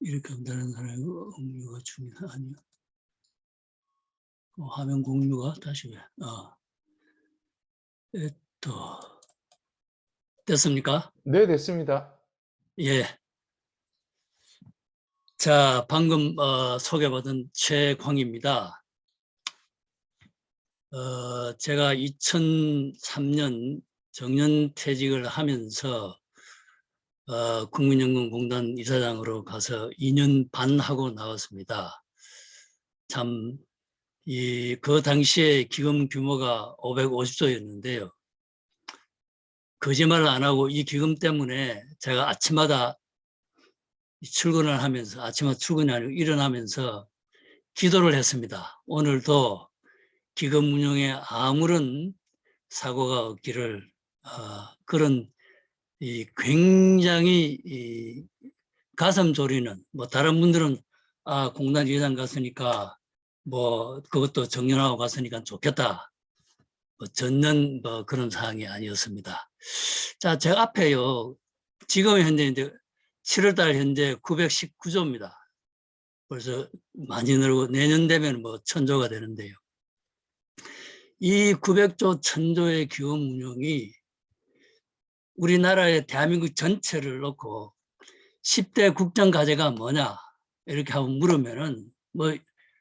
이렇게 한다는 사람이 공유가 중요한 아니야. 화면 공유가 다시 왜? 됐습니까? 네, 됐습니다. 예. 자, 방금 소개받은 최광입니다. 제가 2003년 정년퇴직을 하면서 국민연금공단 이사장으로 가서 2년 반 하고 나왔습니다. 참, 그 당시에 기금 규모가 550조였는데요. 거짓말을 안 하고 이 기금 때문에 제가 아침마다 출근을 하면서, 아침마다 출근이 아니고 일어나면서 기도를 했습니다. 오늘도 기금 운용에 아무런 사고가 없기를, 그런 굉장히 가슴 졸이는, 뭐 다른 분들은 공단 이사장 갔으니까 뭐 그것도 정년하고 갔으니까 좋겠다. 전혀 뭐 그런 상황이 아니었습니다. 자, 제 앞에요. 지금 현재 이제 7월달 현재 919조입니다. 벌써 많이 늘고 내년 되면 뭐 1000조가 되는데요. 이 900조 1000조의 기금 운용이 우리나라의 대한민국 전체를 놓고 10대 국정과제가 뭐냐 이렇게 한번 물으면은 뭐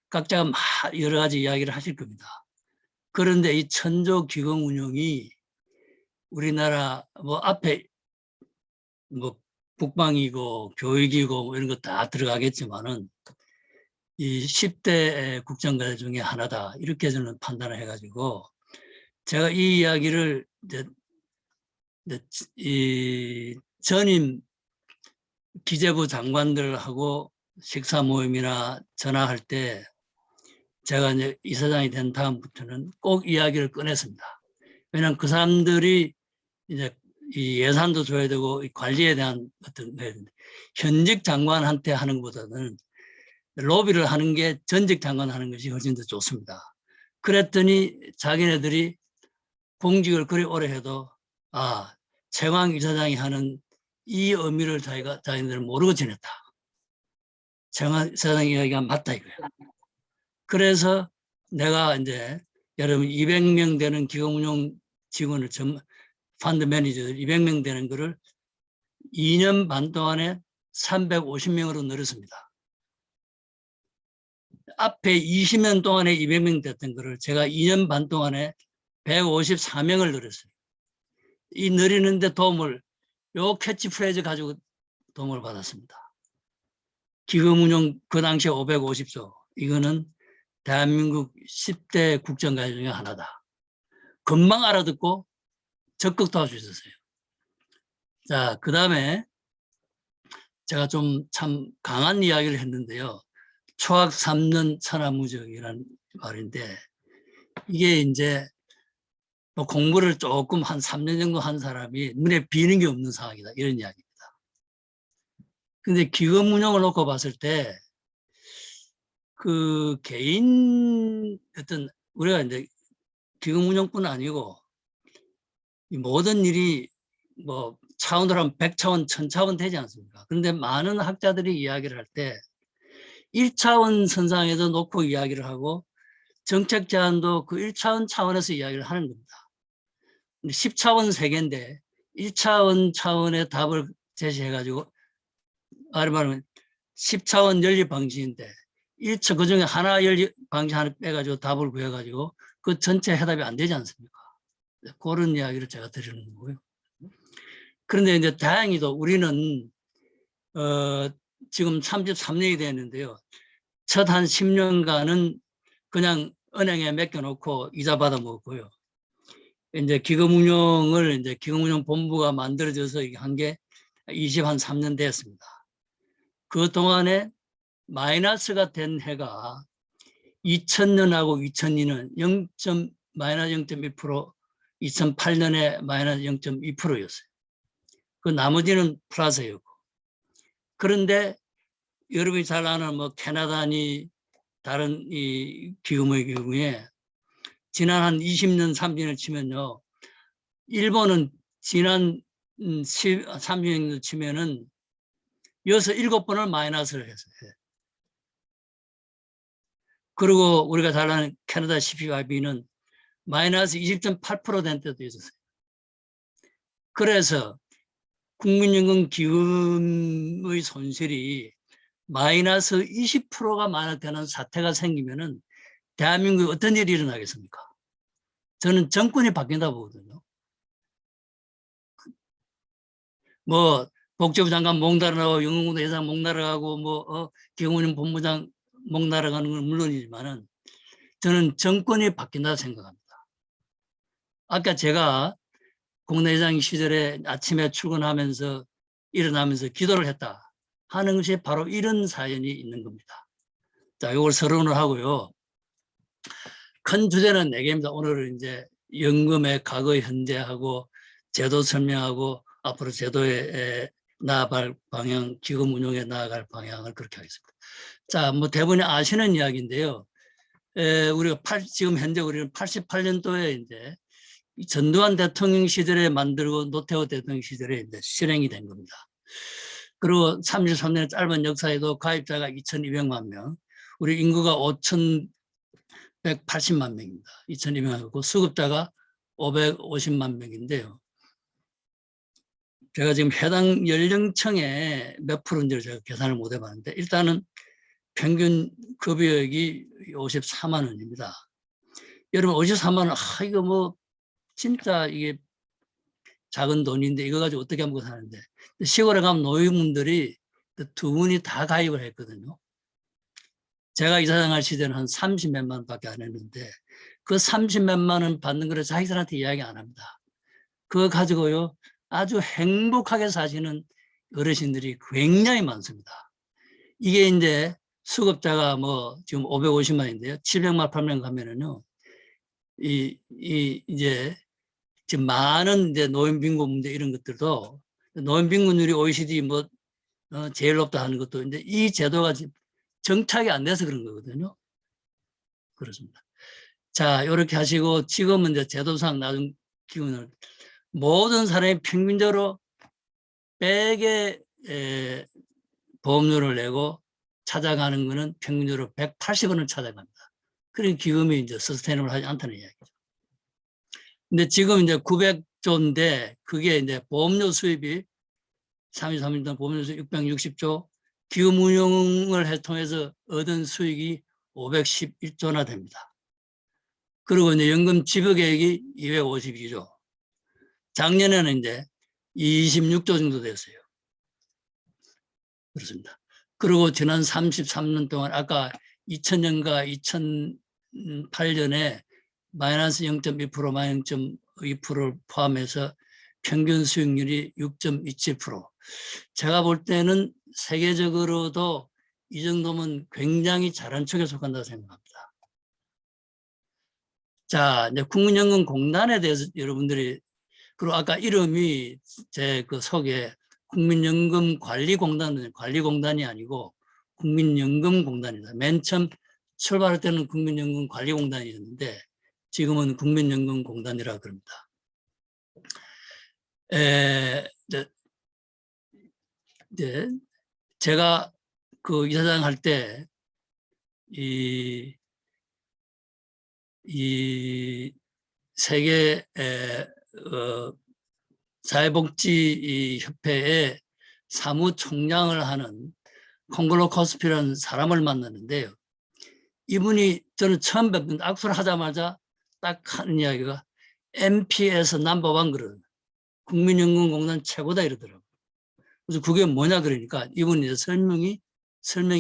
각자가 막 여러 가지 이야기를 하실 겁니다. 그런데 이 1000조 기금 운용이 우리나라 뭐 앞에 뭐 국방이고 교육이고 뭐 이런 거 다 들어가겠지만은 이 10대 국정과제 중에 하나다 이렇게 저는 판단을 해가지고 제가 이 이야기를 이제 이 전임 기재부 장관들하고 식사 모임이나 전화할 때 제가 이제 이사장이 된 다음부터는 꼭 이야기를 꺼냈습니다. 왜냐하면 그 사람들이 이제 이 예산도 줘야 되고 관리에 대한 어떤 현직 장관한테 하는 것보다는 로비를 하는 게 전직 장관 하는 것이 훨씬 더 좋습니다. 그랬더니 자기네들이 공직을 그리 오래 해도 최광 이사장이 하는 이 의미를 자기네들은 모르고 지냈다. 최광 이사장 이야기가 맞다 이거야. 그래서 내가 이제 여러분 200명 되는 기금운용 직원을 펀드 매니저들 200명 되는 거를 2년 반 동안에 350명으로 늘었습니다. 앞에 20년 동안에 200명 됐던 거를 제가 2년 반 동안에 154명을 늘었어요. 이 늘리는데 도움을, 요 캐치프레이즈 가지고 도움을 받았습니다. 기금운용 그 당시에 550조. 이거는 대한민국 10대 국정과제 중에 하나다. 금방 알아듣고 적극 도와주셨어요. 자, 그 다음에 제가 좀 참 강한 이야기를 했는데요. 초학 3년 천하무적이라는 말인데 이게 이제 뭐 공부를 조금 한 3년 정도 한 사람이 눈에 비는 게 없는 상황이다. 이런 이야기입니다. 근데 기금 운용을 놓고 봤을 때 그 개인 어떤 우리가 이제 기금 운용뿐 아니고 이 모든 일이 뭐 차원으로 하면 100차원, 1000차원 되지 않습니까? 그런데 많은 학자들이 이야기를 할 때 1차원 선상에서 놓고 이야기를 하고 정책 제안도 그 1차원 차원에서 이야기를 하는 겁니다. 10차원 세계인데 1차원 차원의 답을 제시해가지고 말하면 10차원 연립 방식인데 1차 그중에 하나 연립 방식 하나 빼가지고 답을 구해가지고 그 전체 해답이 안 되지 않습니까? 그런 이야기를 제가 드리는 거고요. 그런데 이제 다행히도 우리는 지금 33년이 됐는데요. 첫 한 10년간은 그냥 은행에 맡겨놓고 이자 받아 먹었고요. 이제 기금운용을 이제 기금운용본부가 만들어져서 한 게 23년 됐습니다. 그 동안에 마이너스가 된 해가 2000년하고 2002년 마이너스 0.1%, 2008년에 마이너스 0.2%였어요. 그 나머지는 플러스였고. 그런데 여러분이 잘 아는 뭐 캐나다니 다른 이 기금의 경우에 지난 한 20년, 30년을 치면요. 일본은 지난 30년을 치면은 여기서 7번을 마이너스를 했어요. 그리고 우리가 잘 아는 캐나다 CPYB는 마이너스 20.8% 된 때도 있었어요. 그래서 국민연금 기금의 손실이 마이너스 20%가 마이너스되는 사태가 생기면은 대한민국에 어떤 일이 일어나겠습니까? 저는 정권이 바뀐다 보거든요. 뭐 복지부 장관 목 날아가고 영흥공단 회장 목 날아가고 뭐 기금운용 본부장 목 날아가는 건 물론이지만은 저는 정권이 바뀐다 생각합니다. 아까 제가 공내장 시절에 아침에 출근하면서 일어나면서 기도를 했다 하는 것이 바로 이런 사연이 있는 겁니다. 자, 이걸 서론을 하고요. 큰 주제는 4개입니다. 오늘은 이제 연금의 과거, 현재하고 제도 설명하고 앞으로 제도에 나아갈 방향, 기금 운용에 나아갈 방향을 그렇게 하겠습니다. 자, 뭐 대부분이 아시는 이야기인데요. 우리가 지금 현재 우리는 88년도에 이제 전두환 대통령 시절에 만들고 노태우 대통령 시절에 이제 실행이 된 겁니다. 그리고 33년의 짧은 역사에도 가입자가 2,200만 명, 우리 인구가 5,180만 명입니다. 2,200만이고 수급자가 550만 명인데요. 제가 지금 해당 연령층에 몇 프로인지를 제가 계산을 못 해봤는데 일단은 평균 급여액이 54만 원입니다. 여러분 54만 원, 이거 뭐 진짜 이게 작은 돈인데 이거 가지고 어떻게 먹고 사는데 시골에 가면 노인분들이 두 분이 다 가입을 했거든요. 제가 이사장 할 시절은 한 30몇만 원밖에 안 했는데 그 30몇만 원 받는 거를 자기들한테 이야기 안 합니다. 그거 가지고요 아주 행복하게 사시는 어르신들이 굉장히 많습니다. 이게 이제 수급자가 뭐 지금 550만인데요. 700만 8명 가면은요. 이제 지금 많은 이제 노인 빈곤 문제 이런 것들도 노인 빈곤율이 OECD 뭐 제일 높다 하는 것도 이제 이 제도가 지금 정착이 안 돼서 그런 거거든요. 그렇습니다. 자, 이렇게 하시고 지금은 이제 제도상 나중 기준을 모든 사람이 평균적으로 100의 보험료를 내고 찾아가는 거는 평균적으로 180원을 찾아갑니다. 그런 기금이 이제 서스테이너블 하지 않다는 이야기죠. 근데 지금 이제 900조인데 그게 이제 보험료 수입이 33년 보험료 수입 660조, 기금 운용을 통해서 얻은 수익이 511조나 됩니다. 그리고 이제 연금 지급 계획이 252조. 작년에는 이제 26조 정도 됐어요. 그렇습니다. 그리고 지난 33년 동안 아까 2000년과 2008년에 마이너스 0.2%, 마이너스 0.2%를 포함해서 평균 수익률이 6.27%. 제가 볼 때는 세계적으로도 이 정도면 굉장히 잘한 쪽에 속한다고 생각합니다. 자, 이제 국민연금공단에 대해서 여러분들이, 그리고 아까 이름이 제 그 속에 국민연금관리공단은 관리공단이 아니고 국민연금공단이다. 맨 처음 출발할 때는 국민연금관리공단이었는데 지금은 국민연금공단이라 그럽니다. 제가 그 이사장 할 때 이 세계 사회복지협회의 사무총장을 하는 콩글로 코스피라는 사람을 만났는데요. 이분이 저는 처음 뵙는데 악수를 하자마자 딱 하는 이야기가 MP에서 넘버원 그러더라고요. 국민연금공단 최고다 이러더라고요. 그래서 그게 뭐냐 그러니까 이분이 설명이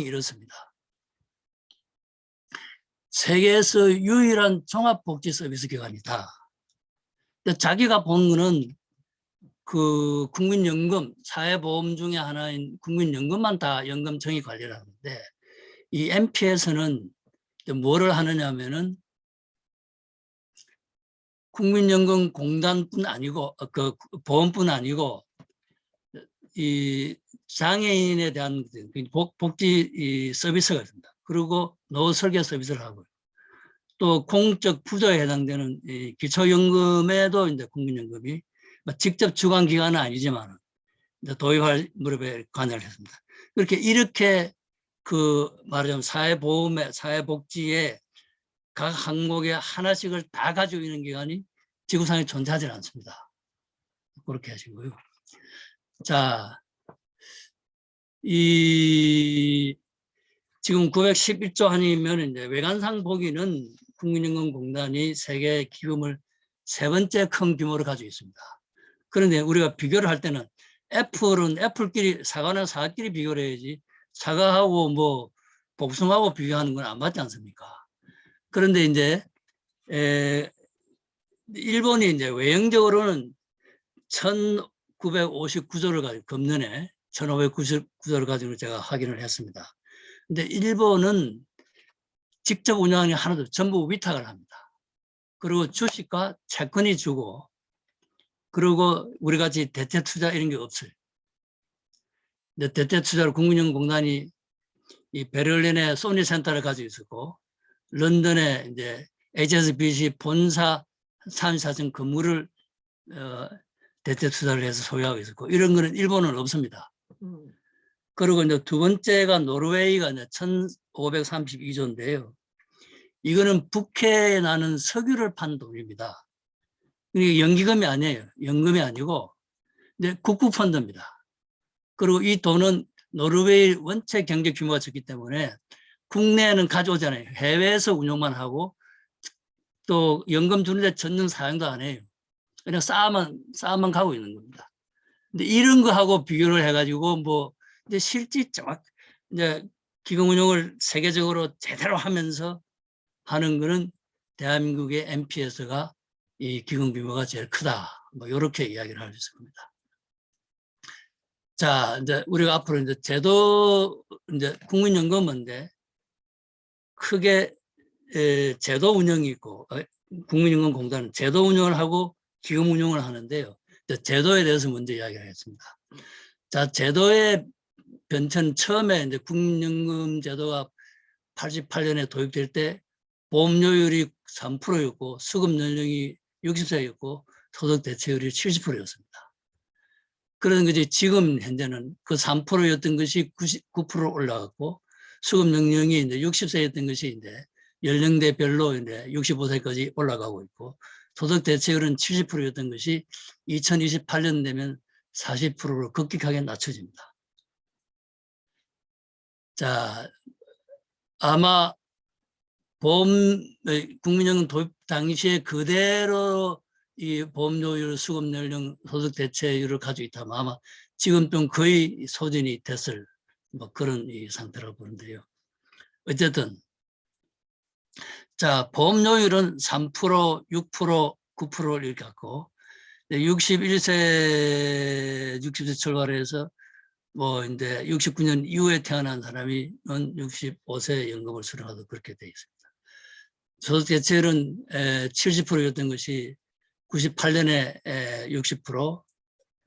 이렇습니다. 세계에서 유일한 종합복지 서비스 기관이다. 자기가 본 거는 그 국민연금, 사회보험 중에 하나인 국민연금만 다 연금청이 관리를 하는데 이 MP에서는 뭐를 하느냐 하면은 국민연금공단뿐 아니고 그 보험뿐 아니고 이 장애인에 대한 복지 서비스가 있습니다. 그리고 노후 설계 서비스를 하고요. 또 공적 부조에 해당되는 기초연금에도 이제 국민연금이 직접 주관 기관은 아니지만 이제 도입할 무렵에 관여를 했습니다. 이렇게 말하자면 사회복지의 각 항목에 하나씩을 다 가지고 있는 기관이 지구상에 존재하지 않습니다. 그렇게 하시고요. 자, 지금 911조 한이면 이제 외관상 보기는 국민연금공단이 세계 기금을 세 번째 큰 규모로 가지고 있습니다. 그런데 우리가 비교를 할 때는 애플끼리, 사과는 사과끼리 비교를 해야지 사과하고 뭐 복숭아하고 비교하는 건 안 맞지 않습니까? 그런데 이제 일본이 이제 외형적으로는 1959조를 가지고 금년에 1599조를 가지고 제가 확인을 했습니다. 근데 일본은 직접 운영이 하나도 전부 위탁을 합니다. 그리고 주식과 채권이 주고, 그리고 우리 같이 대체 투자 이런 게 없어요. 근데 대체 투자로 국민연금공단이 이 베를린에 소니 센터를 가지고 있었고, 런던에 이제 HSBC 본사 34층 건물을 대체 투자를 해서 소유하고 있었고, 이런 거는 일본은 없습니다. 그리고 이제 두 번째가 노르웨이가 이제 1532조인데요. 이거는 북해에 나는 석유를 판 돈입니다. 이게 연기금이 아니에요. 연금이 아니고, 근데 국부펀드입니다. 그리고 이 돈은 노르웨이 원체 경제 규모가 적기 때문에 국내에는 가져오잖아요. 해외에서 운용만 하고 또 연금 주는데 전혀 사용도 안 해요. 그냥 쌓아만 가고 있는 겁니다. 근데 이런 거하고 비교를 해가지고 뭐 이제 실제 이제 기금 운용을 세계적으로 제대로 하면서 하는 거는 대한민국의 MPS가 이 기금 규모가 제일 크다. 뭐 이렇게 이야기를 할 수 있을 겁니다. 자, 이제 우리가 앞으로 이제 이제 국민연금인데 크게 제도 운영이 있고, 국민연금공단은 제도 운영을 하고 기금 운영을 하는데요. 제도에 대해서 먼저 이야기를 하겠습니다. 자, 제도의 변천 처음에 이제 국민연금 제도가 88년에 도입될 때 보험료율이 3%였고 수급 연령이 60세였고 소득 대체율이 70%였습니다. 그런 거지 지금 현재는 그 3%였던 것이 99% 올라갔고 수급 연령이 이제 60세였던 것이 이제 연령대별로 이제 65세까지 올라가고 있고 소득 대체율은 70%였던 것이 2028년 되면 40%로 급격하게 낮춰집니다. 자, 아마 국민연금 도입 당시에 그대로 이 보험료율, 수급연령, 소득 대체율을 가지고 있다면 아마 지금 좀 거의 소진이 됐을 뭐 그런 이 상태라고 보는데요. 어쨌든 자, 보험료율은 3%, 6%, 9%를 이렇게 갖고 61세, 60세 출발해서 뭐 이제 69년 이후에 태어난 사람이 65세 연금을 수령하도록 그렇게 되어 있습니다. 소득 대체율은 70%였던 것이 98년에 60%,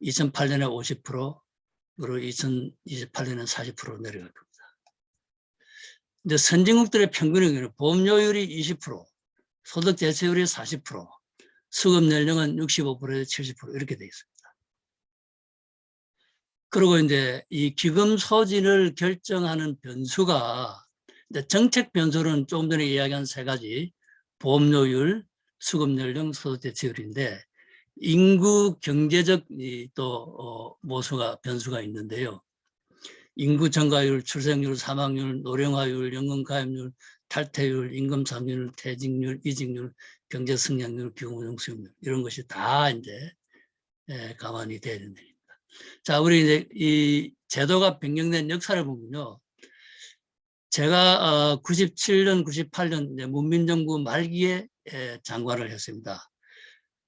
2008년에 50%, 그리고 2028년에 40% 내려갈 겁니다. 이제 선진국들의 평균은 보험료율이 20%, 소득 대체율이 40%, 수급 연령은 65%에서 70% 이렇게 되어 있습니다. 그리고 이제 이 기금 소진을 결정하는 변수가 정책 변수는 조금 전에 이야기한 세 가지 보험료율, 수급연령, 소득 대체율인데 인구 경제적 또 변수가 있는데요. 인구 증가율, 출생률, 사망률, 노령화율, 연금가입률, 탈퇴율, 임금 상률, 퇴직률, 이직률, 경제 성장률, 기금 운용 수익률 이런 것이 다 이제 감안이 돼야 된다. 자, 우리 이제 이 제도가 변경된 역사를 보면요. 제가 97년, 98년 문민정부 말기에 장관을 했습니다.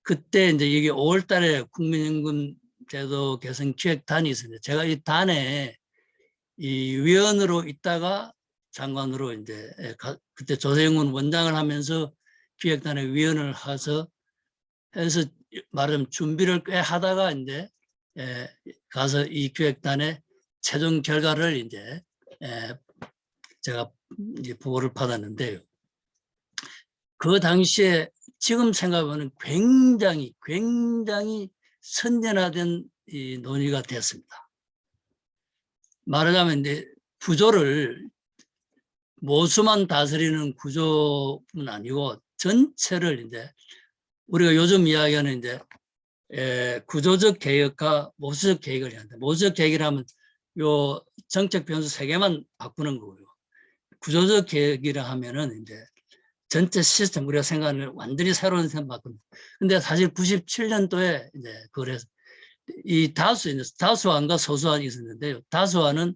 그때 이제 이게 5월 달에 국민연금 제도 개선 기획단이 있었는데 제가 이 단에 이 위원으로 있다가 장관으로 이제 그때 조세영은 원장을 하면서 기획단의 위원을 해서 말하자면 준비를 꽤 하다가 이제 가서 이 기획단의 최종 결과를 이제 제가 이제 보고를 받았는데요. 그 당시에 지금 생각하면 굉장히 선진화된 이 논의가 됐습니다. 말하자면 이제 구조를 모수만 다스리는 구조는 아니고 전체를 이제 우리가 요즘 이야기하는 이제 구조적 개혁과 모수적 개혁을 해야 한다. 모수적 개혁이라면 요 정책 변수 3개만 바꾸는 거고요. 구조적 개혁이라 하면은 이제 전체 시스템 우리가 생각하는 완전히 새로운 시스템 바꾸는. 근데 사실 97년도에 이제 그래서 이 다수안과 소수안이 있었는데요. 다수안은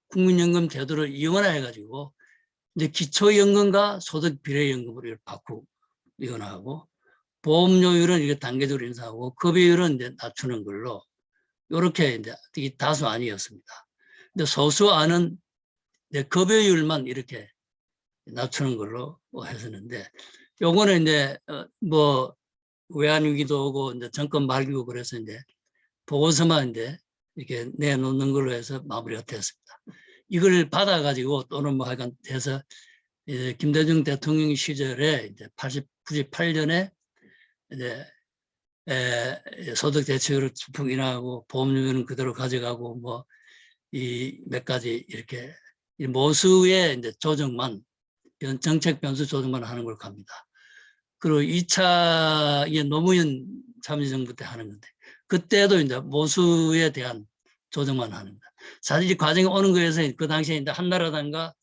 국민연금 제도를 이원화해가지고 이제 기초연금과 소득비례연금으로 바꾸고 이원화하고 보험료율은 이게 단계적으로 인상하고 급여율은 이제 낮추는 걸로 이렇게 이제 이 다수안이었습니다. 근데 소수안은 이제 급여율만 이렇게 낮추는 걸로 했었는데 요거는 이제 뭐 외환위기도 오고 이제 정권 말기고 그래서 이제 보고서만 이제 이렇게 내놓는 걸로 해서 마무리가 됐습니다. 이걸 받아가지고 또는 뭐 하여간 돼서 이제 김대중 대통령 시절에 이제 98년에 이제 소득 대체율을 주풍 인하하고 보험료는 그대로 가져가고 뭐 이 몇 가지 이렇게 모수의 이제 조정만 정책 변수 조정만 하는 걸 갑니다. 그리고 2차 이게 노무현 참여정부 때 하는 건데 그때도 이제 모수에 대한 조정만 하는 겁니다. 사실 이 과정이 오는 거에서 그 당시에 이제 한나라당과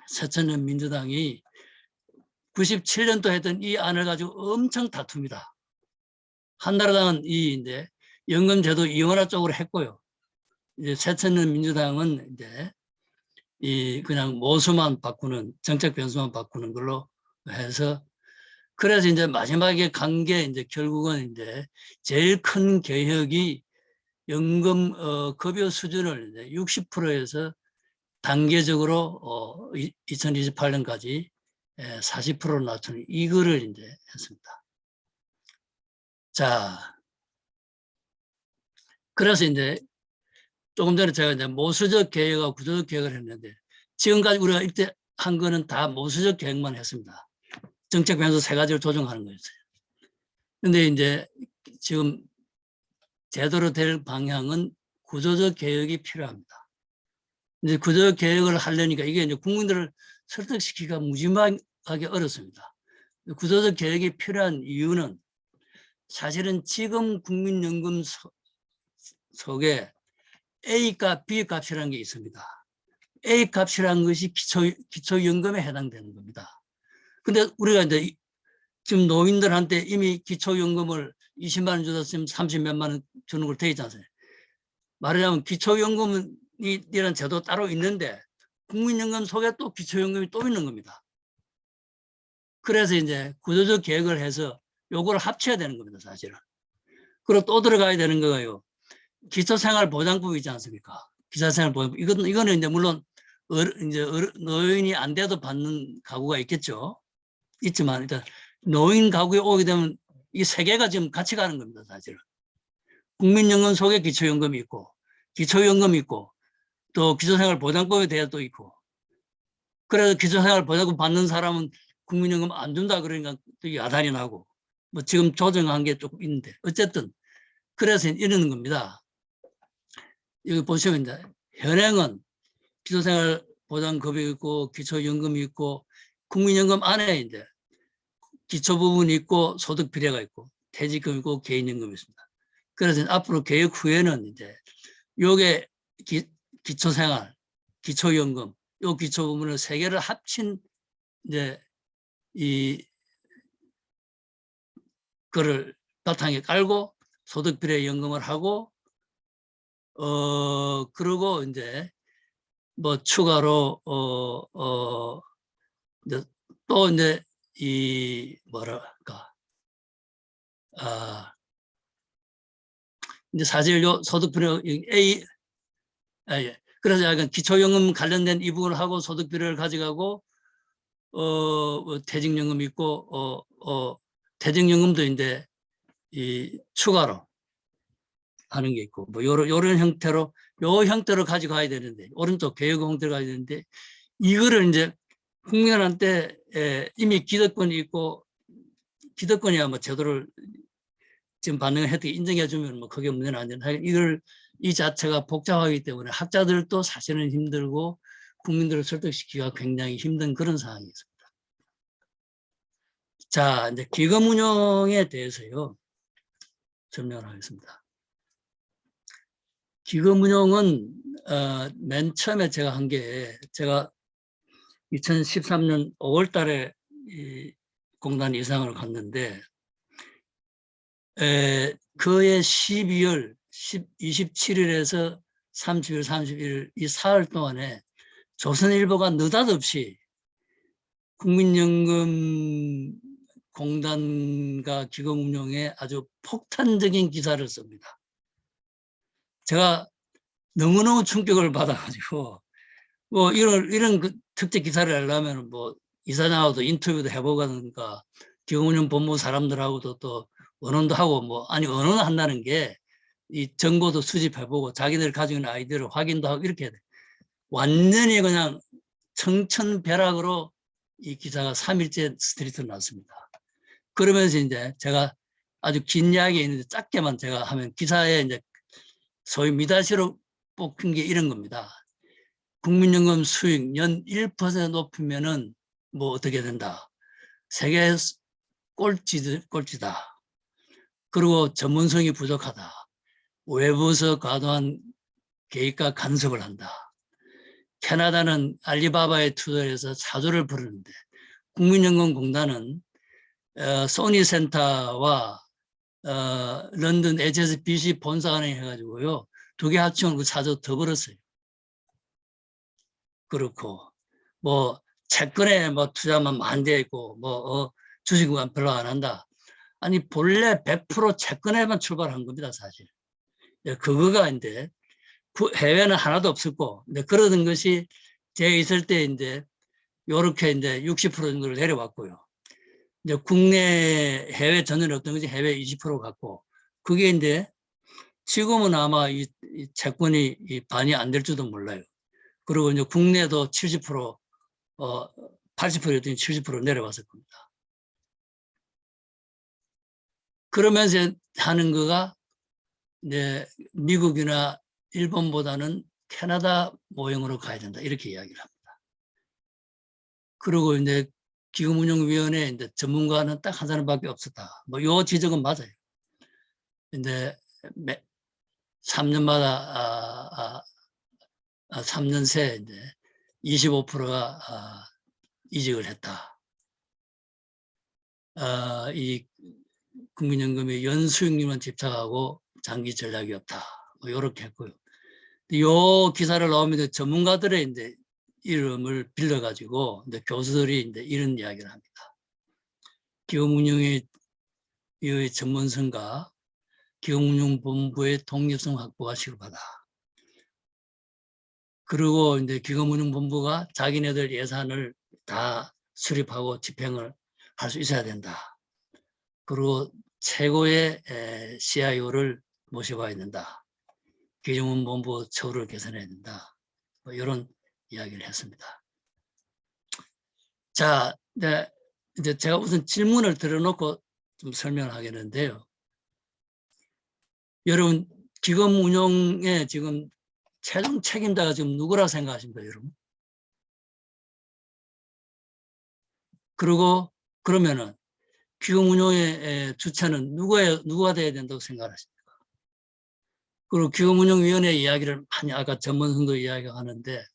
새천년 민주당이 97년도 했던 이 안을 가지고 엄청 다툽니다. 한나라당은 이 이제 연금제도 이원화 쪽으로 했고요. 이제 새천년 민주당은 이제 이 그냥 모수만 바꾸는 정책 변수만 바꾸는 걸로 해서 그래서 이제 마지막에 간 게 이제 결국은 이제 제일 큰 개혁이 연금 급여 수준을 이제 60%에서 단계적으로 2028년까지 40%로 낮추는 이거를 이제 했습니다. 자, 그래서 이제 조금 전에 제가 이제 모수적 개혁과 구조적 개혁을 했는데 지금까지 우리가 이때 한 거는 다 모수적 개혁만 했습니다. 정책 변수 3가지를 조정하는 거였어요. 근데 이제 지금 제대로 될 방향은 구조적 개혁이 필요합니다. 이제 구조적 개혁을 하려니까 이게 이제 국민들을 설득시키기가 무지막하게 어렵습니다. 구조적 개혁이 필요한 이유는 사실은 지금 국민연금 속에 A값, B값이라는 게 있습니다. A값이라는 것이 기초연금에 해당되는 겁니다. 근데 우리가 이제 지금 노인들한테 이미 기초연금을 20만 원 주다 지금 30몇만 원 주는 걸 돼 있지 않습니까? 말하자면 기초연금이라는 제도 따로 있는데 국민연금 속에 또 기초연금이 또 있는 겁니다. 그래서 이제 구조적 개혁을 해서 요거를 합쳐야 되는 겁니다, 사실은. 그리고 또 들어가야 되는 거가요. 기초생활보장법 있지 않습니까? 기초생활보장법. 이거는 이제 물론 노인이 안 돼도 받는 가구가 있겠죠. 있지만 일단 노인 가구에 오게 되면 이 3개가 지금 같이 가는 겁니다, 사실은. 국민연금 속에 기초연금이 있고, 기초연금이 있고, 또 기초생활보장법에 대해 또 있고. 그래서 기초생활보장법 받는 사람은 국민연금 안 준다 그러니까 또 야단이 나고, 뭐 지금 조정한 게 조금 있는데, 어쨌든 그래서 이러는 겁니다. 여기 보시면 이제 현행은 기초생활보장급이 있고 기초연금이 있고 국민연금 안에 이제 기초 부분이 있고 소득 비례가 있고 퇴직금 있고 개인연금이 있습니다. 그래서 앞으로 개혁 후에는 이제 요게 기초생활, 기초연금 요 기초 부분을 3개를 합친 이제 이 거를 바탕에 깔고 소득 비례 연금을 하고 그러고 이제 뭐 추가로 이제 또 이제 이 뭐랄까 이제 사실 요 소득비례 예. 그래서 약간 기초연금 관련된 이 부분을 하고 소득비례를 가져가고 뭐 퇴직연금 있고 퇴직연금도 이제 이 추가로 하는 게 있고 뭐 요런 형태로 요 형태로 가져가야 되는데 오른쪽 개혁 형태로 가야 되는데 이거를 이제 국민한테 이미 기득권이 있고 기득권이야 뭐 제도를 지금 반응을 했더니 인정해주면 뭐 그게 문제는 안 되는데 이 자체가 복잡하기 때문에 학자들도 사실은 힘들고 국민들을 설득시키기가 굉장히 힘든 그런 상황이 있습니다. 자, 이제 기금 운용에 대해서요 설명을 하겠습니다. 기금 운용은 맨 처음에 제가 한 게 제가 2013년 5월 달에 이 공단 이상을 갔는데 그해 12월 27일에서 30일, 31일 이 사흘 동안에 조선일보가 느닷없이 국민연금 공단과 기금운용에 아주 폭탄적인 기사를 씁니다. 제가 너무너무 충격을 받아가지고 뭐 이런 그 특제 기사를 내려면 뭐 이사장하고도 인터뷰도 해보든가 기금운용 본부 사람들하고도 또 언론도 하고 뭐 아니 언론 한다는 게 이 정보도 수집해보고 자기들 가지고 있는 아이디어를 확인도 하고 이렇게 해야 돼. 완전히 그냥 청천벼락으로 이 기사가 3일째 스트리트로 났습니다. 그러면서 이제 제가 아주 긴 이야기 있는데 짧게만 제가 하면 기사에 이제 소위 미다시로 뽑힌 게 이런 겁니다. 국민연금 수익 연 1% 높이면은 뭐 어떻게 된다. 세계 꼴찌다. 그리고 전문성이 부족하다. 외부에서 과도한 개입과 간섭을 한다. 캐나다는 알리바바에 투자해서 사조를 부르는데 국민연금공단은 소니센터와 런던 HSBC 본사관에 해가지고요. 두 개 합치면 그 사조 더 벌었어요. 그렇고 뭐 채권에 뭐 투자만 많이 돼 있고 뭐 주식은 별로 안 한다. 아니 본래 100% 채권에만 출발한 겁니다, 사실. 그거가 이제 해외는 하나도 없었고, 근데 그러던 것이 제가 있을 때 이제 요렇게 이제 60% 정도를 내려왔고요. 이제 국내 해외 전혀 없던 것이 해외 20% 갖고, 그게 이제 지금은 아마 이 채권이 반이 안 될지도 몰라요. 그리고 이제 국내도 70% 80%였더니 70% 내려왔을 겁니다. 그러면서 하는 거가 이제 미국이나 일본보다는 캐나다 모형으로 가야 된다 이렇게 이야기를 합니다. 그리고 이제 기금운용위원회 이제 전문가는 딱 한 사람밖에 없었다. 뭐 요 지적은 맞아요. 근데 3년마다 3년 새 이제 25%가 이직을 했다. 이 국민연금의 연수익률만 집착하고 장기 전략이 없다. 뭐 이렇게 했고요. 요 기사를 나오면 전문가들의 이제 이름을 빌려가지고 이제 교수들이 이제 이런 이야기를 합니다. 기금운용의 전문성과 기금운용본부의 독립성 확보가 시급하다. 그리고 이제 기금운용본부가 자기네들 예산을 다 수립하고 집행을 할 수 있어야 된다. 그리고 최고의 CIO를 모셔봐야 된다. 기금운용본부 처우를 개선해야 된다. 뭐 이런 이야기를 했습니다. 자, 이제 제가 우선 질문을 들어놓고 좀 설명을 하겠는데요. 여러분, 기금 운용에 지금 최종 책임자가 지금 누구라고 생각하십니까, 여러분? 그리고 그러면은 기금 운용의 주체는 누가 돼야 된다고 생각하십니까? 그리고 기금운용위원회 이야기를 많이 아까 전문성도 이야기하는데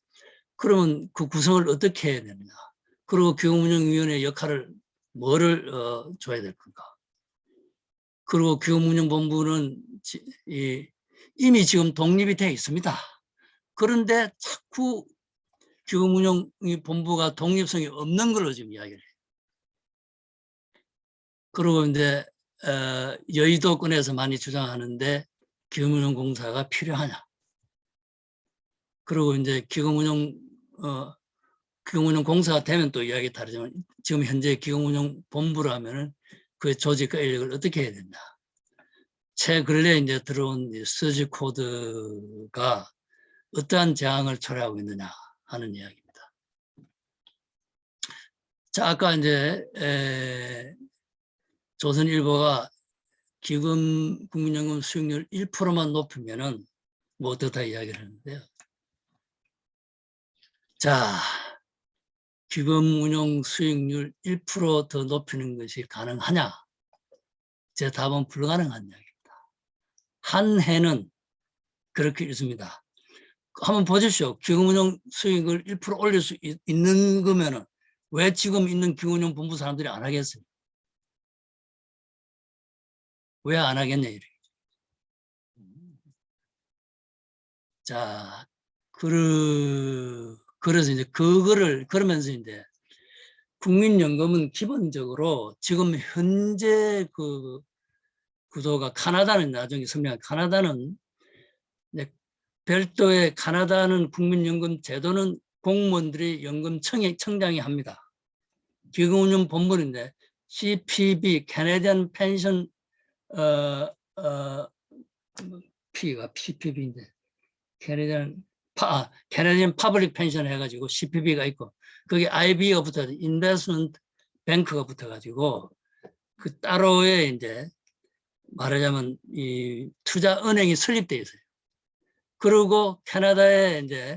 그러면 그 구성을 어떻게 해야 되느냐? 그리고 기금운용위원회 역할을 뭐를 줘야 될 건가? 그리고 기금운용본부는 이미 지금 독립이 되어 있습니다. 그런데 자꾸 기금운용본부가 독립성이 없는 걸로 지금 이야기를 해요. 그리고 이제 여의도권에서 많이 주장하는데 기금운용공사가 필요하냐? 그리고 이제 기금운용공사가 되면 또 이야기 다르지만 지금 현재 기금운용본부를 하면은 그 조직과 인력을 어떻게 해야 된다? 최근에 이제 들어온 서지 코드가 어떠한 재앙을 초래하고 있느냐 하는 이야기입니다. 자, 아까 이제 조선일보가 기금 국민연금 수익률 1%만 높이면은 뭐 어떻다 이야기를 하는데요. 자, 기금 운용 수익률 1% 더 높이는 것이 가능하냐? 제 답은 불가능한 이야기입니다. 한 해는 그렇게 있습니다. 한번 보십시오. 기금운용 수익을 1% 올릴 수 있는 거면은 왜 지금 있는 기금운용 본부 사람들이 안 하겠어요? 왜 안 하겠냐 이래. 자, 그래서 이제 그러면서 이제 국민연금은 기본적으로 지금 현재 그 구도가 카나다는 나중에 설명할 카나다는 별도의 카나다는 국민연금 제도는 공무원들이 연금청장이 합니다. 기금운용 본부인데 CPB 캐네디언 펜션 P가 CPB인데 캐네디언 파블릭 펜션 해가지고 CPB가 있고 거기 IB가 붙어 인베스트먼트 뱅크가 붙어가지고 그 따로의 이제 말하자면 이 투자 은행이 설립되어 있어요. 그리고 캐나다에 이제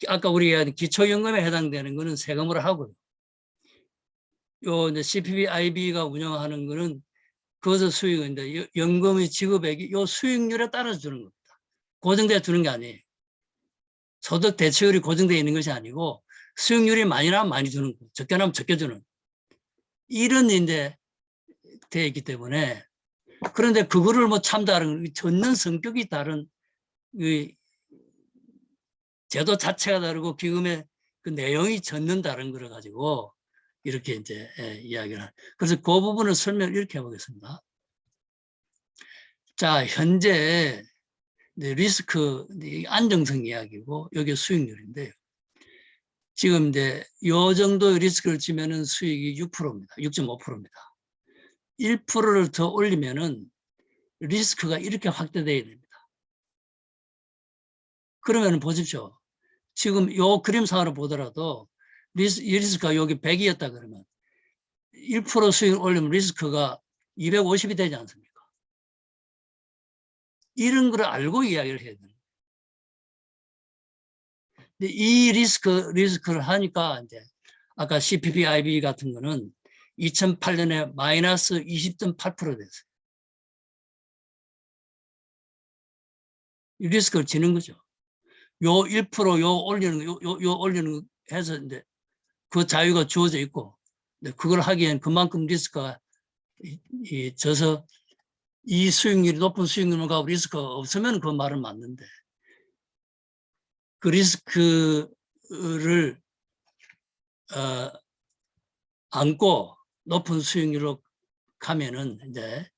아까 우리가 얘기한 기초연금에 해당되는 거는 세금으로 하고요. 요 이제 CPB, IB가 운영하는 거는 그것의 수익인데 연금의 지급액이 요 수익률에 따라서 주는 겁니다. 고정되어 주는 게 아니에요. 소득 대체율이 고정되어 있는 것이 아니고 수익률이 많이 나면 많이 주는 거, 적게 나면 적게 주는 이런 이제 되어 있기 때문에 그런데 그거를 뭐 참 다른 젓는 성격이 다른 이 제도 자체가 다르고 기금의 그 내용이 젓는 다른 거를 가지고 이렇게 이제 이야기를 하는. 그래서 그 부분을 설명을 이렇게 해보겠습니다. 자, 현재 리스크 안정성 이야기고 여기 수익률인데요. 지금 이제 요 정도 리스크를 지면은 수익이 6%입니다. 6.5%입니다. 1%를 더 올리면은 리스크가 이렇게 확대돼야 됩니다. 그러면 보십시오. 지금 요 그림상으로 보더라도 리스크가 여기 100이었다 그러면 1% 수익을 올리면 리스크가 250이 되지 않습니까? 이런 걸 알고 이야기를 해야 돼요. 근데 이 리스크를 하니까 이제 아까 CPP, IB 같은 거는 2008년에 마이너스 20.8% 됐어요. 이 리스크를 지는 거죠. 요 1%, 요 올리는 거, 요 올리는 거 해서 이제 그 자유가 주어져 있고, 그걸 하기엔 그만큼 리스크가 져서 이 수익률이 높은 수익률을 가고 리스크가 없으면 그 말은 맞는데, 그 리스크를 안고 높은 수익률로 가면은 이제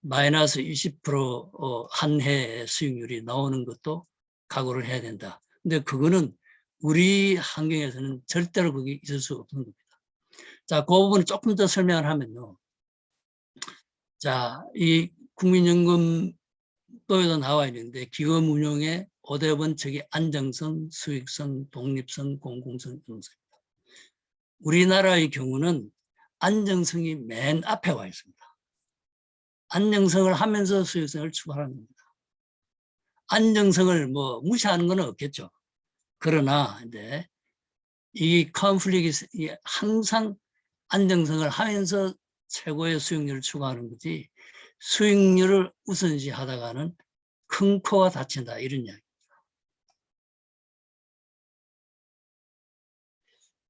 마이너스 20%한 해의 수익률이 나오는 것도 각오를 해야 된다. 근데 그거는 우리 환경에서는 절대로 그게 있을 수 없는 겁니다. 자, 그 부분을 조금 더 설명을 하면요. 자, 이 국민연금법에도 나와 있는데 기금 운용의 5대 원칙이 안정성, 수익성, 독립성, 공공성, 이성입니다. 우리나라의 경우는 안정성이 맨 앞에 와 있습니다. 안정성을 하면서 수익성을 추구하는 겁니다. 안정성을 뭐 무시하는 건 없겠죠. 그러나 이제 이 컨플릭이 항상 안정성을 하면서 최고의 수익률을 추구하는 거지 수익률을 우선시 하다가는 큰 코가 다친다 이런 이야기입니다.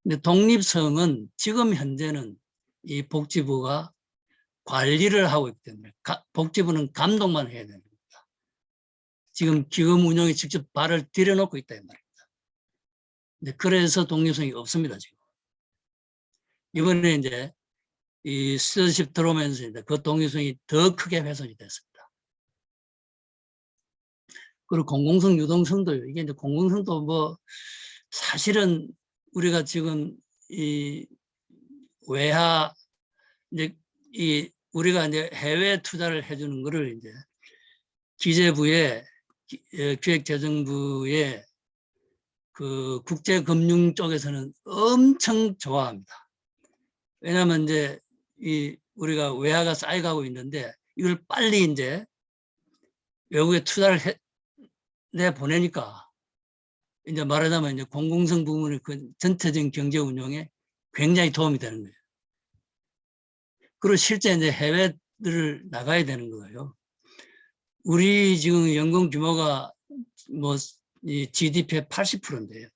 근데 독립성은 지금 현재는 이 복지부가 관리를 하고 있기 때문에 복지부는 감독만 해야 됩니다. 지금 기금 운용에 직접 발을 들여놓고 있다 이 말입니다. 근데 그래서 독립성이 없습니다 지금. 이번에 이제 이 스튜어십 들어오면서 이제 그 독립성이 더 크게 훼손이 됐습니다. 그리고 공공성, 유동성도 이게 이제 공공성도 뭐 사실은 우리가 지금 이 외화 이제 이 우리가 이제 해외 투자를 해주는 거를 이제 기재부의 기획재정부의 그 국제금융 쪽에서는 엄청 좋아합니다. 왜냐하면 이제 이 우리가 외화가 쌓여가고 있는데 이걸 빨리 이제 외국에 투자를 내 보내니까 이제 말하자면 이제 공공성 부문의 그 전체적인 경제 운용에 굉장히 도움이 되는 거예요. 그리고 실제 이제 해외를 나가야 되는 거예요. 우리 지금 연금 규모가 뭐 이 GDP의 80%인데요.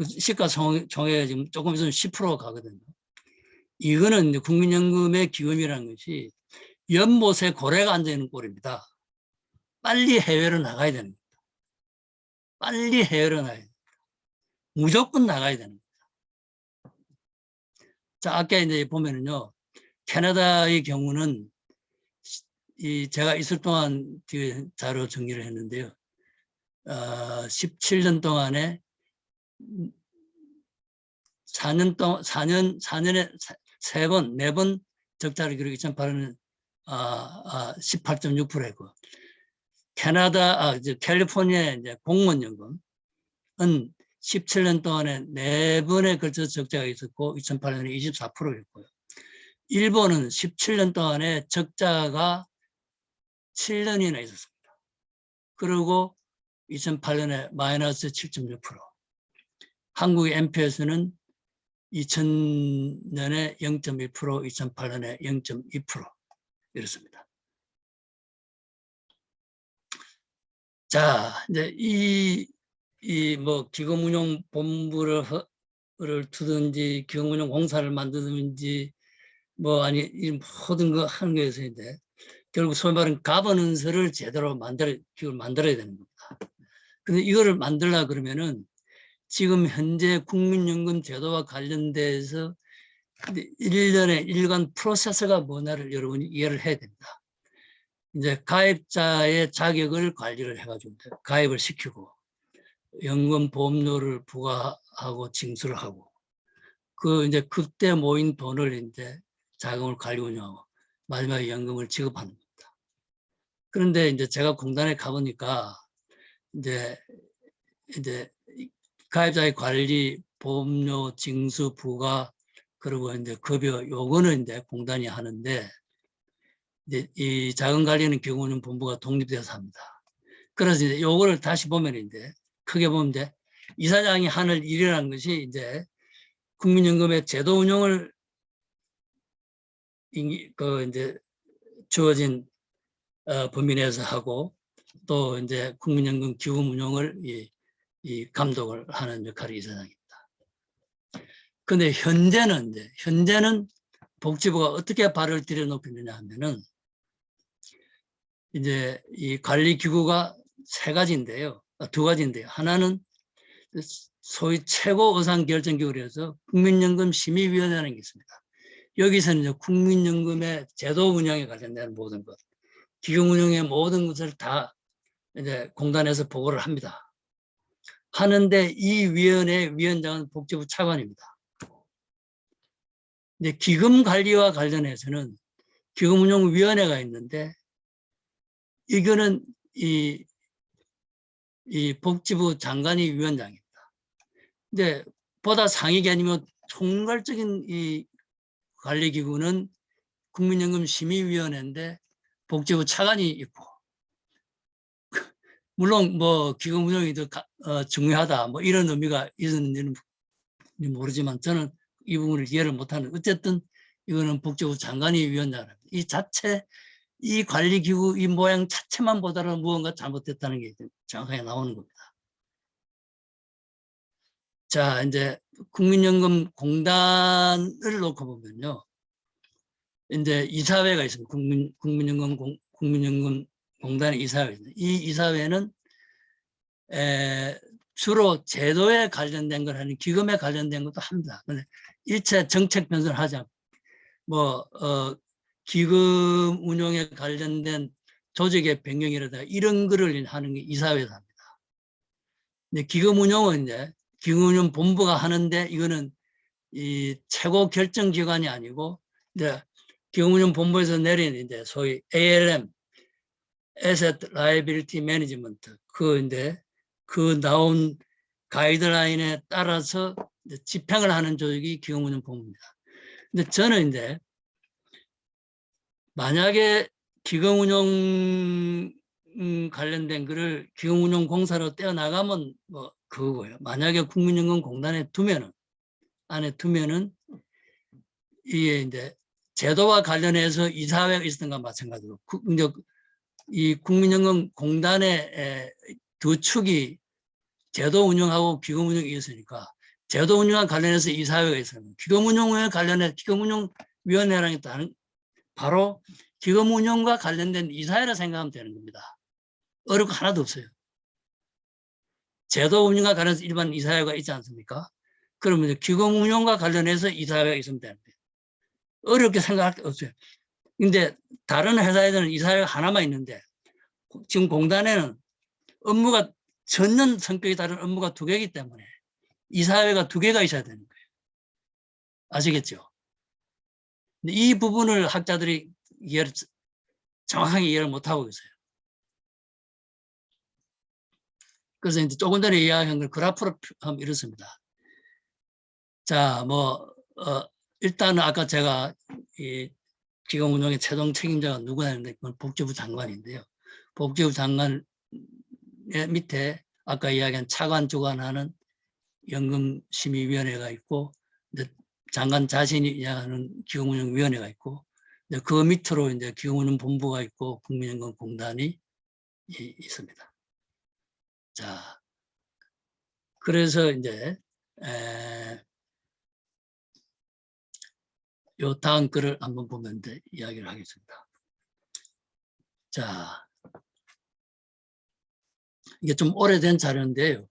시가총액 지금 조금 있으면 10% 가거든요. 이거는 이제 국민연금의 기금이라는 것이 연못에 고래가 앉아있는 꼴입니다. 빨리 해외로 나가야 됩니다. 빨리 해외로 나가야 됩니다. 무조건 나가야 됩니다. 자, 아까 이제 보면은요, 캐나다의 경우는 제가 있을 동안 자료 정리를 했는데요. 17년 동안에 4년에 3번, 4번 적자를 기록 2008년은 18.6%고 캘리포니아 이제 공무원연금은 17년 동안에 4번에 걸쳐서 적자가 있었고 2008년에 24%였고요. 일본은 17년 동안에 적자가 7년이나 있었습니다. 그리고 2008년에 마이너스 7.6%. 한국의 NPS는 2000년에 0.1%, 2008년에 0.2% 이렇습니다. 자, 이제 뭐 기금운용본부를 두든지 기금운용공사를 만드든지 뭐 아니 이 모든 거 하는 거에서 이제 결국 소위 말하는 가버넌스를 제대로 만들어야 되는 겁니다. 근데 이거를 만들려 그러면은 지금 현재 국민연금 제도와 관련돼서 일련의 일관 프로세스가 뭐냐를 여러분이 이해를 해야 됩니다. 이제 가입자의 자격을 관리를 해가지고 가입을 시키고 연금 보험료를 부과하고 징수를 하고 그 이제 그때 모인 돈을 이제 자금을 관리 운영하고 마지막에 연금을 지급하는 겁니다. 그런데 이제 제가 공단에 가보니까 이제 가입자의 관리, 보험료, 징수, 부과, 그리고 이제 급여, 요거는 이제 공단이 하는데, 이제 이 자금 관리는 경우는 본부가 독립돼서 합니다. 그래서 이제 요거를 다시 보면 이제, 크게 보면 이제, 이사장이 하는 일이라는 것이 이제, 국민연금의 제도 운영을, 이제, 주어진, 범위 내에서 하고, 또 이제 국민연금 기금 운영을 이 감독을 하는 역할이 이사장입니다. 근데 현재는 복지부가 어떻게 발을 들여놓겠느냐 하면은 이제 이 관리 기구가 두 가지인데요. 하나는 소위 최고 의상 결정 기구에서 국민연금 심의위원회라는 게 있습니다. 여기서는 이제 국민연금의 제도 운영에 관련된 모든 것, 기금 운영의 모든 것을 다 이제 공단에서 보고를 합니다. 하는데 이 위원회 위원장은 복지부 차관입니다. 근데 기금 관리와 관련해서는 기금운용위원회가 있는데 이거는 이 복지부 장관이 위원장입니다. 근데 보다 상위가 아니면 총괄적인 이 관리기구는 국민연금 심의위원회인데 복지부 차관이 있고 물론 뭐 기금운용이 더 중요하다 뭐 이런 의미가 있었는지는 모르지만 저는 이 부분을 이해를 못하는 어쨌든 이거는 복지부 장관이 위원장입니다. 이 관리기구 이 모양 자체만 보더라도 무언가 잘못됐다는 게 정확하게 나오는 겁니다. 자, 이제 국민연금 공단을 놓고 보면요. 이제 이사회가 있습니다. 국민연금 공단의 이사회가 있습니다. 이 이사회는 주로 제도에 관련된 걸 하는 기금에 관련된 것도 합니다. 근데 일체 정책 변수를 하지 않고 기금 운용에 관련된 조직의 변경이라든가 이런 거를 하는 게 이사회에서 합니다. 근데 기금 운용은 이제 기금 운용 본부가 하는데 이거는 이 최고 결정 기관이 아니고 이제 기금 운용 본부에서 내린 이제 소위 ALM, Asset Liability Management 그 나온 가이드라인에 따라서 집행을 하는 조직이 기금 운용 본부입니다. 근데 저는 이제 만약에 기금운용 관련된 거를 기금운용공사로 떼어나가면 뭐 그거고요. 만약에 국민연금공단에 안에 두면은 이게 이제 제도와 관련해서 이사회가 있었던 것과 마찬가지로 이 국민연금공단의 두 축이 제도 운영하고 기금 운영이 있으니까 제도 운영과 관련해서 이사회가 있어요. 기금 운영에 관련해 기금운용위원회라는 게 다른 바로 기금 운영과 관련된 이사회라 생각하면 되는 겁니다. 어렵고 하나도 없어요. 제도 운영과 관련해서 일반 이사회가 있지 않습니까? 그러면 기금 운영과 관련해서 이사회가 있으면 되는 거예요. 어렵게 생각할 게 없어요. 근데 다른 회사에서는 이사회가 하나만 있는데 지금 공단에는 업무가 전년 성격이 다른 업무가 두 개이기 때문에 이사회가 두 개가 있어야 되는 거예요. 아시겠죠? 이 부분을 학자들이 정확하게 이해를 못하고 있어요. 그래서 이제 조금 전에 이야기한 걸 그래프로 하면 이렇습니다. 자, 일단은 아까 제가 이 기금운용의 최종 책임자가 누구냐 했는데 그건 복지부 장관인데요. 복지부 장관 밑에 아까 이야기한 차관 주관하는 연금심의위원회가 있고 장관 자신이 이야기하는 기금운용위원회가 있고 그 밑으로 이제 기금운용본부가 있고 국민연금공단이 있습니다. 자, 그래서 이제 요 다음 글을 한번 보면 이야기를 하겠습니다. 자, 이게 좀 오래된 자료인데요.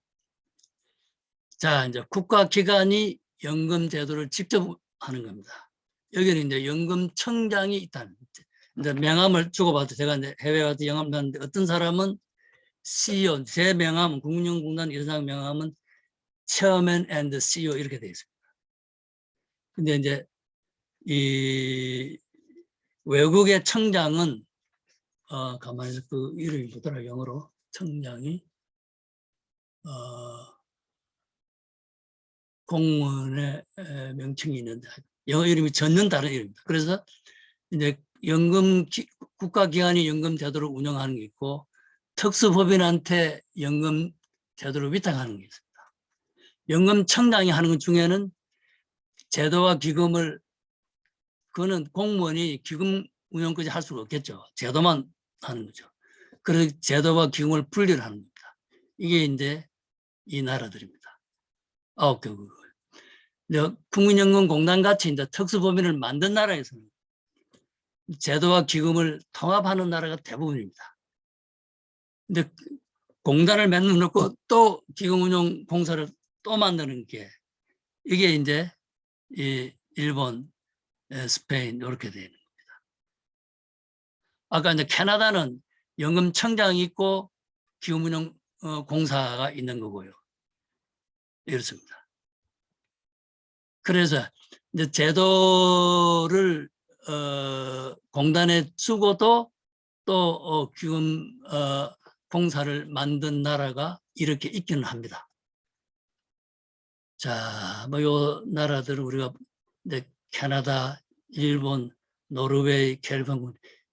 자, 이제 국가기관이 연금제도를 직접 하는 겁니다. 여기는 이제 연금청장이 있다는 거죠. 이제 명함을 주고받도 제가 이제 해외 가서 영업을 하는데 어떤 사람은 CEO, 제 명함은 국민연금공단 이사장 명함은 Chairman and CEO 이렇게 되어 있습니다. 근데 이제 이 외국의 청장은 가만히 그 이름이 뭐더라 영어로 청장이 공무원의 명칭이 있는데 영어 이름이 전혀 다른 이름입니다. 그래서 이제 국가기관이 연금 제도를 운영하는 게 있고 특수법인한테 연금 제도를 위탁하는 게 있습니다. 연금청장이 하는 것 중에는 제도와 기금을 그거는 공무원이 기금 운영까지 할 수가 없겠죠. 제도만 하는 거죠. 그래서 제도와 기금을 분리를 하는 겁니다. 이게 이제 이 나라들입니다. 9개국. 국민연금공단 같이 이제 특수법인을 만든 나라에서는 제도와 기금을 통합하는 나라가 대부분입니다. 근데 공단을 만들어 놓고 또 기금운용공사를 또 만드는 게 이게 이제 이 일본, 스페인 이렇게 되는 겁니다. 아까 이제 캐나다는 연금청장이 있고 기금운용공사가 있는 거고요. 이렇습니다. 그래서 이제 제도를 공단에 주고도 또 기금 공사를 만든 나라가 이렇게 있기는 합니다. 자, 요 나라들은 우리가 캐나다, 일본, 노르웨이, 캘리포니아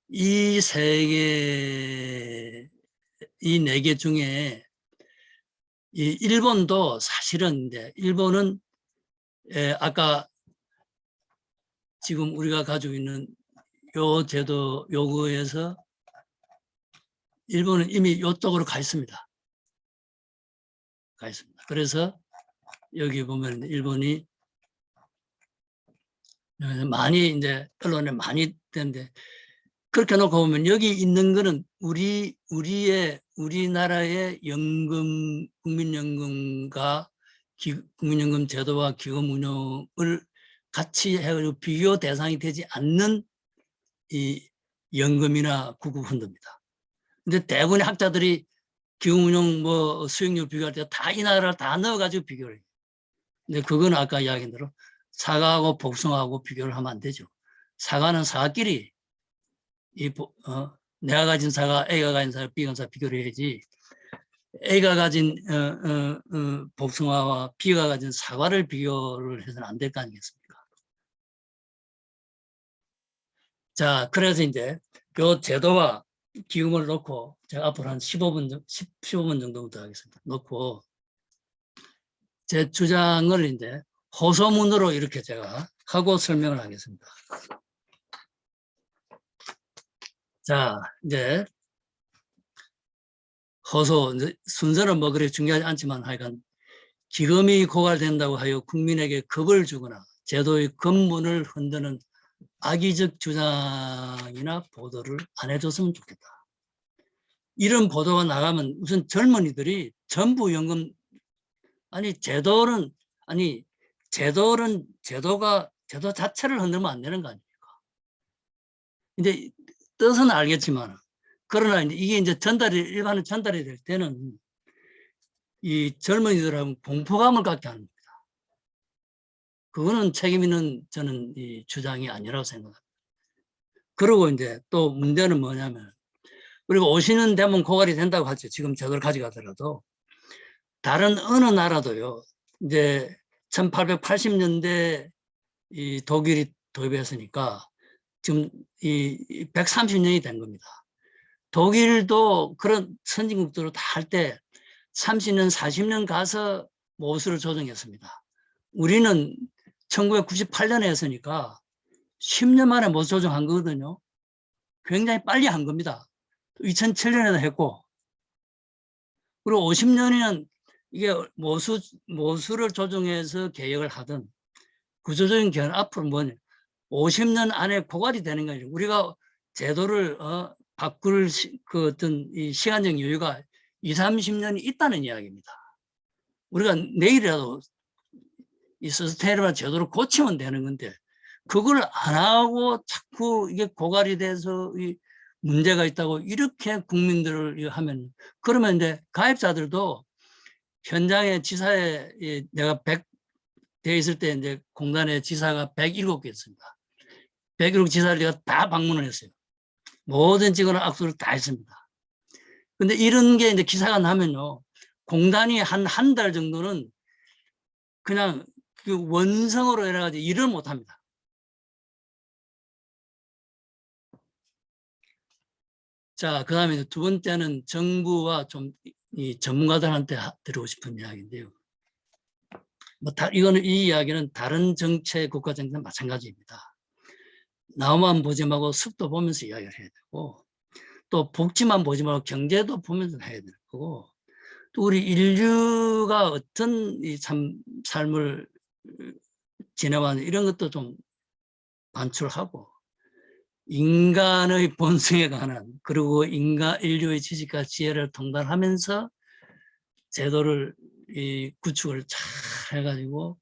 이 세 개, 이 네 개 중에 이 일본도 사실은 이제 일본은 아까 지금 우리가 가지고 있는 요 제도 요구에서 일본은 이미 이쪽으로 가 있습니다. 그래서 여기 보면 일본이 많이 이제 언론에 많이 되는데 그렇게 놓고 보면 여기 있는 거는 우리나라의 연금 국민연금과 국민연금 제도와 기금 운용을 같이 해가지고 비교 대상이 되지 않는 이 연금이나 구급펀드입니다. 근데 대부분의 학자들이 기금 운용 수익률 비교할 때 다 이 나라를 다 넣어가지고 비교를 해요. 근데 그건 아까 이야기한 대로 사과하고 복숭아하고 비교를 하면 안 되죠. 사과는 사과끼리 내가 가진 사과, A가 가진 사과, B가 가진 사과 비교를 해야지 A가 가진 복숭아와 B가 가진 사과를 비교를 해서는 안 될 거 아니겠습니까? 자, 그래서 이제 요 제도와 기금을 놓고 제가 앞으로 한 15분 정도부터 하겠습니다. 놓고 제 주장을 이제 호소문으로 이렇게 제가 하고 설명을 하겠습니다. 자, 이제 호소, 순서는 뭐 그리 중요하지 않지만 하여간 기금이 고갈된다고 하여 국민에게 겁을 주거나 제도의 근본을 흔드는 악의적 주장이나 보도를 안 해줬으면 좋겠다. 이런 보도가 나가면 우선 젊은이들이 전부 연금, 제도 자체를 흔들면 안 되는 거 아닙니까? 근데 뜻은 알겠지만, 그러나 이게 이제 일반은 전달이 될 때는 이 젊은이들하고 공포감을 갖게 합니다. 그거는 책임 있는 저는 이 주장이 아니라고 생각합니다. 그리고 이제 또 문제는 뭐냐면, 그리고 오시는 되면 고갈이 된다고 하죠. 지금 제도를 가져가더라도. 다른 어느 나라도요, 이제 1880년대 이 독일이 도입했으니까 지금 이 130년이 된 겁니다. 독일도 그런 선진국들로 다 할 때 30년, 40년 가서 모수를 조정했습니다. 우리는 1998년에 했으니까 10년 만에 모수 조정한 거거든요. 굉장히 빨리 한 겁니다. 2007년에도 했고, 그리고 50년이면 이게 모수를 조정해서 개혁을 하든 구조적인 개혁은 앞으로 뭐냐, 50년 안에 고갈이 되는 거죠. 우리가 제도를 바꿀 그 어떤 이 시간적 여유가 2, 30년이 있다는 이야기입니다. 우리가 내일이라도 이 서스테이너블 제도를 고치면 되는 건데 그걸 안 하고 자꾸 이게 고갈이 돼서 이 문제가 있다고 이렇게 국민들을 하면, 그러면 이제 가입자들도 현장에 지사에 내가 100 돼 있을 때 이제 공단에 지사가 107개였습니다. 107 지사를 제가 다 방문을 했어요. 모든 직원을 악수를 다 했습니다. 근데 이런 게 이제 기사가 나면요, 공단이 한 달 정도는 그냥 그 원성으로 해가지고 일을 못 합니다. 자, 그 다음에 두 번째는 정부와 좀 이 전문가들한테 드리고 싶은 이야기인데요. 이거는 이 이야기는 다른 정책, 국가 정책은 마찬가지입니다. 나만 보지 말고 숲도 보면서 이야기를 해야 되고, 또 복지만 보지 말고 경제도 보면서 해야 되는 거고, 또 우리 인류가 어떤 이 삶을 지내왔는 이런 것도 좀 반출하고, 인간의 본성에 관한, 그리고 인류의 지식과 지혜를 통달하면서 제도를 구축을 잘 해가지고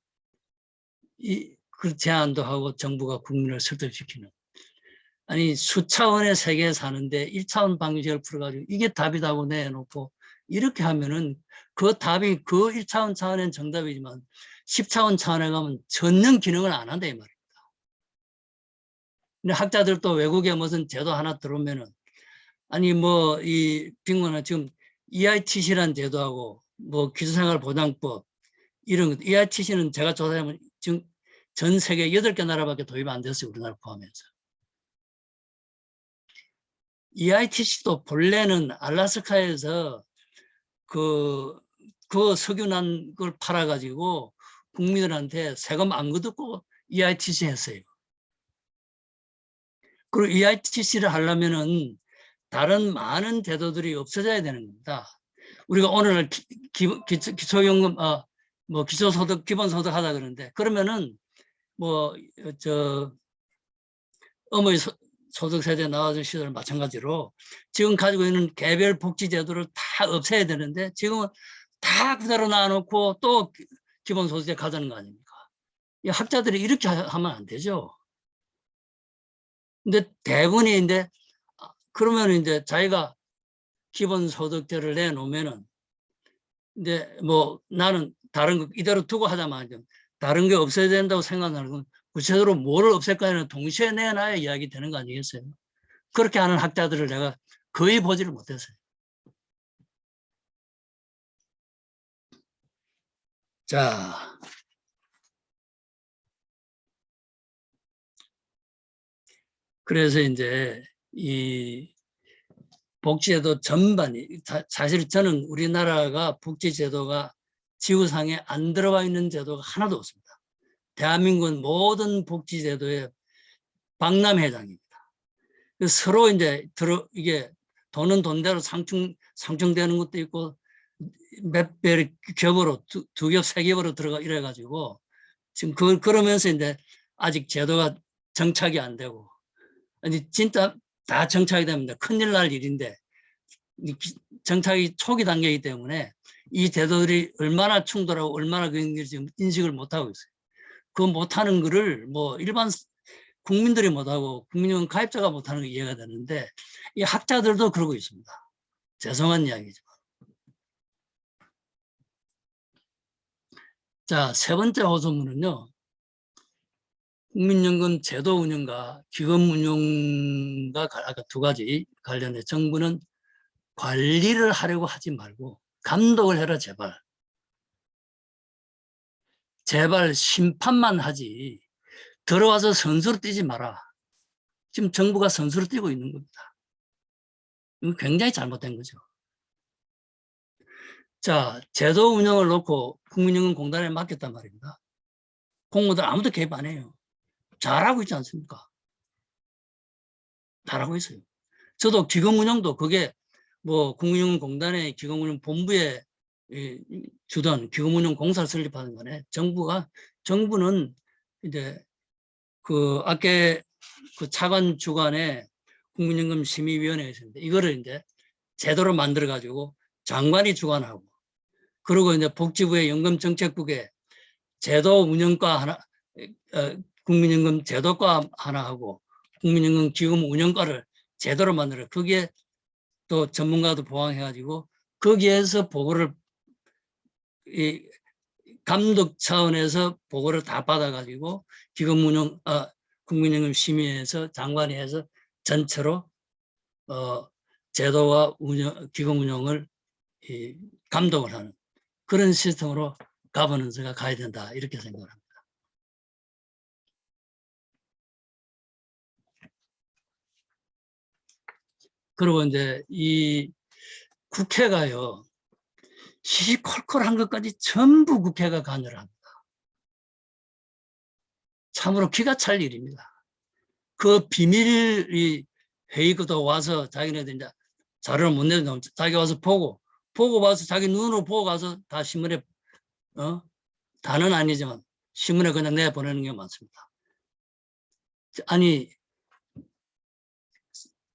그 제안도 하고 정부가 국민을 설득시키는, 아니 수차원의 세계에 사는데 1차원 방정식을 풀어가지고 이게 답이라고 내놓고 이렇게 하면은 그 답이 그 1차원 차원엔 정답이지만 10차원 차원에 가면 전혀 기능을 안 한다 이 말입니다. 근데 학자들도 외국에 무슨 제도 하나 들어오면은, 아니 뭐 이 빈곤은 지금 EITC라는 제도하고 뭐 기초생활보장법 이런 것, EITC는 제가 조사하면 지금 전 세계 8개 나라밖에 도입 안 됐어요. 우리나라 포함해서. EITC도 본래는 알라스카에서 그 석유 난 걸 팔아가지고 국민들한테 세금 안 걷고 EITC 했어요. 그리고 EITC를 하려면은 다른 많은 제도들이 없어져야 되는 겁니다. 우리가 오늘 기초연금, 뭐 기초소득, 기본소득 하다 그러는데, 그러면은 뭐 어머니 소득 세대 나와준 시절 마찬가지로 지금 가지고 있는 개별 복지 제도를 다 없애야 되는데 지금은 다 그대로 놔놓고 또 기본소득세 가자는 거 아닙니까? 이 학자들이 이렇게 하면 안 되죠. 근데 대부분이 이제 그러면 이제 자기가 기본소득세를 내놓으면은 이제 뭐 나는 다른 거 이대로 두고 하자만 다른 게 없어야 된다고 생각하는 건 구체적으로 뭐를 없앨까는 동시에 내놔야 이야기 되는 거 아니겠어요? 그렇게 하는 학자들을 내가 거의 보지를 못했어요. 자, 그래서 이제 이 복지제도 전반이 사실 저는 우리나라가 복지제도가 지구상에 안 들어와 있는 제도가 하나도 없습니다. 대한민국은 모든 복지제도의 박람회장입니다. 서로 이제 이게 돈은 돈대로 상충되는 것도 있고 몇 배 겹으로 두 겹, 세 겹으로 들어가 이래가지고 지금 그러면서 이제 아직 제도가 정착이 안 되고 아니 진짜 다 정착이 됩니다. 큰일 날 일인데 정착이 초기 단계이기 때문에 이 제도들이 얼마나 충돌하고 얼마나 그런지 지금 인식을 못하고 있어요. 그 못하는 거를 뭐 일반 국민들이 못하고 국민연금 가입자가 못하는 게 이해가 되는데 이 학자들도 그러고 있습니다. 죄송한 이야기죠. 자, 세 번째 호소문은요. 국민연금 제도 운영과 기금 운영과 아까 두 가지 관련해 정부는 관리를 하려고 하지 말고 감독을 해라 제발. 제발 심판만 하지 들어와서 선수로 뛰지 마라. 지금 정부가 선수로 뛰고 있는 겁니다. 이거 굉장히 잘못된 거죠. 자, 제도 운영을 놓고 국민연금공단에 맡겼단 말입니다. 공무원들 아무도 개입 안 해요. 잘하고 있지 않습니까? 잘하고 있어요. 저도 기금운영도 그게 뭐 국민연금공단의 기금운영본부에 주던 기금운영공사를 설립하는 거네. 정부는 이제 그 아까 그 차관 주관에 국민연금심의위원회가 있습니다. 이거를 이제 제도로 만들어 가지고 장관이 주관하고 그리고 이제 복지부의 연금정책국에 제도 운영과 하나, 국민연금 제도과 하나 하고 국민연금 기금 운영과를 제도로 만들어 거기에 또 전문가도 포함해가지고 거기에서 보고를 이 감독 차원에서 보고를 다 받아가지고 기금운영, 국민연금 심의에서 장관이 해서 전체로 제도와 기금운영을 감독을 하는 그런 시스템으로 가버넌스가 가야 된다 이렇게 생각합니다. 그리고 이제 이 국회가요 시시콜콜한 것까지 전부 국회가 관여를 합니다. 참으로 기가 찰 일입니다. 그 비밀 회의도 와서 자기네들 이제 자료를 못 내면 자기 와서 보고 와서 자기 눈으로 보고 가서 다 신문에 다는 아니지만 신문에 그냥 내보내는 게 많습니다. 아니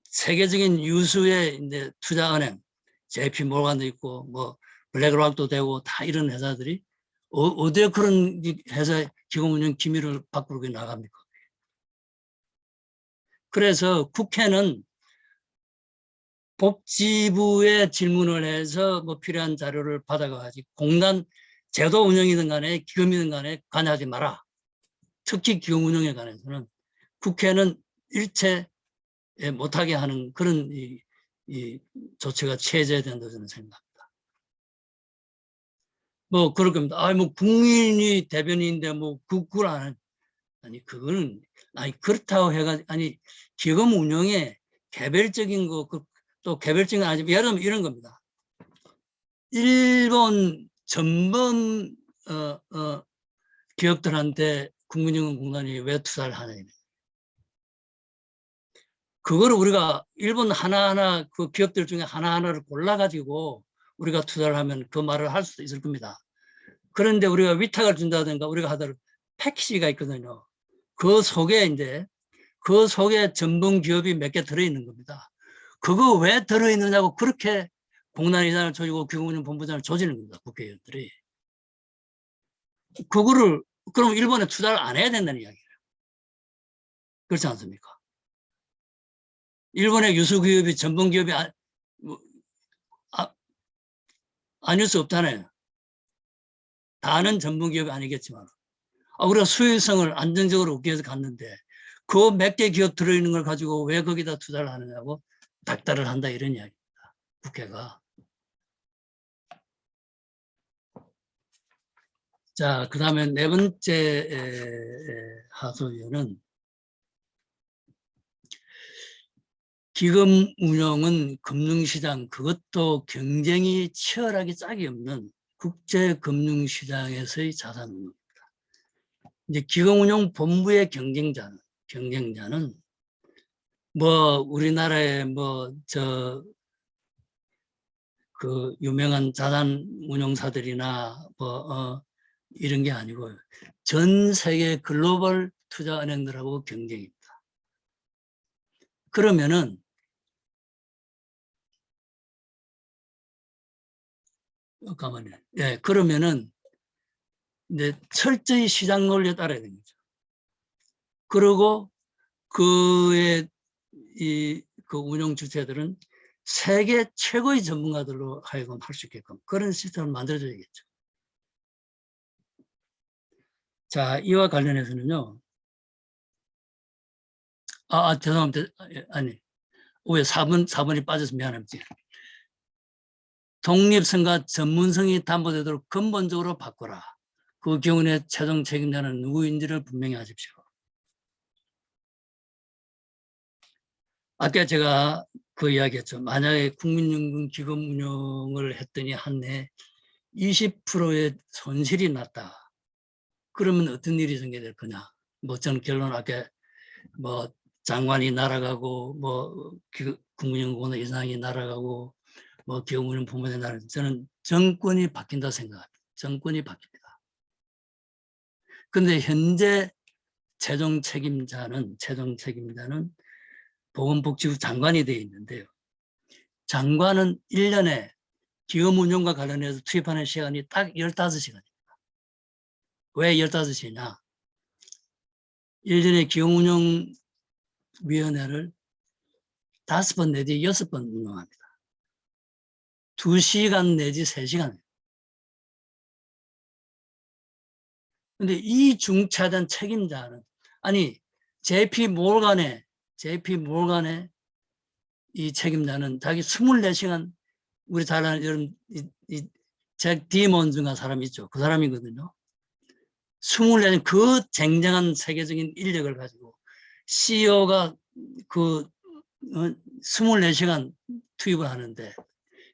세계적인 유수의 이제 투자은행 JP 모건도 있고 뭐 블랙락도 되고 다 이런 회사들이 어디에 그런 회사 기금운영 기밀을 밖으로 나갑니까? 그래서 국회는 복지부에 질문을 해서 뭐 필요한 자료를 받아가지고 공단 제도 운영이든 간에 기금이든 간에 관여하지 마라. 특히 기금 운영에 관해서는 국회는 일체 못하게 하는 그런 이 조치가 취해져야 된다고 저는 생각합니다. 뭐 그럴 겁니다. 뭐 국민이 대변인인데 뭐 그걸 안 하는 아니 그거는 아니 그렇다고 해가지고 아니 기금 운영에 개별적인 거 또 개별적인 아니 예를 들면 이런 겁니다. 일본 전범 기업들한테 국민연금공단이 왜 투자를 하냐. 그거를 우리가 일본 하나하나 그 기업들 중에 하나하나를 골라가지고 우리가 투자를 하면 그 말을 할 수도 있을 겁니다. 그런데 우리가 위탁을 준다든가 우리가 하던 패키지가 있거든요. 그 속에 이제 그 속에 전문 기업이 몇 개 들어있는 겁니다. 그거 왜 들어있느냐고 그렇게 공단이사를 조지고 기금운용본부장을 조지는 겁니다. 국회의원들이. 그거를 그럼 일본에 투자를 안 해야 된다는 이야기예요. 그렇지 않습니까? 일본의 유수기업이 전문기업이 아닐 수 없잖아요. 다는 전문기업이 아니겠지만 우리가 수익성을 안정적으로 얻기 위해서 갔는데 그 몇 개 기업 들어있는 걸 가지고 왜 거기다 투자를 하느냐고 닥달을 한다 이런 이야기입니다. 국회가. 자, 그 다음에 네 번째 하소연은 기금 운용은 금융시장, 그것도 경쟁이 치열하게 짝이 없는 국제 금융시장에서의 자산 운용. 이제 기금운용 본부의 경쟁자는 뭐 우리나라의 뭐 그 유명한 자산 운용사들이나 뭐 이런 게 아니고 전 세계 글로벌 투자 은행들하고 경쟁입니다. 그러면은 가만히 예 그러면은 이제 철저히 시장 논리에 따라야 됩니다. 그리고 그의 그 운용 주체들은 세계 최고의 전문가들로 하여금 할 수 있게끔 그런 시스템을 만들어줘야겠죠. 자, 이와 관련해서는요. 죄송합니다. 아니, 왜 4번이 빠져서 미안합니다. 독립성과 전문성이 담보되도록 근본적으로 바꿔라. 그 경우에 최종 책임자는 누구인지를 분명히 하십시오. 아까 제가 그 이야기했죠. 만약에 국민연금기금 운용을 했더니 한 해 20%의 손실이 났다. 그러면 어떤 일이 생겨야 될 거냐. 뭐 저는 결론 아까 뭐 장관이 날아가고 뭐 국민연금원 이상이 날아가고 뭐 기금운용 부문에 날아가고 저는 정권이 바뀐다 생각합니다. 정권이 바뀝니다. 그런데 현재 최종 책임자는 보건복지부 장관이 되어 있는데요. 장관은 1년에 기금운용과 관련해서 투입하는 시간이 딱 15시간입니다. 왜 15시냐? 1년에 기금운용위원회를 5번 내지 6번 운영합니다. 2시간 내지 3시간. 근데 이 중차단 책임자는 아니 JP 몰간의 이 책임자는 자기 24시간 우리 잘 아는 여러분 잭 디몬즈가 사람 있죠. 그 사람이거든요. 24시간 그 쟁쟁한 세계적인 인력을 가지고 CEO가 그 24시간 투입을 하는데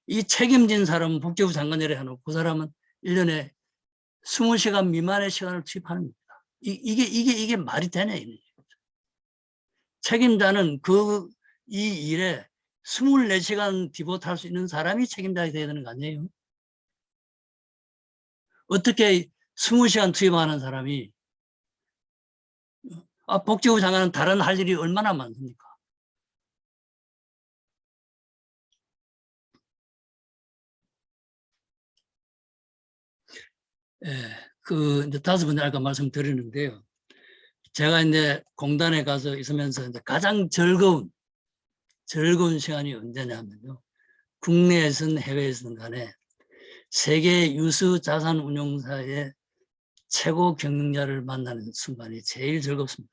이 책임진 사람은 복지부 장관이라 해놓고 그 사람은 1년에 20시간 미만의 시간을 투입하는 겁니다. 이게 말이 되냐. 책임자는 이 일에 24시간 디보트할 수 있는 사람이 책임자가 돼야 되는 거 아니에요? 어떻게 20시간 투입하는 사람이 복지부 장관은 다른 할 일이 얼마나 많습니까? 예, 이제 5번째 아까 말씀드렸는데요. 제가 이제 공단에 가서 있으면서 이제 가장 즐거운 시간이 언제냐면요. 국내에서는 해외에서는 간에 세계 유수 자산 운용사의 최고 경영자를 만나는 순간이 제일 즐겁습니다.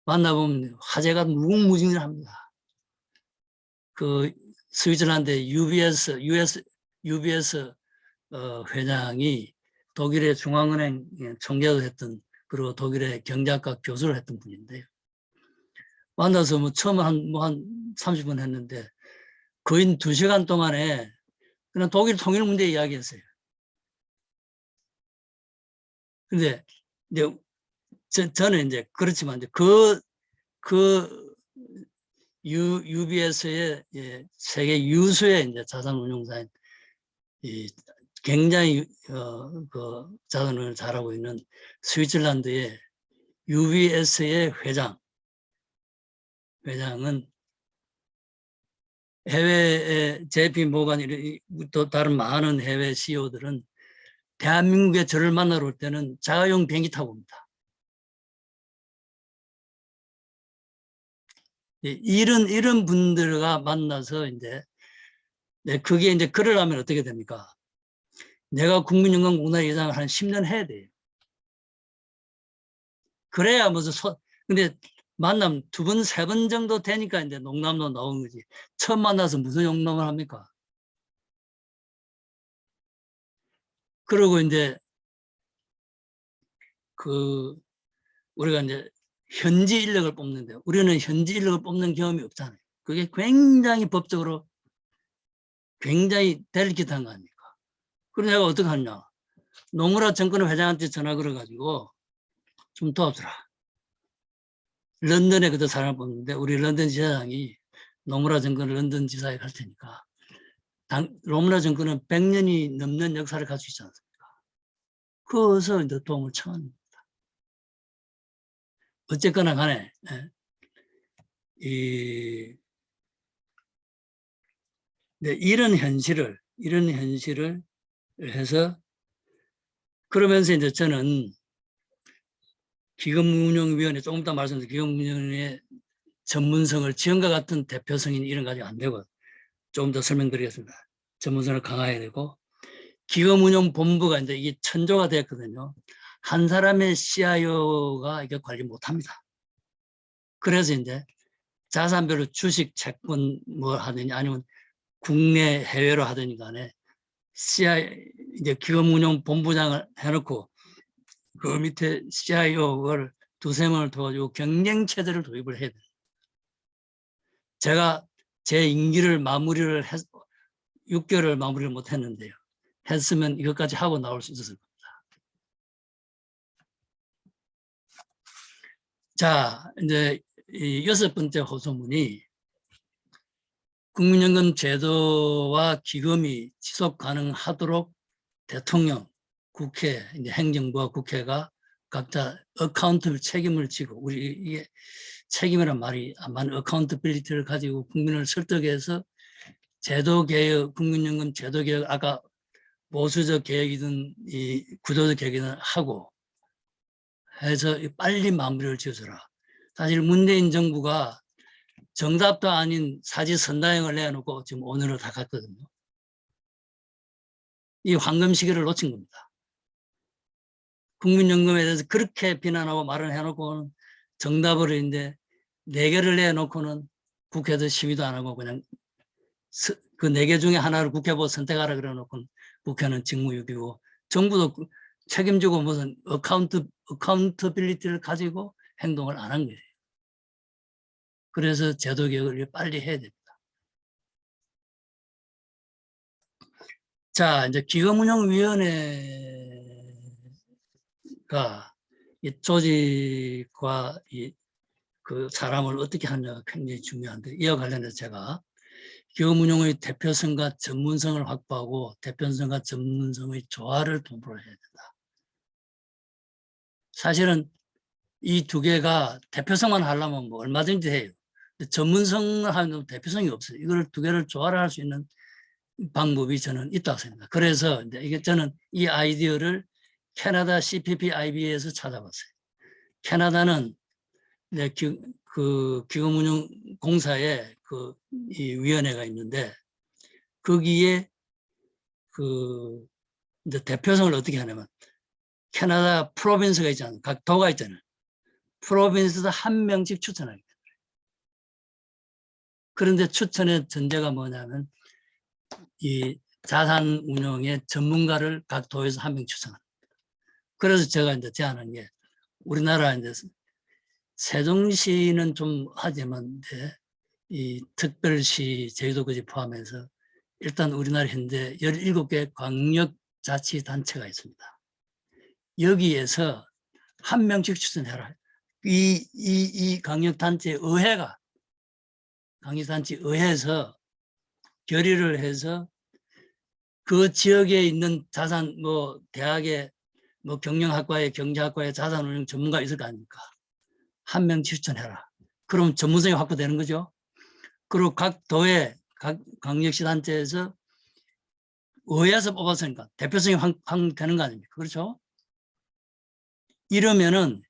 만나보면 화제가 무궁무진합니다. 그 스위tzerland의 UBS 회장이 독일의 중앙은행 총재도 했던 그리고 독일의 경제학과 교수를 했던 분인데요. 만나서 뭐 처음 한 30분 했는데 거의 2시간 동안에 그냥 독일 통일 문제 이야기했어요. 근데 이제 저는 이제 그렇지만 이제 UBS의 세계 유수의 이제 자산운용사인 굉장히 그 자산운용을 잘하고 있는 스위tzerland의 UBS의 회장은 해외의 JP 모간 또 다른 많은 해외 CEO들은 대한민국에 저를 만나러 올 때는 자가용 비행기 타고 옵니다. 이런 분들과 만나서 이제 그게 이제 그러려면 어떻게 됩니까? 내가 국민연금공단 회장을 한 10년 해야 돼요. 그래야 무슨 근데 만남 2번, 3번 정도 되니까 이제 농담도 나온 거지. 처음 만나서 무슨 농담을 합니까? 그리고 이제 우리가 이제 현지 인력을 뽑는데 우리는 현지 인력을 뽑는 경험이 없잖아요. 그게 굉장히 법적으로 굉장히 델리킷한 거 아닙니까? 그럼 내가 어떻게 하냐? 노무라 정권의 회장한테 전화 걸어가지고 좀 도와주라. 런던에 그때 사람을 뽑는데 우리 런던 지사장이 노무라 정권을 런던 지사에 갈 테니까 노무라 정권은 100년이 넘는 역사를 가지고 있지 않습니까? 그래서 이제 도움을 청합니다. 어쨌거나 간에 이런 현실을 해서 그러면서 이제 저는 기금운용위원회 조금 이따 말씀드린 기금운용위원회 전문성을 지금과 같은 대표성인 이런 가지고 안 되고 조금 더 설명드리겠습니다. 전문성을 강화해야 되고 기금운용본부가 이제 이게 천조가 됐거든요. 한 사람의 CIO가 이게 관리 못합니다. 그래서 이제 자산별로 주식, 채권 뭐 하든지 아니면 국내 해외로 하든지 간에 이제 기금운용본부장을 해놓고 그 밑에 CIO를 두세 명을 도와주고 경쟁체제를 도입을 해야 돼요. 제가 제 임기를 6개월을 마무리를 못했는데요. 했으면 이것까지 하고 나올 수 있었을 겁니다. 자, 이제 이 6번째 호소문이 국민연금 제도와 기금이 지속 가능하도록 대통령, 국회, 이제 행정부와 국회가 각자 어카운트 책임을 지고 우리 이게 책임이란 말이 안 맞는 어카운트빌리티를 가지고 국민을 설득해서 제도개혁, 국민연금 제도개혁 아까 보수적 개혁이든 이 구조적 개혁이든 하고 해서 빨리 마무리를 지어줘라. 사실 문재인 정부가 정답도 아닌 사지선다형을 내놓고 지금 오늘을 다 갔거든요. 이 황금 시기를 놓친 겁니다. 국민연금에 대해서 그렇게 비난하고 말을 해놓고는 정답을 했는데 4개를 내놓고는 국회에서 시위도 안 하고 그냥 그 4개 중에 하나를 국회 보고 선택하라 그래놓고는 국회는 직무유기고 정부도 책임지고 무슨 어카운터빌리티를 가지고 행동을 안 한 거예요. 그래서 제도 개혁을 빨리 해야 됩니다. 자, 이제 기금운용위원회가 이 조직과 그 사람을 어떻게 하느냐가 굉장히 중요한데 이와 관련해서 제가 기금운용의 대표성과 전문성을 확보하고 대표성과 전문성의 조화를 도모를 해야 된다. 사실은 이 2개가 대표성만 하려면 뭐 얼마든지 해요. 전문성을 하면 대표성이 없어요. 이걸 2개를 조화를 할 수 있는 방법이 저는 있다고 생각합니다. 그래서 이제 이게 저는 이 아이디어를 캐나다 CPPIB에서 찾아봤어요. 캐나다는 그 기금운용공사에 이 위원회가 있는데 거기에 그 이제 대표성을 어떻게 하냐면 캐나다 프로빈스가 있잖아요. 각 도가 있잖아요. 프로빈스에서 1명씩 추천하겠다. 그런데 추천의 전제가 뭐냐면 이 자산 운용의 전문가를 각 도에서 1명 추천합니다. 그래서 제가 이제 제안한 게 우리나라 이제 세종시는 좀 하지만 이 특별시, 제주도까지 포함해서 일단 우리나라 현재 17개 광역자치단체가 있습니다. 여기에서 1명씩 추천해라. 이 광역단체 의회가 광역단체 의회에서 결의를 해서 그 지역에 있는 자산 뭐 대학의 뭐 경영학과에 경제학과에 자산운용 전문가 있을 거 아닙니까? 1명 추천해라. 그럼 전문성이 확보되는 거죠. 그리고 각 도에 각 광역시 단체에서 의회에서 뽑았으니까 대표성이 확 되는 거 아닙니까? 그렇죠? 이러면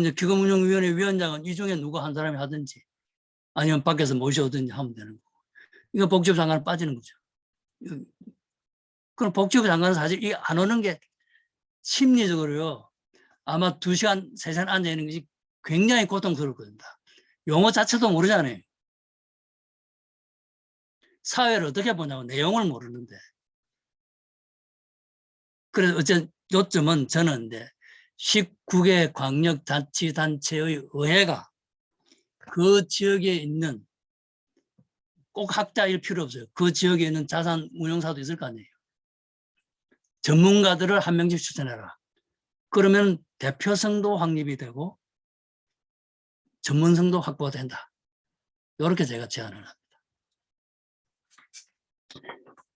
이제 기금운용위원회 위원장은 이 중에 누구 한 사람이 하든지 아니면 밖에서 모셔오든지 하면 되는 거고. 이거 복지부 장관 빠지는 거죠. 그럼 복지부 장관은 사실 이 안 오는 게 심리적으로요. 아마 2시간, 3시간 앉아 있는 것이 굉장히 고통스러울 겁니다. 용어 자체도 모르잖아요. 사회를 어떻게 보냐고 내용을 모르는데. 그래서 어쨌든 요점은 저는 19개 광역자치단체의 의회가 그 지역에 있는 꼭 학자일 필요 없어요. 그 지역에 있는 자산 운용사도 있을 거 아니에요. 전문가들을 한 명씩 추천해라. 그러면 대표성도 확립이 되고 전문성도 확보가 된다. 이렇게 제가 제안을 합니다.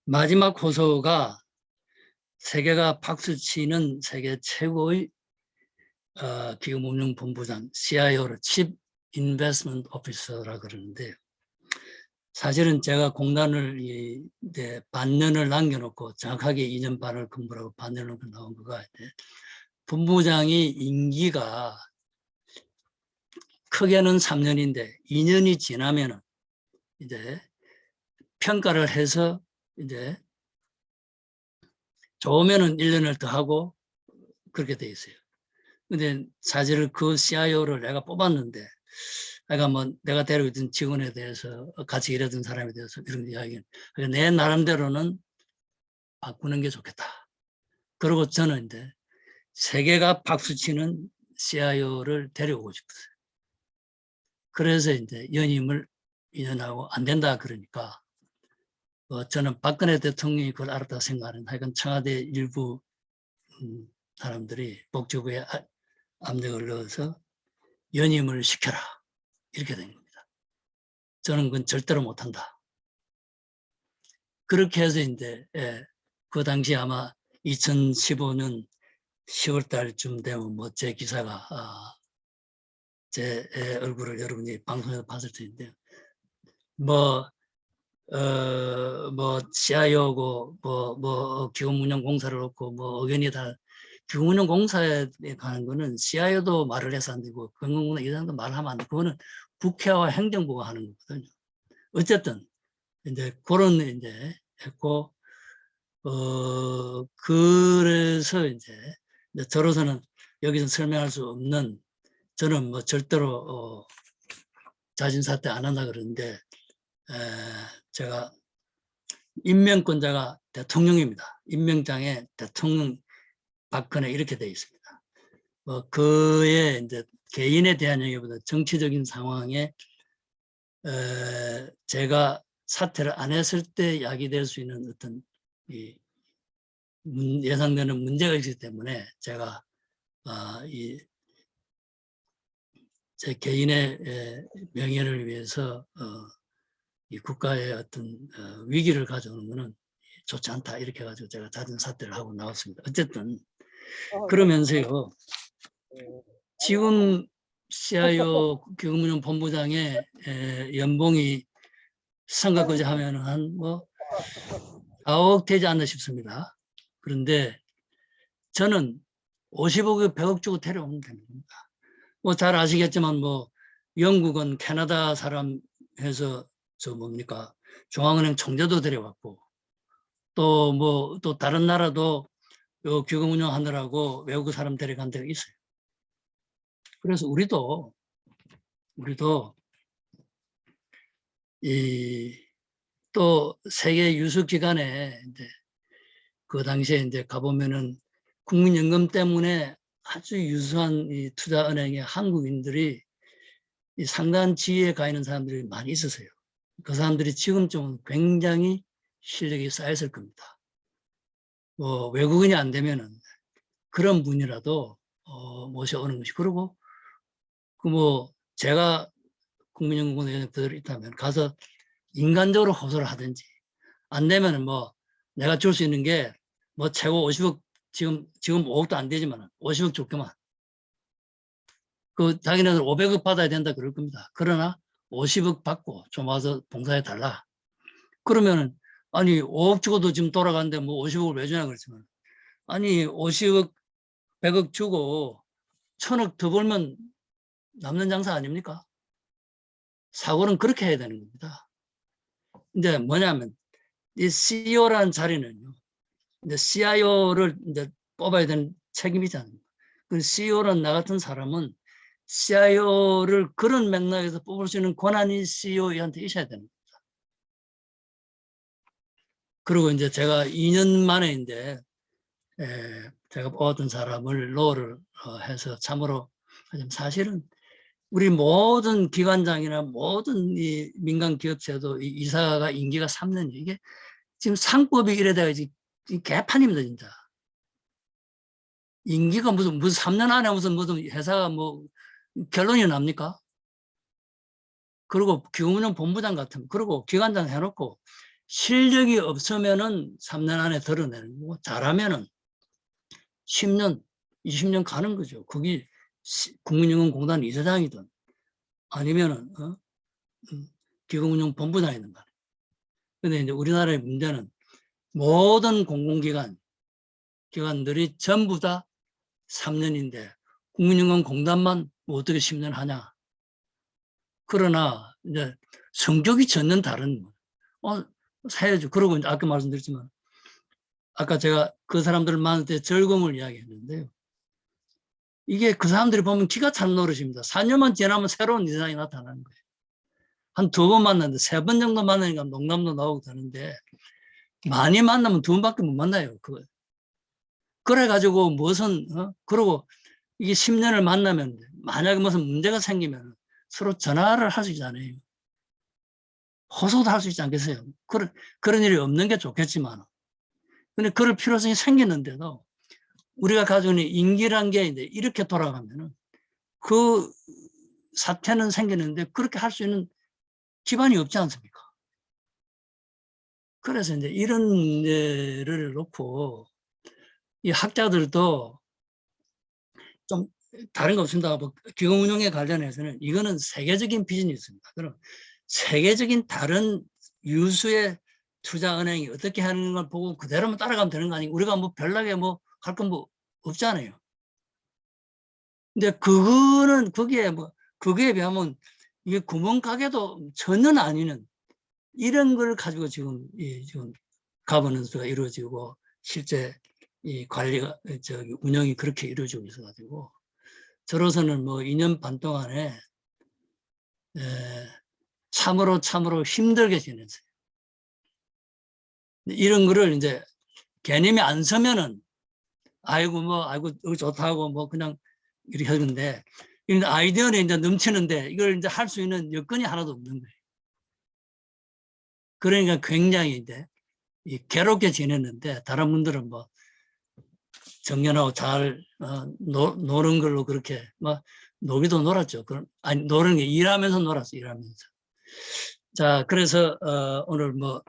마지막 호소가 세계가 박수치는 세계 최고의 기금운용본부장 CIO를 Chief Investment Officer라 그러는데, 사실은 제가 공단을 이제 반년을 남겨놓고 정확하게 2년 반을 근무하고 반년을 나온 거가 본부장이 임기가 크게는 3년인데 2년이 지나면은 이제 평가를 해서 이제 좋으면은 1년을 더 하고 그렇게 돼 있어요. 근데 사실 그 CIO를 내가 뽑았는데, 내가 뭐 내가 데리고 있던 직원에 대해서 같이 일하던 사람에 대해서 이런 이야기는 내 나름대로는 바꾸는 게 좋겠다. 그리고 저는 이제 세계가 박수치는 CIO를 데려오고 싶었어요. 그래서 이제 연임을 2년하고 안 된다 그러니까 저는 박근혜 대통령이 그걸 알았다고 생각하는, 하여간 청와대 일부 사람들이 복지부에 압력을 넣어서 연임을 시켜라 이렇게 된 겁니다. 저는 그건 절대로 못한다. 그렇게 해서 이제 그 당시 아마 2015년 10월 달쯤 되면 뭐 제 기사가 제 얼굴을 여러분이 방송에서 봤을 텐데, 뭐 CIO고 기금운용공사를 놓고 뭐 의견이 다, 기금운용공사에 가는 거는 CIO도 말을 해서 안 되고 금융공사 이사장도 말하면 안 돼. 그거는 국회와 행정부가 하는 거거든요. 어쨌든 이제 그런 이제 했고 그래서 이제 저로서는 여기서 설명할 수 없는, 저는 뭐 절대로 자진사퇴 안 한다 그러는데 제가 임명권자가 대통령입니다. 임명장에 대통령 박근혜 이렇게 되어 있습니다. 그의 이제 개인에 대한 얘기보다 정치적인 상황에 제가 사퇴를 안 했을 때 야기될 수 있는 어떤 예상되는 문제가 있기 때문에 제가 제 개인의 명예를 위해서 이 국가의 어떤 위기를 가져오는 것은 좋지 않다 이렇게 해가지고 제가 자진 사퇴를 하고 나왔습니다. 어쨌든 그러면서요, 지금 CIO 기금운용 본부장의 연봉이 선거까지 하면 한 뭐 4억 되지 않나 싶습니다. 그런데 저는 50억, 100억 주고 데려오면 됩니다. 뭐 잘 아시겠지만 뭐 영국은 캐나다 사람 해서 중앙은행 총재도 데려왔고, 또 다른 나라도 요 기금 운영하느라고 외국 사람 데려간 데가 있어요. 그래서 우리도 또 세계 유수 기관에 이제 그 당시에 이제 가보면은 국민연금 때문에 아주 유수한 이 투자은행의 한국인들이 이 상당한 지위에 가 있는 사람들이 많이 있었어요. 그 사람들이 지금쯤은 굉장히 실력이 쌓였을 겁니다. 뭐 외국인이 안 되면은 그런 분이라도 모셔오는 것이, 그리고 제가 국민연금공단에 그대로 있다면 가서 인간적으로 호소를 하든지, 안 되면은 내가 줄 수 있는 게 최고 50억, 지금 5억도 안 되지만 50억 줄게만. 자기네들 500억 받아야 된다 그럴 겁니다. 그러나 50억 받고 좀 와서 봉사해 달라. 그러면은 아니 5억 주고도 지금 돌아가는데 50억을 왜 주냐 그랬지만, 아니 50억 100억 주고 1000억 더 벌면 남는 장사 아닙니까? 사고는 그렇게 해야 되는 겁니다. 이제 뭐냐면 이 CEO라는 자리는요, 이제 CIO를 이제 뽑아야 되는 책임이잖아요. 그 CEO는 나 같은 사람은 CIO를 그런 맥락에서 뽑을 수 있는 권한이 CEO한테 있어야 됩니다. 그리고 이제 제가 2년 만에 이제 제가 뽑았던 사람을 로를 해서 참으로 사실은 우리 모든 기관장이나 모든 이 민간 기업체도 이 이사가 임기가 3년이에요. 이게 지금 상법이 이래다가 지금 개판입니다, 진짜. 임기가 무슨 3년 안에 무슨 회사가 뭐 결론이 납니까? 그리고 기업운영본부장 같은, 그리고 기관장 해놓고 실력이 없으면은 3년 안에 드러내는 거고, 잘하면은 10년, 20년 가는 거죠. 그게 국민연금공단 이사장이든 아니면은 기업운영본부장이든 간에. 근데 이제 우리나라의 문제는 모든 기관들이 전부 다 3년인데 국민연금공단만 뭐 어떻게 10년 하냐. 그러나 이제 성격이 전혀 다른 사야죠. 그러고 이제 아까 말씀드렸지만 아까 제가 그 사람들을 만날 때 즐거움을 이야기했는데요. 이게 그 사람들이 보면 기가 찬 노릇입니다. 4년만 지나면 새로운 이상이 나타나는 거예요. 한 2번 만났는데 3번 정도 만나니까 농담도 나오고 되는데 많이 만나면 2번밖에 못 만나요. 그래가지고 무슨 그러고 이게 10년을 만나면 만약에 무슨 문제가 생기면 서로 전화를 할 수 있잖아요. 호소도 할 수 있지 않겠어요? 그런 일이 없는 게 좋겠지만 근데 그럴 필요성이 생기는데도 우리가 가지고 있는 인기란 게 이제 이렇게 돌아가면은 그 사태는 생기는데 그렇게 할 수 있는 기반이 없지 않습니까? 그래서 이제 이런 예를 놓고 이 학자들도 좀 다른 거 없습니다. 뭐 기업운용에 관련해서는 이거는 세계적인 비즈니스입니다. 그럼 세계적인 다른 유수의 투자은행이 어떻게 하는 걸 보고 그대로만 따라가면 되는 거 아니고 우리가 뭐 별나게 뭐 할 건 뭐 없잖아요. 근데 그거에 비하면 이게 구멍가게도 전혀 아니는 이런 걸 가지고 지금 가버넌스가 이루어지고 실제 이 관리가 운영이 그렇게 이루어지고 있어가지고 저로서는 뭐 2년 반 동안에 참으로 힘들게 지냈어요. 이런 거를 이제 개념이 안 서면은 아이고 좋다고 뭐 그냥 이렇게 하는데 아이디어는 이제 넘치는데 이걸 이제 할 수 있는 여건이 하나도 없는 거예요. 그러니까 굉장히 이제 괴롭게 지냈는데 다른 분들은 뭐 정년하고 잘 노는 걸로 그렇게 뭐 놀기도 놀았죠. 아니 노는 게 일하면서 놀았어 일하면서. 자 그래서 오늘 뭐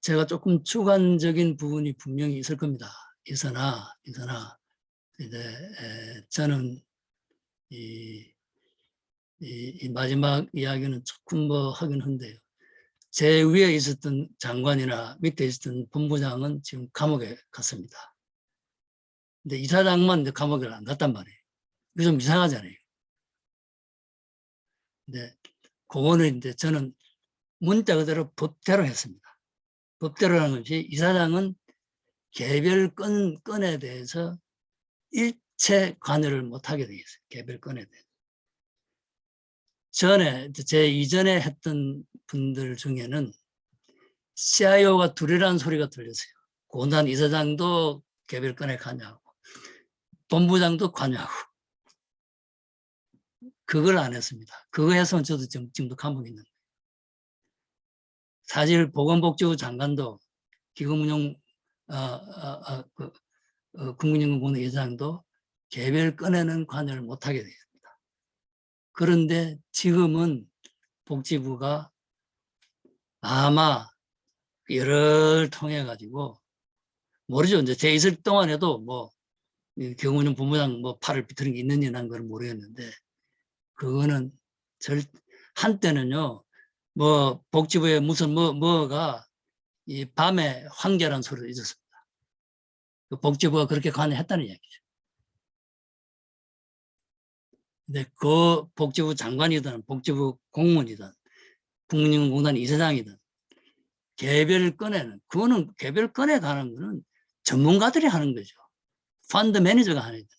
제가 조금 주관적인 부분이 분명히 있을 겁니다. 있으나 이제 저는 이 마지막 이야기는 조금 뭐 하긴 한데요. 제 위에 있었던 장관이나 밑에 있었던 본부장은 지금 감옥에 갔습니다. 근데 이사장만 이제 감옥에 안 갔단 말이에요. 이게 좀 이상하잖아요. 근데 그거는 이제 저는 문자 그대로 법대로 했습니다. 법대로라는 것이 이사장은 개별 건에 대해서 일체 관여를 못하게 되어 있어요. 개별 건에 대해서. 제 이전에 했던 분들 중에는 CIO가 둘이라는 소리가 들렸어요. 공단 이사장도 개별 건에 관여하고 본부장도 관여하고 그걸 안 했습니다. 그거 했으면 저도 지금도 감옥에 있는 거예요. 사실 보건복지부 장관도 기금운용 국민연금공단 이사장도 개별 건에는 관여를 못하게 되어 있습니다. 그런데 지금은 복지부가 아마 열을 통해 가지고 모르죠. 이제 제 있을 동안에도 뭐 경운용 본부장 뭐 팔을 비틀는 게 있는지 난 그걸 모르겠는데 그거는 한때는요 뭐 복지부에 무슨 뭐가 이 밤에 황제라는 소리도 있었습니다. 그 복지부가 그렇게 관여했다는 이야기죠. 근데 그 복지부 장관이든 복지부 공무원이든 국민연금공단 이사장이든 개별 건에는 그거는 개별 건에 관한 거는 전문가들이 하는 거죠. 펀드 매니저가 하는 거죠.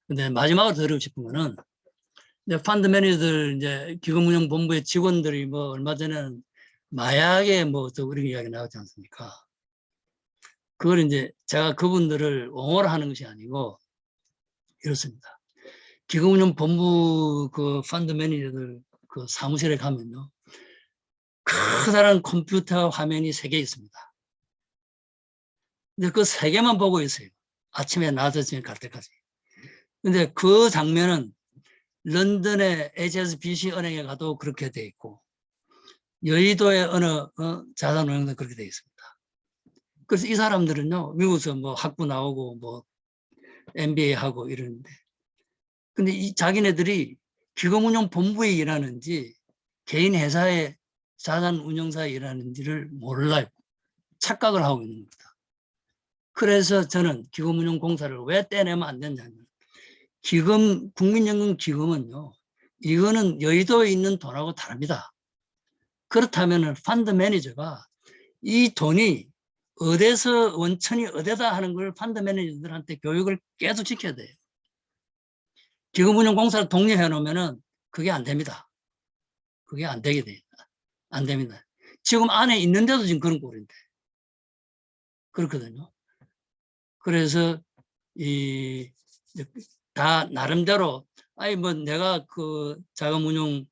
근데 마지막으로 드리고 싶은 거는 이제 펀드 매니저들 이제 기금운용본부의 직원들이 뭐 얼마 전에는 마약에 뭐 또 우리 이야기 나왔지 않습니까? 그걸 이제 제가 그분들을 옹호를 하는 것이 아니고 이렇습니다. 기금운용본부 그 펀드 매니저들 그 사무실에 가면요. 커다란 컴퓨터 화면이 3개 있습니다. 근데 그 3개만 보고 있어요. 아침에 낮에 갈 때까지. 근데 그 장면은 런던의 HSBC 은행에 가도 그렇게 돼 있고 여의도의 어느 자산운용도 그렇게 돼 있습니다. 그래서 이 사람들은요, 미국에서 뭐 학부 나오고 뭐 MBA 하고 이러는데, 근데 이 자기네들이 기금운용본부에 일하는지 개인 회사의 자산운용사에 일하는지를 몰라요. 착각을 하고 있는 겁니다. 그래서 저는 기금운용공사를 왜 떼내면 안 되냐면, 국민연금기금은요, 이거는 여의도에 있는 돈하고 다릅니다. 그렇다면 펀드 매니저가 이 돈이 어디서 원천이 어디다 하는 걸 펀드 매니저들한테 교육을 계속 시켜야 돼요. 기금운용공사를 독려해 놓으면 그게 안 됩니다. 그게 안 되게 돼요. 안 됩니다. 지금 안에 있는데도 지금 그런 꼴인데. 그렇거든요. 그래서 다 나름대로 아니 뭐 내가 그 자금운용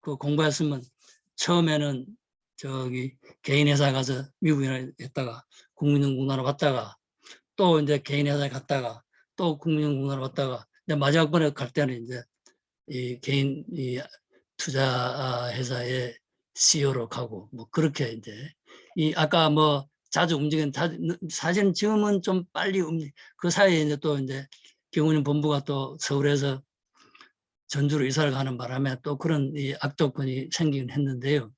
그 공부했으면 처음에는 저기 개인 회사 가서 미국에 했다가 국민연금공사로 갔다가 또 이제 개인 회사에 갔다가 또 국민연금공사로 갔다가 마지막 번에 갈 때는 이제 이 개인 이 투자 회사의 CEO로 가고 뭐 그렇게 이제 이 아까 뭐 자주 움직이는 사실은 지금은 좀 빨리 그 사이에 이제 또 이제 기금운용 본부가 또 서울에서 전주로 이사를 가는 바람에 또 그런 이 악조건이 생기긴 했는데요.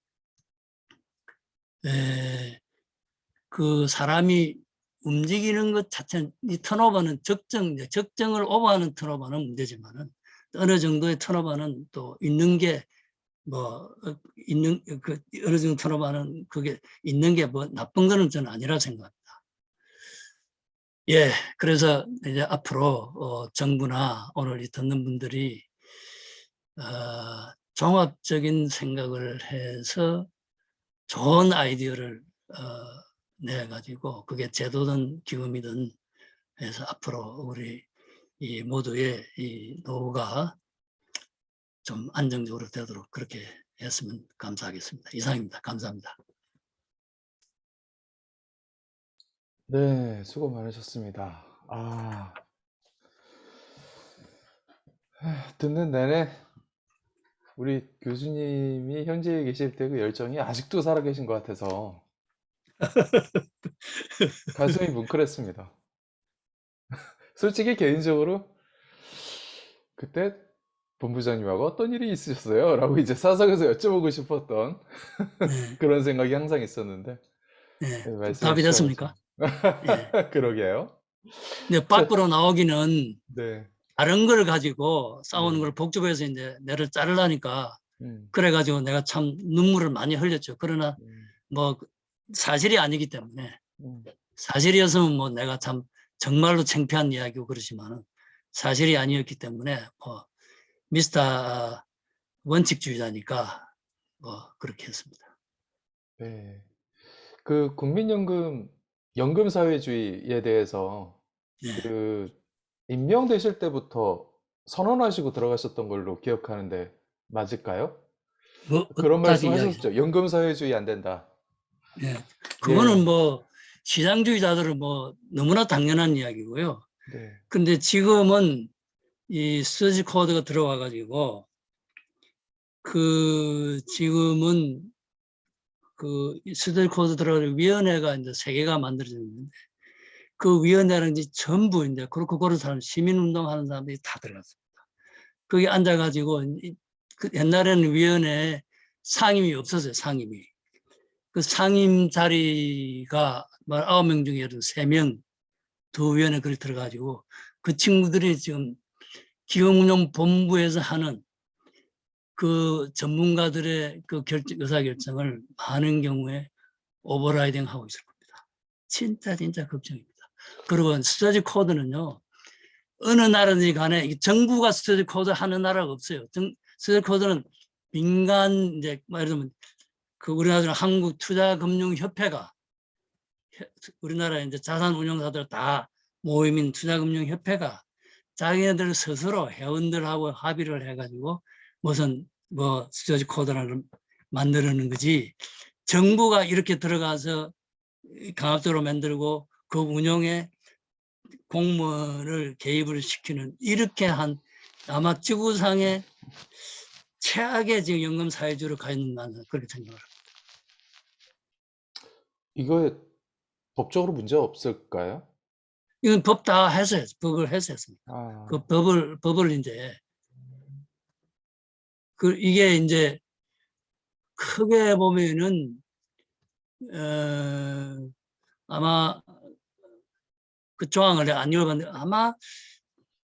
그 사람이 움직이는 것 자체는 이 턴오버는 적정을 오버하는 턴오버는 문제지만은 어느 정도의 턴오버는 또 있는 게 뭐 있는 그 어느 정도 턴오버는 그게 있는 게 뭐 나쁜 거는 저는 아니라 생각합니다. 예, 그래서 이제 앞으로 정부나 오늘 이 듣는 분들이 종합적인 생각을 해서 좋은 아이디어를 내가지고 그게 제도든 기금이든 해서 앞으로 우리 이 모두의 이 노후가 좀 안정적으로 되도록 그렇게 했으면 감사하겠습니다. 이상입니다. 감사합니다. 네, 수고 많으셨습니다. 듣는 내내 우리 교수님이 현지에 계실 때 그 열정이 아직도 살아계신 것 같아서 가슴이 뭉클했습니다. 솔직히 개인적으로 그때 본부장님하고 어떤 일이 있으셨어요? 라고 이제 사석에서 여쭤보고 싶었던 네, 그런 생각이 항상 있었는데 네. 네, 말씀해 답이 주셔가지고 됐습니까? 예. 그러게요. 근데 자, 밖으로 나오기는 네, 다른 걸 가지고 싸우는 네, 걸 복잡해서 이제 내를 자르려니까 음, 그래가지고 내가 참 눈물을 많이 흘렸죠. 그러나 음, 뭐 사실이 아니기 때문에 음, 사실이었으면 뭐 내가 참 정말로 창피한 이야기고 그렇지만은 사실이 아니었기 때문에 뭐 미스터 원칙주의자니까 뭐 그렇게 했습니다. 네. 그 국민연금 연금 사회주의에 대해서 네. 그 임명되실 때부터 선언하시고 들어가셨던 걸로 기억하는데 맞을까요? 뭐 그런 다시 말씀 이야기를. 하셨죠. 연금 사회주의 안 된다. 예. 그거는 예. 뭐 시장주의자들은 뭐 너무나 당연한 이야기고요. 네. 근데 지금은 이 서지 코드가 들어와 가지고 그 지금은 그 서지 코드 들어가는 위원회가 이제 3개가 만들어졌는데 그 위원회는 이제 전부 이제 그렇고 그런 사람 시민운동하는 사람들이 다 들어갔습니다. 거기 앉아가지고 그 옛날에는 위원회에 상임이 없었어요. 상임이. 그 상임 자리가 9명 중에 3명 두 위원회 그리 들어가지고 그 친구들이 지금 기업운용본부에서 하는 그 전문가들의 그 의사결정을 많은 경우에 오버라이딩 하고 있을 겁니다. 진짜 걱정입니다. 그리고 스터디 코드는요, 어느 나라든지 간에 정부가 스터디 코드 하는 나라가 없어요. 스터디 코드는 민간, 이제, 예를 들면, 그 우리나라 한국투자금융협회가 우리나라 이제 자산운용사들 다 모임인 투자금융협회가 자기네들 스스로 회원들하고 합의를 해가지고 무슨 뭐 스토리지 코드를 만드는 거지, 정부가 이렇게 들어가서 강압적으로 만들고 그 운영에 공무원을 개입을 시키는, 이렇게 한 아마 지구상의 최악의 지금 연금 사회주의를 가지는, 나는 그렇게 생각을 합니다. 이거 법적으로 문제 없을까요? 이건 법 다 해서 법을 해서 했습니다. 아, 그 법을 이제 이게 이제 크게 보면은 아마 그 조항을 안 읽어봤는데 아마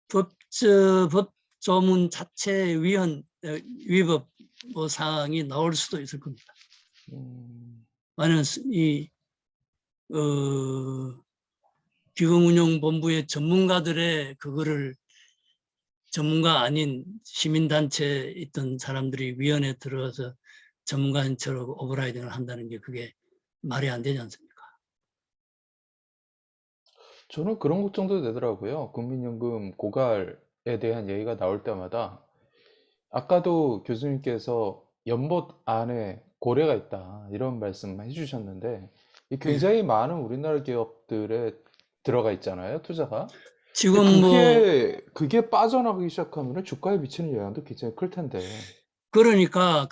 법조문 자체 위법 뭐 사항이 나올 수도 있을 겁니다. 만약 이 기금운용본부의 전문가들의 그거를, 전문가 아닌 시민단체에 있던 사람들이 위원회에 들어서 전문가처럼 오버라이딩을 한다는 게 그게 말이 안 되지 않습니까? 저는 그런 걱정도 되더라고요. 국민연금 고갈에 대한 얘기가 나올 때마다 아까도 교수님께서 연못 안에 고래가 있다 이런 말씀 해주셨는데 이 예. 굉장히 많은 우리나라 기업들에 들어가 있잖아요, 투자가. 근데 지금 뭐 그게 빠져나가기 시작하면 주가에 미치는 영향도 굉장히 클 텐데. 그러니까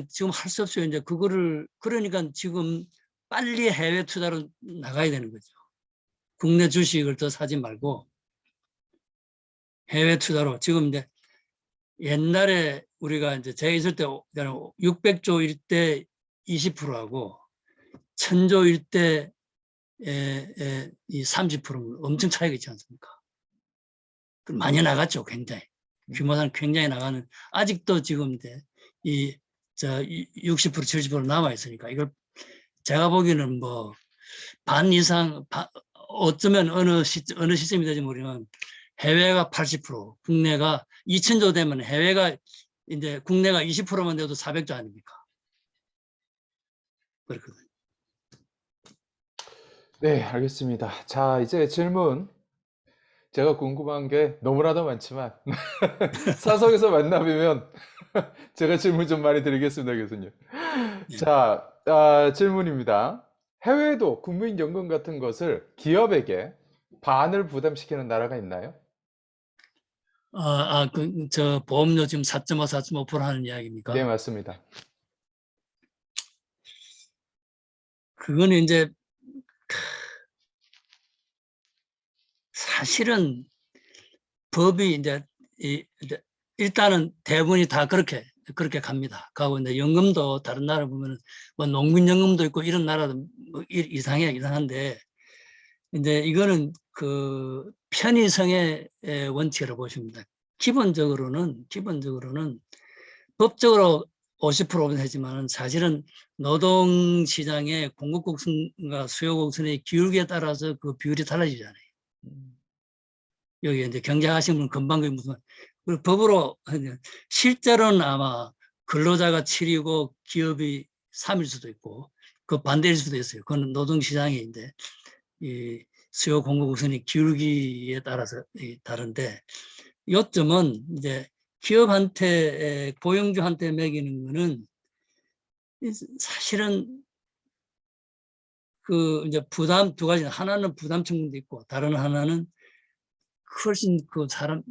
지금 할 수 없어요. 이제 그거를, 그러니까 지금 빨리 해외 투자로 나가야 되는 거죠. 국내 주식을 더 사지 말고 해외 투자로. 지금 이제 옛날에 우리가 이제 제가 있을 때 600조일 때 20%하고 1000조일 때 이 30%는 엄청 차이가 있지 않습니까? 많이 나갔죠, 굉장히. 규모상 굉장히 나가는, 아직도 지금 이제 저 60%, 70% 남아 있으니까 이걸 제가 보기에는 뭐 반 이상, 어쩌면 어느 시점이 될지 모르지만 해외가 80%, 국내가 2000조 되면 해외가 이제 국내가 20%만 돼도 400조 아닙니까? 그렇거든요. 네, 알겠습니다. 자, 이제 질문. 제가 궁금한 게 너무나도 많지만 사석에서 만나면 제가 질문 좀 많이 드리겠습니다, 교수님. 예. 자, 질문입니다. 해외에도 국민연금 같은 것을 기업에게 반을 부담시키는 나라가 있나요? 저 보험료 지금 4.5, 4.5% 하는 네, 이야기입니까? 맞습니다. 그거는 이제 사실은 법이 이제 일단은 대부분이 다 그렇게 갑니다. 가고 이제 연금도 다른 나라 보면은 뭐 농민연금도 있고 이런 나라도 뭐 이상한데, 이제 이거는 그 편의성의 원칙이라고 보시면 됩니다. 기본적으로는 법적으로 50%는 하지만 사실은 노동시장의 공급 곡선과 수요 곡선의 기울기에 따라서 그 비율이 달라지잖아요. 여기 이제 경제하시는 분은 금방 그 무슨, 그리고 법으로 실제로는 아마 근로자가 7이고 기업이 3일 수도 있고 그 반대일 수도 있어요. 그건 노동시장인데 이 수요 공급 우선이 기울기에 따라서 다른데, 요점은 이제 기업한테, 고용주한테 매기는 거는 사실은 그 이제 부담 두 가지, 하나는 부담 측면도 있고 다른 하나는 훨씬 그 사람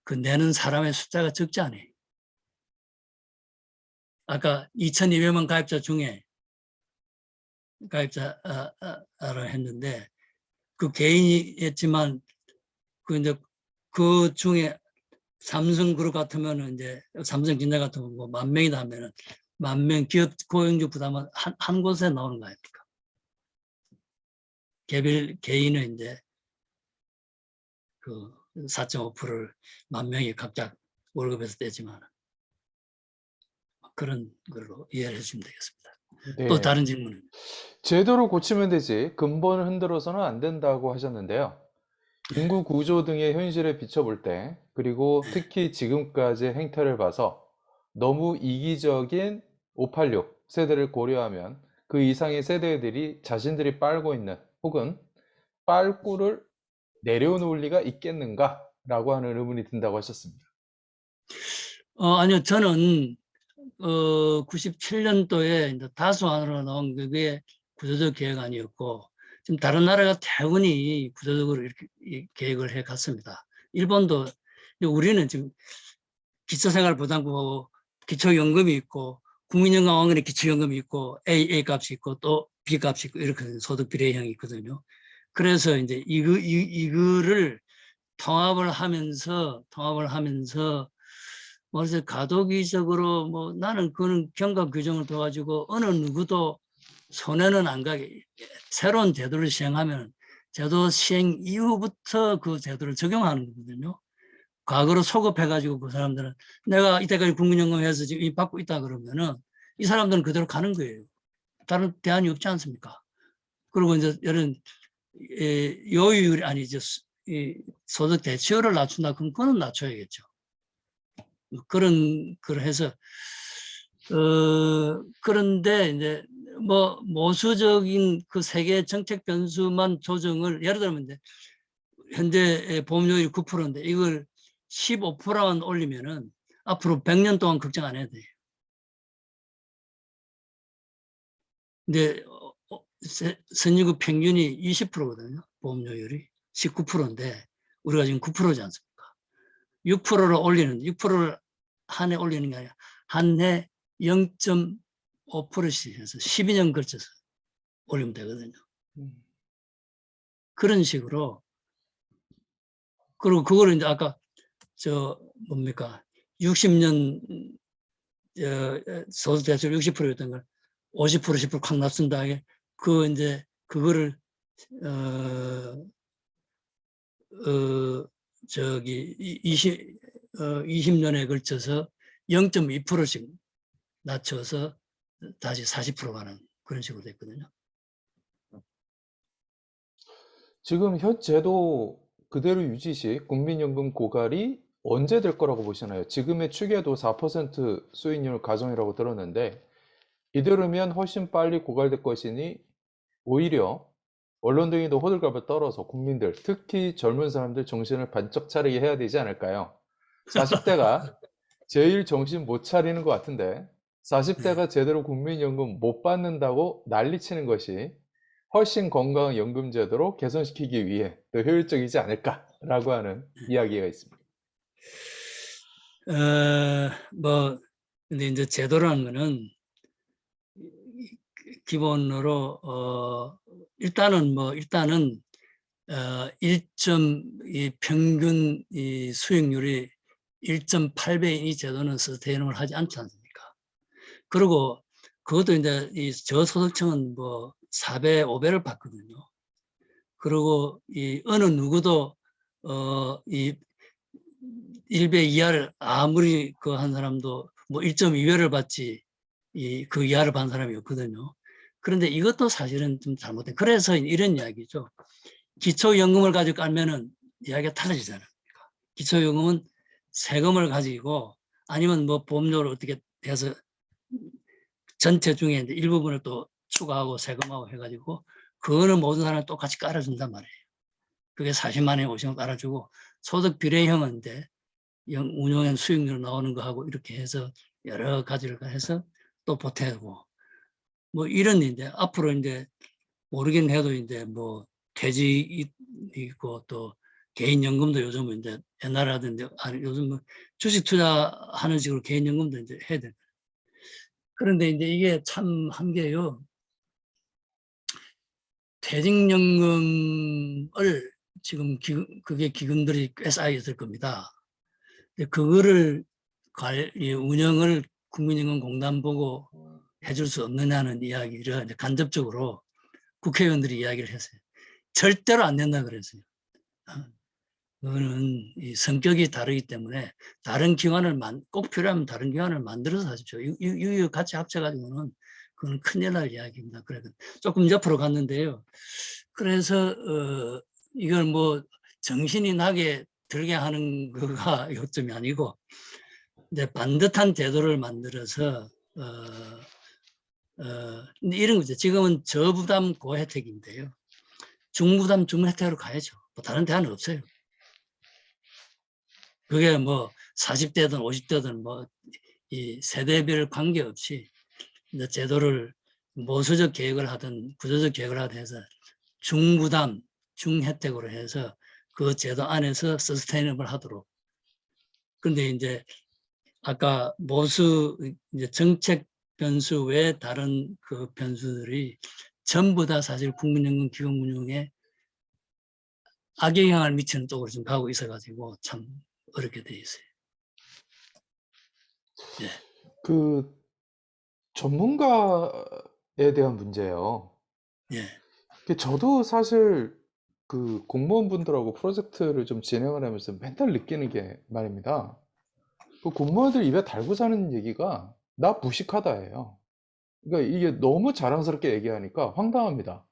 그 내는 사람의 숫자가 적지 않아요. 아까 2,200만 가입자 중에 가입자라 했는데 그 개인이었지만 그 이제 그 중에 삼성그룹 같으면은 이제 삼성전자 같으면 뭐 10,000명이다 하면은 10,000명 기업 고용주 부담은 한 곳에 나오는 거 아닙니까? 개인은 이제 그 4.5%를 10,000명이 각자 월급에서 떼지만 그런 걸로 이해를 해주시면 되겠습니다. 또 네. 다른 질문은? 제도를 고치면 되지 근본을 흔들어서는 안 된다고 하셨는데요. 인구 구조 등의 현실에 비춰볼 때, 그리고 특히 지금까지의 행태를 봐서 너무 이기적인 586 세대를 고려하면 그 이상의 세대들이 자신들이 빨고 있는 혹은 빨 꿀을 내려놓을 리가 있겠는가라고 하는 의문이 든다고 하셨습니다. 아니요, 저는 97년도에 다수안으로 나온 그게 구조적 계획안이었고, 지금 다른 나라가 대부분이 구조적으로 이렇게 계획을 해 갔습니다. 일본도, 우리는 지금 기초생활보장부 기초연금이 있고, 국민연금원에 기초연금이 있고, A 값이 있고, 또 B 값이 있고, 이렇게 소득 비례형이 있거든요. 그래서 이제 이거를 통합을 하면서 그래서 가도기적으로 뭐 나는 그런 경과 규정을 둬가지고 어느 누구도 손해는 안 가게 새로운 제도를 시행하면 제도 시행 이후부터 그 제도를 적용하는 거거든요. 과거로 소급해가지고 그 사람들은 내가 이때까지 국민연금 해서 지금 이 받고 있다 그러면은 이 사람들은 그대로 가는 거예요. 다른 대안이 없지 않습니까? 그리고 이제 이런 요율이 아니죠. 소득 대체율을 낮춘다 그럼 그거는 낮춰야겠죠. 그런 해서 그런데 이제 뭐 모수적인 그 세계 정책 변수만 조정을 예를 들면 이제 현재 보험료율이 9%인데 이걸 15%만 올리면은 앞으로 100년 동안 걱정 안 해야 돼요. 근데 선진국 평균이 20%거든요. 보험료율이 19%인데 우리가 지금 9%지 않습니까? 6%를 올리는 6%를 한 해 올리는 게 아니라 한 해 0.5%씩 해서 12년 걸쳐서 올리면 되거든요. 그런 식으로. 그리고 그거를 이제 아까 저 뭡니까 60년 소득 대출 60%였던 걸 50% 10%콱 납쓴다. 그 이제 그거를 저기 20년에 걸쳐서 0.2%씩 낮춰서 다시 40% 가는 그런 식으로 됐거든요. 지금 현 제도 그대로 유지 시 국민연금 고갈이 언제 될 거라고 보시나요? 지금의 추계도 4% 수익률 가정이라고 들었는데 이대로면 훨씬 빨리 고갈될 것이니 오히려 언론 등이 더 호들갑을 떨어서 국민들, 특히 젊은 사람들 정신을 반짝 차리게 해야 되지 않을까요? 40대가 제일 정신 못 차리는 것 같은데 40대가 제대로 국민연금 못 받는다고 난리치는 것이 훨씬 건강한 연금제도로 개선시키기 위해 더 효율적이지 않을까라고 하는 이야기가 있습니다. 뭐 근데 이제 제도라는 거는 기본으로 일단은 1점 평균 이 수익률이 1.8배인 이 제도는 서스테이너블 하지 않지 않습니까? 그리고 그것도 이제 이 저소득층은 뭐 4배, 5배를 받거든요. 그리고 이 어느 누구도 이 1배 이하를 아무리 그 한 사람도 뭐 1.2배를 받지 그 이하를 받는 사람이 없거든요. 그런데 이것도 사실은 좀 잘못된. 그래서 이런 이야기죠. 기초연금을 가지고 깔면은 이야기가 달라지잖아요. 기초연금은 세금을 가지고 아니면 뭐 보험료를 어떻게 해서 전체 중에 이제 일부분을 또 추가하고 세금하고 해가지고 그거는 모든 사람 똑같이 깔아준단 말이에요. 그게 40만 원에 50원 깔아주고 소득 비례형인데 운용엔 수익률 나오는 거 하고 이렇게 해서 여러 가지를 해서 또 보태고 뭐 이런 인데 앞으로 이제 모르긴 해도 이제 뭐 퇴직 있고 또 개인연금도 요즘은 이제 옛날에 하던데 요즘 뭐 주식 투자하는 식으로 개인연금도 이제 해야 돼. 그런데 이제 이게 참 한게요. 퇴직연금을 지금 그게 기금들이 꽤 쌓여 있을 겁니다. 근데 그거를 운영을 국민연금공단 보고 해줄 수 없느냐는 이야기를 간접적으로 국회의원들이 이야기를 했어요. 절대로 안 된다 그랬어요. 그거는 이 성격이 다르기 때문에 다른 기관을 꼭 필요하면 다른 기관을 만들어서 하십시오. 이거 같이 합쳐가지고는 그건 큰일 날 이야기입니다. 그래서 조금 옆으로 갔는데요. 그래서 이걸 뭐 정신이 나게 들게 하는 거가 요점이 아니고 이제 반듯한 제도를 만들어서 이런 거죠. 지금은 저부담 고혜택인데요. 중부담 중혜택으로 가야죠. 뭐 다른 대안은 없어요. 그게 뭐 40대든 50대든 뭐 이 세대별 관계없이 이제 제도를 모수적 계획을 하든 구조적 계획을 하든 해서 중부담, 중혜택으로 해서 그 제도 안에서 서스테이너블 하도록. 그런데 이제 아까 모수 이제 정책 변수 외에 다른 그 변수들이 전부 다 사실 국민연금 기금운용에 악영향을 미치는 쪽으로 좀 가고 있어가지고 참 어렵게 돼 있어요. 예. 그 전문가에 대한 문제예요. 예. 저도 사실 그 공무원분들하고 프로젝트를 좀 진행을 하면서 맨날 느끼는 게 말입니다. 그 공무원들 입에 달고 사는 얘기가 나 무식하다예요. 그러니까 이게 너무 자랑스럽게 얘기하니까 황당합니다.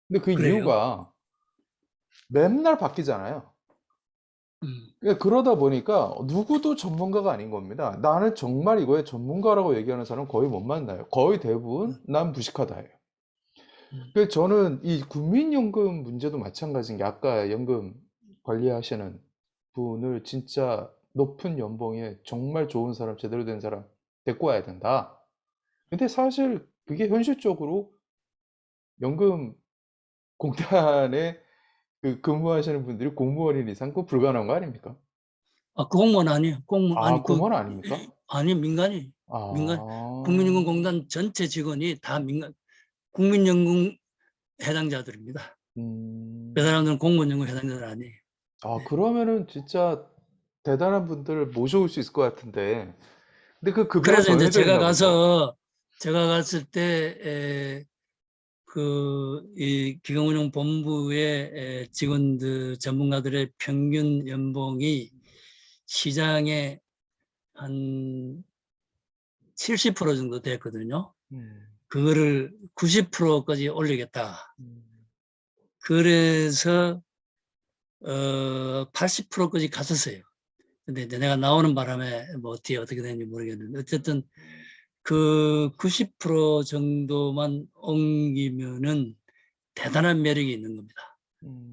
근데 그 그래요. 이유가 맨날 바뀌잖아요. 음. 그러다 보니까 누구도 전문가가 아닌 겁니다. 나는 정말 이거에 전문가라고 얘기하는 사람 거의 못 만나요. 거의 대부분 난 무식하다예요. 그래서 저는 이 국민연금 문제도 마찬가지인 게 아까 연금 관리하시는 분을 진짜 높은 연봉에 정말 좋은 사람, 제대로 된 사람 데리고 와야 된다. 근데 사실 그게 현실적으로 연금 공단에 그 근무하시는 분들이 공무원인 이상 그 불가능한 거 아닙니까? 아, 그 공무원 아니에요. 공무원 아니 아, 공무원 아닙니까? 아니 민간이 민간 아, 국민연금공단 전체 직원이 다 민간 국민연금 해당자들입니다. 그 음, 사람들은 공무원연금 해당자들 아니에요. 아, 네. 그러면은 진짜 대단한 분들을 모셔올 수 있을 것 같은데. 근데 그 급여가 그래서 이제 정해져 있나 보죠? 제가 갔을 때 이 기금운용본부의 직원들 전문가들의 평균 연봉이 시장의 한 70% 정도 됐거든요. 음, 그거를 90%까지 올리겠다. 음, 그래서 80%까지 갔었어요. 근데 이제 내가 나오는 바람에 뭐 뒤에 어떻게 되는지 모르겠는데 어쨌든 그 90% 정도만 옮기면은 대단한 매력이 있는 겁니다.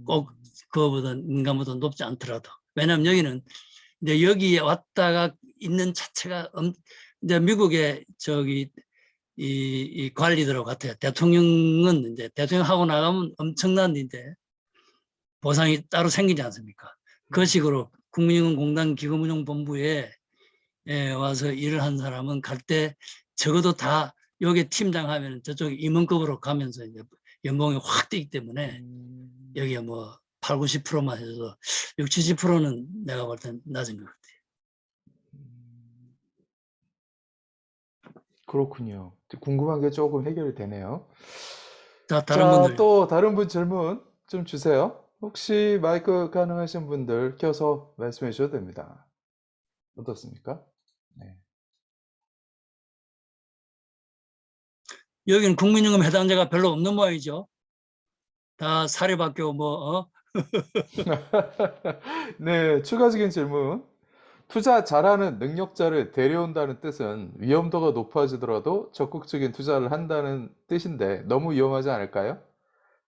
꼭 음, 그거보다 인간보다 높지 않더라도. 왜냐하면 여기는 이제 여기에 왔다가 있는 자체가 이제 미국의 이 관리들하고 같아요. 대통령은 이제 대통령 하고 나가면 엄청난 이제 보상이 따로 생기지 않습니까? 그 음, 식으로 국민연금공단 기금운용본부에 와서 일을 한 사람은 갈 때 적어도 다 여기 팀장 하면 저쪽 임원급으로 가면서 이제 연봉이 확 뛰기 때문에 음, 여기에 뭐 8, 90%만 해도 6, 70%는 내가 볼 땐 낮은 것 같아요. 음. 그렇군요. 궁금한 게 조금 해결이 되네요. 자, 다른 자, 분들. 또 다른 분 질문 좀 주세요. 혹시 마이크 가능하신 분들 켜서 말씀해 주셔도 됩니다. 어떻습니까? 네. 여기는 국민연금 해당자가 별로 없는 모양이죠. 다 사립학교 네, 추가적인 질문. 투자 잘하는 능력자를 데려온다는 뜻은 위험도가 높아지더라도 적극적인 투자를 한다는 뜻인데 너무 위험하지 않을까요?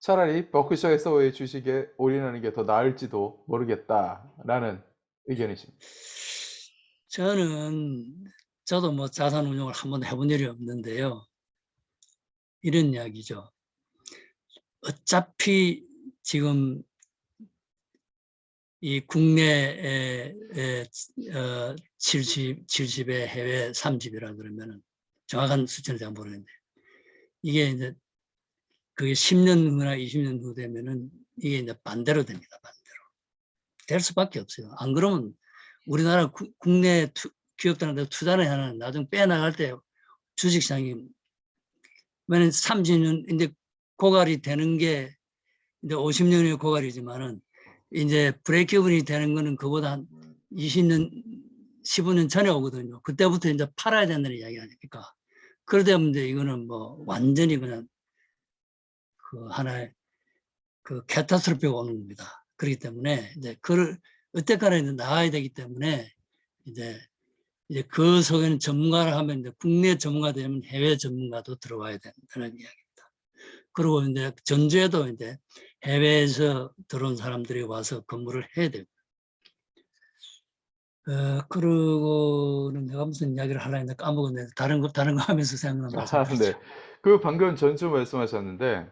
차라리 버크셔 해서웨이 주식에 올인하는 게 더 나을지도 모르겠다라는 의견이십니다. 저도 뭐 자산 운용을 한번 해본 일이 없는데요. 이런 이야기죠. 어차피 지금 이 국내에 70에 해외 30이라 그러면은 정확한 수치는 제가 모르겠는데 이게 이제 그게 10년 후나 20년 후 되면은 이게 이제 반대로 됩니다. 반대로. 될 수밖에 없어요. 안 그러면 우리나라 국내 기업들한테 투자를 하는 나중 빼나갈 때 주식시장이 왜냐면 30년 이제 고갈이 되는 게 이제 50년의 고갈이지만은 이제 브레이크이븐이 되는 거는 그보다 한 20년, 15년 전에 오거든요. 그때부터 이제 팔아야 된다는 이야기 아닙니까? 그러다 보면 이제 이거는 뭐 완전히 그냥 그 하나의 그 캐타스트로피가 오는 겁니다. 그렇기 때문에 이제 그걸 어때까지 나가야 되기 때문에 이제 그 속에는 전문가를 하면 이제 국내 전문가 되면 해외 전문가도 들어와야 된다는 이야기입니다. 그리고 이제 전주에도 이제 해외에서 들어온 사람들이 와서 근무를 해야 되고. 그러고는 내가 무슨 이야기를 하려 했는데 까먹었네. 다른 거 하면서 생각나면 말씀드리죠. 네. 그 방금 전주 말씀하셨는데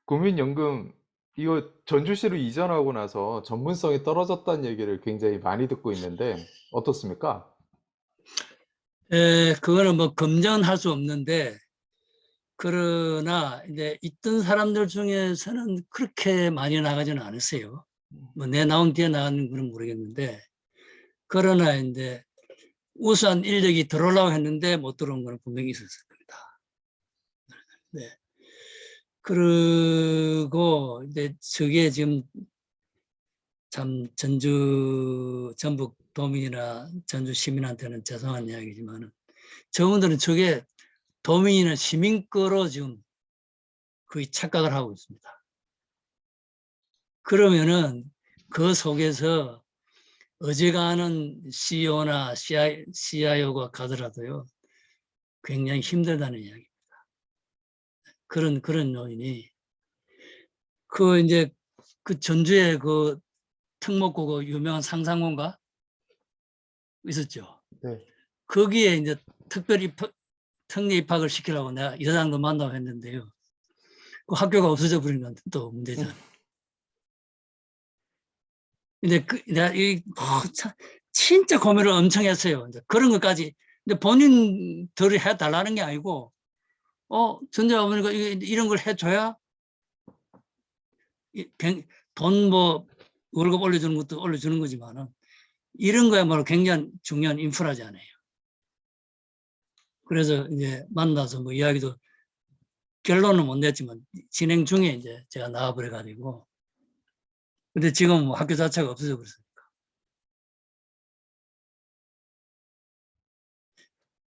국민연금 이거 전주시로 이전하고 나서 전문성이 떨어졌다는 얘기를 굉장히 많이 듣고 있는데 어떻습니까? 그거는 뭐 검증할 수 없는데, 그러나 이제 있던 사람들 중에서는 그렇게 많이 나가지는 않았어요. 뭐 내 나온 뒤에 나가는 거는 모르겠는데, 그러나 이제 우수한 인력이 들어오려고 했는데 못 들어온 거는 분명히 있었을 겁니다. 네. 그리고 이제 저게 지금 참 전북 도민이나 전주 시민한테는 죄송한 이야기지만은, 저분들은 저게 도민이나 시민 거로 지금 거의 착각을 하고 있습니다. 그러면은 그 속에서 어지간한 CEO나 CIO가 가더라도요, 굉장히 힘들다는 이야기입니다. 그런 요인이, 이제 그 전주에 그 특목고 그 유명한 상상고인가 있었죠. 네. 거기에 이제 특례 입학을 시키려고 내가 이사장도 만나고 했는데요. 그 학교가 없어져 버린 건 또 문제죠. 근데 내가 진짜 고민을 엄청 했어요. 이제 그런 것까지. 근데 본인들이 해달라는 게 아니고, 전제 어머니가 이런 걸 해줘야 돈 뭐 월급 올려주는 것도 올려주는 거지만은, 이런 거야말로 굉장히 중요한 인프라잖아요. 그래서 이제 만나서 뭐 이야기도 결론은 못 냈지만 진행 중에 이제 제가 나와버려 가지고. 근데 지금 뭐 학교 자체가 없어져 버렸어요.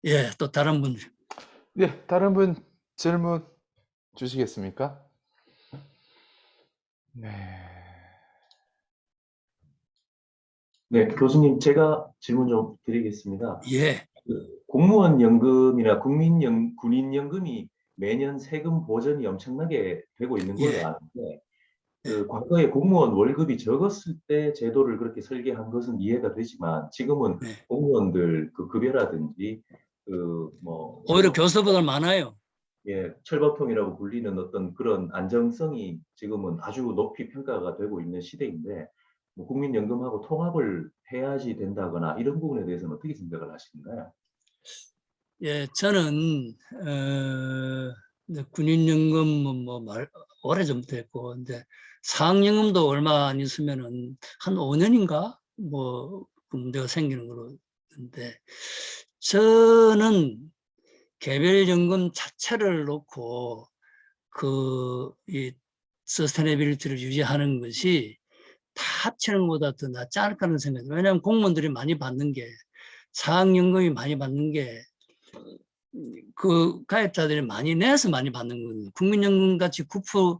예, 또 다른 분들. 예, 다른 분 질문 주시겠습니까? 네. 네, 교수님, 제가 질문 좀 드리겠습니다. 예, 공무원 연금이나 군인연금이 매년 세금 보전이 엄청나게 되고 있는 걸로 예, 아는데, 예, 과거에 공무원 월급이 적었을 때 제도를 그렇게 설계한 것은 이해가 되지만, 지금은 예. 공무원들 그 급여라든지, 뭐, 오히려 교수보다 많아요. 철법통이라고 불리는 어떤 그런 안정성이 지금은 아주 높이 평가가 되고 있는 시대인데, 뭐 국민연금하고 통합을 해야지 된다거나 이런 부분에 대해서는 어떻게 생각을 하시는가요? 예, 저는 이제 군인연금은 오래전부터 했고, 근데 사학연금도 얼마 안 있으면은 한 5년인가 뭐 그 문제가 생기는 거로 있는데, 저는 개별연금 자체를 놓고 이 서스테너빌리티를 유지하는 것이 다 합치는 것보다 더 낫지 않을까 하는 생각이. 왜냐하면 공무원들이 많이 받는 게, 사학연금이 많이 받는 게, 그 가입자들이 많이 내서 많이 받는 거거든요. 국민연금 같이 9%,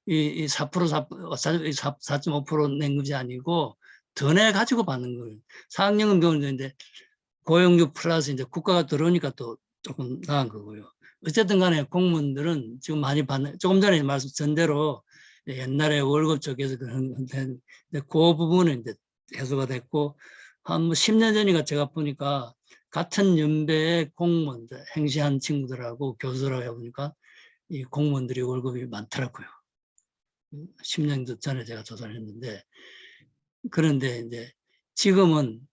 4.5%낸 것이 아니고 더 내 가지고 받는 거예요. 사학연금 경우는 고용료 플러스 이제 국가가 들어오니까 또 조금 나은 거고요. 어쨌든 간에 공무원들은 지금 많이 받는, 조금 전에 말씀드린 대로 옛날에 월급 쪽에서 그런데 그 부분은 이제 해소가 됐고, 한 뭐 10년 전인가 제가 보니까 같은 연배의 공무원들, 행시한 친구들하고 교수라고 해보니까 이 공무원들이 월급이 많더라고요. 10년 전에 제가 조사를 했는데, 그런데 이제 지금은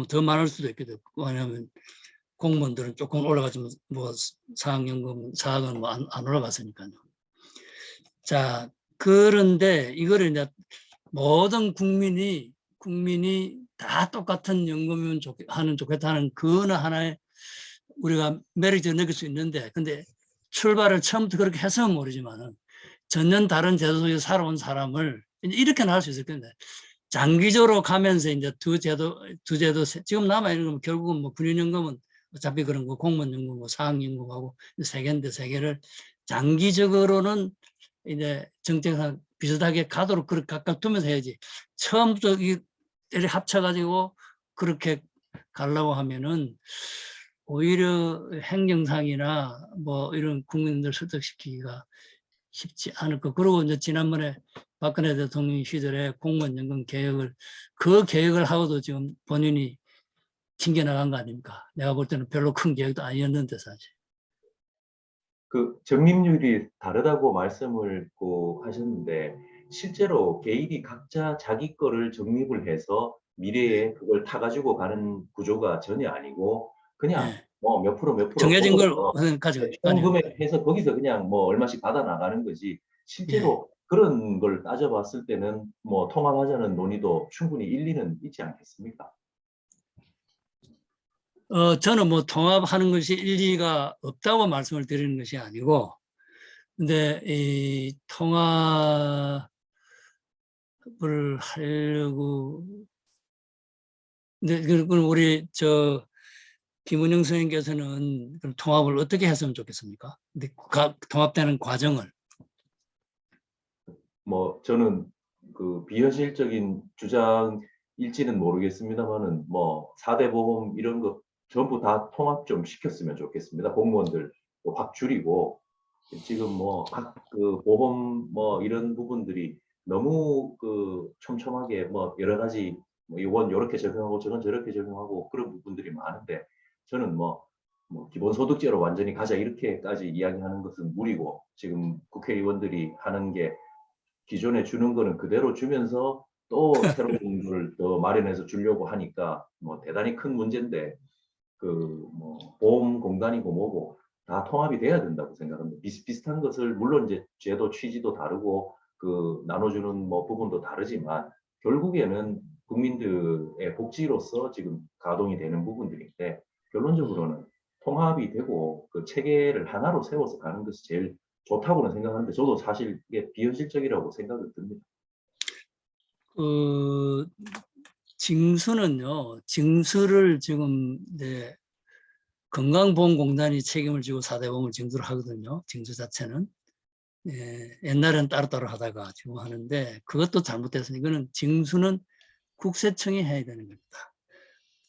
더 많을 수도 있거든요. 왜냐하면 공무원들은 조금 올라가지만 뭐 사학연금, 사학은 뭐 안 올라갔으니까요. 자, 그런데 이거를 이제 모든 국민이 다 똑같은 연금이면 좋겠다는 그거는 하나의 우리가 메리트를 느낄 수 있는데, 근데 출발을 처음부터 그렇게 해서는 모르지만은 전혀 다른 제도 속에서 살아온 사람을 이렇게는 할 수 있을 건데, 장기적으로 가면서 이제 두 제도 지금 남아 있는 건 결국은 뭐 군인연금은 어차피 그런 거 공무원연금, 뭐 사학연금하고 세 개인데, 세 개를 장기적으로는 이제 정책상 비슷하게 가도록 그렇게 각각 두면서 해야지. 처음부터 이렇게 합쳐가지고 그렇게 가려고 하면은 오히려 행정상이나 뭐 이런 국민들 설득시키기가 쉽지 않을 거. 그리고 이제 지난번에 박근혜 대통령 시절에 공무원연금 개혁을 그 계획을 하고도 지금 본인이 튕겨나간 거 아닙니까? 내가 볼 때는 별로 큰 계획도 아니었는데 사실. 그 적립률이 다르다고 말씀을 꼭 하셨는데 실제로 개인이 각자 자기 거를 적립을 해서 미래에 그걸 타가지고 가는 구조가 전혀 아니고 그냥 예. 뭐 몇 프로 몇 프로 정해진 걸 뽑아서 가지고 총 아니요. 금액 해서 거기서 그냥 뭐 얼마씩 받아 나가는 거지 예. 실제로 그런 걸 따져봤을 때는 뭐 통합하자는 논의도 충분히 일리는 있지 않겠습니까? 저는 뭐 통합하는 것이 일리가 없다고 말씀을 드리는 것이 아니고, 근데 이 통합을 하려고, 근데 그럼 우리 김은영 선생님께서는 그럼 통합을 어떻게 했으면 좋겠습니까? 근데 통합되는 과정을. 뭐 저는 그 비현실적인 주장일지는 모르겠습니다만은 뭐 4대 보험 이런 거 전부 다 통합 좀 시켰으면 좋겠습니다. 공무원들 확 줄이고 지금 뭐 각 그 보험 뭐 이런 부분들이 너무 그 촘촘하게 뭐 여러 가지 뭐 이건 이렇게 적용하고 저건 저렇게 적용하고 그런 부분들이 많은데 저는 뭐 기본소득제로 완전히 가자 이렇게까지 이야기하는 것은 무리고 지금 국회의원들이 하는 게 기존에 주는 거는 그대로 주면서 또 새로운 걸 더 마련해서 주려고 하니까 뭐 대단히 큰 문제인데 그 뭐 보험공단이고 뭐고 다 통합이 돼야 된다고 생각합니다. 비슷비슷한 것을 물론 이제 제도 취지도 다르고 그 나눠주는 뭐 부분도 다르지만 결국에는 국민들의 복지로서 지금 가동이 되는 부분들인데 결론적으로는 통합이 되고 그 체계를 하나로 세워서 가는 것이 제일 좋다고는 생각하는데 저도 사실 이게 비현실적이라고 생각이 듭니다. 그 징수는요, 징수를 지금 이제 건강보험공단이 책임을 지고 4대 보험을 징수를 하거든요. 징수 자체는. 옛날엔 따로따로 하다가 지금 하는데 그것도 잘못됐으니 이거는 징수는 국세청이 해야 되는 겁니다.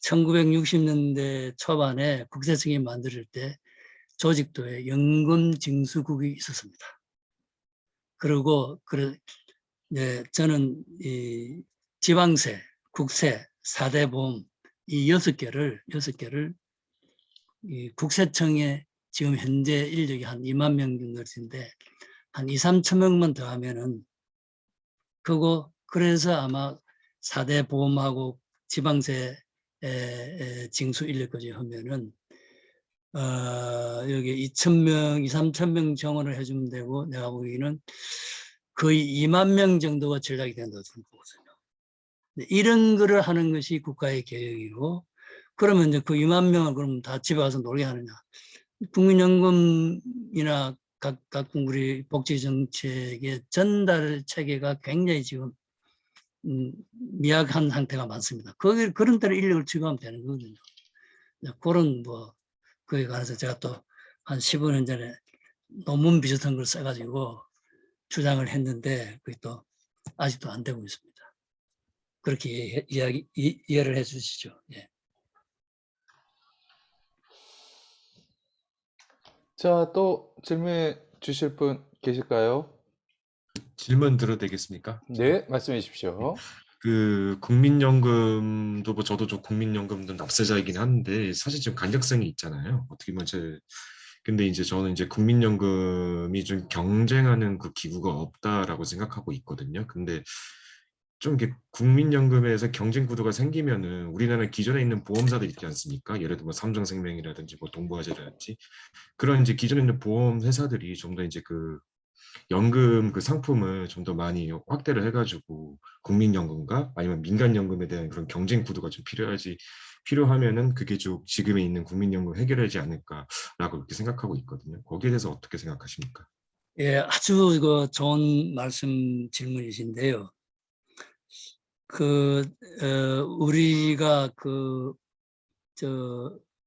1960년대 초반에 국세청이 만들 때 조직도에 연금징수국이 있었습니다. 그리고 저는 이 지방세, 국세, 4대 보험 이 6개를 이 국세청에 지금 현재 인력이 한 2만 명 정도인데 한 2, 3천 명만 더 하면은 그래서 아마 4대 보험하고 지방세 징수 인력까지 하면은 여기 2,000명, 2, 3천 명 정원을 해주면 되고 내가 보기에는 거의 2만 명 정도가 전략이 된다고 보거든요. 이런 거를 하는 것이 국가의 계획이고 그러면 이제 그 2만 명을 그럼 다 집에 가서 놀게 하느냐. 국민연금이나 각 우리 복지정책의 전달 체계가 굉장히 지금 미약한 상태가 많습니다. 그런 데를 인력을 투입하면 되는 거거든요. 그런 그에 관해서 제가 또 한 15년 전에 논문 비슷한 걸 써가지고 주장을 했는데 그게 또 아직도 안 되고 있습니다. 그렇게 이해를 해 주시죠. 예. 자, 또 질문해 주실 분 계실까요? 질문 드려도 되겠습니까? 네, 말씀해 주십시오. 그 국민연금도 뭐 저도 좀 국민연금도 납세자이긴 한데 사실 좀 간접성이 있잖아요. 어떻게 보면 근데 이제 저는 이제 국민연금이 좀 경쟁하는 그 기구가 없다라고 생각하고 있거든요. 근데 좀 이게 국민연금에서 경쟁 구도가 생기면은 우리나라 기존에 있는 보험사들 있지 않습니까? 예를 들면 삼성생명이라든지 뭐 동부화재라든지 그런 이제 기존에 있는 보험 회사들이 좀 더 이제 그 연금 그 상품을 좀 더 많이 확대를 해가지고 국민연금과 아니면 민간연금에 대한 그런 경쟁 구도가 좀 필요하면은 그게 좀 지금에 있는 국민연금 해결하지 않을까라고 이렇게 생각하고 있거든요. 거기에 대해서 어떻게 생각하십니까? 예, 아주 좋은 질문이신데요. 우리가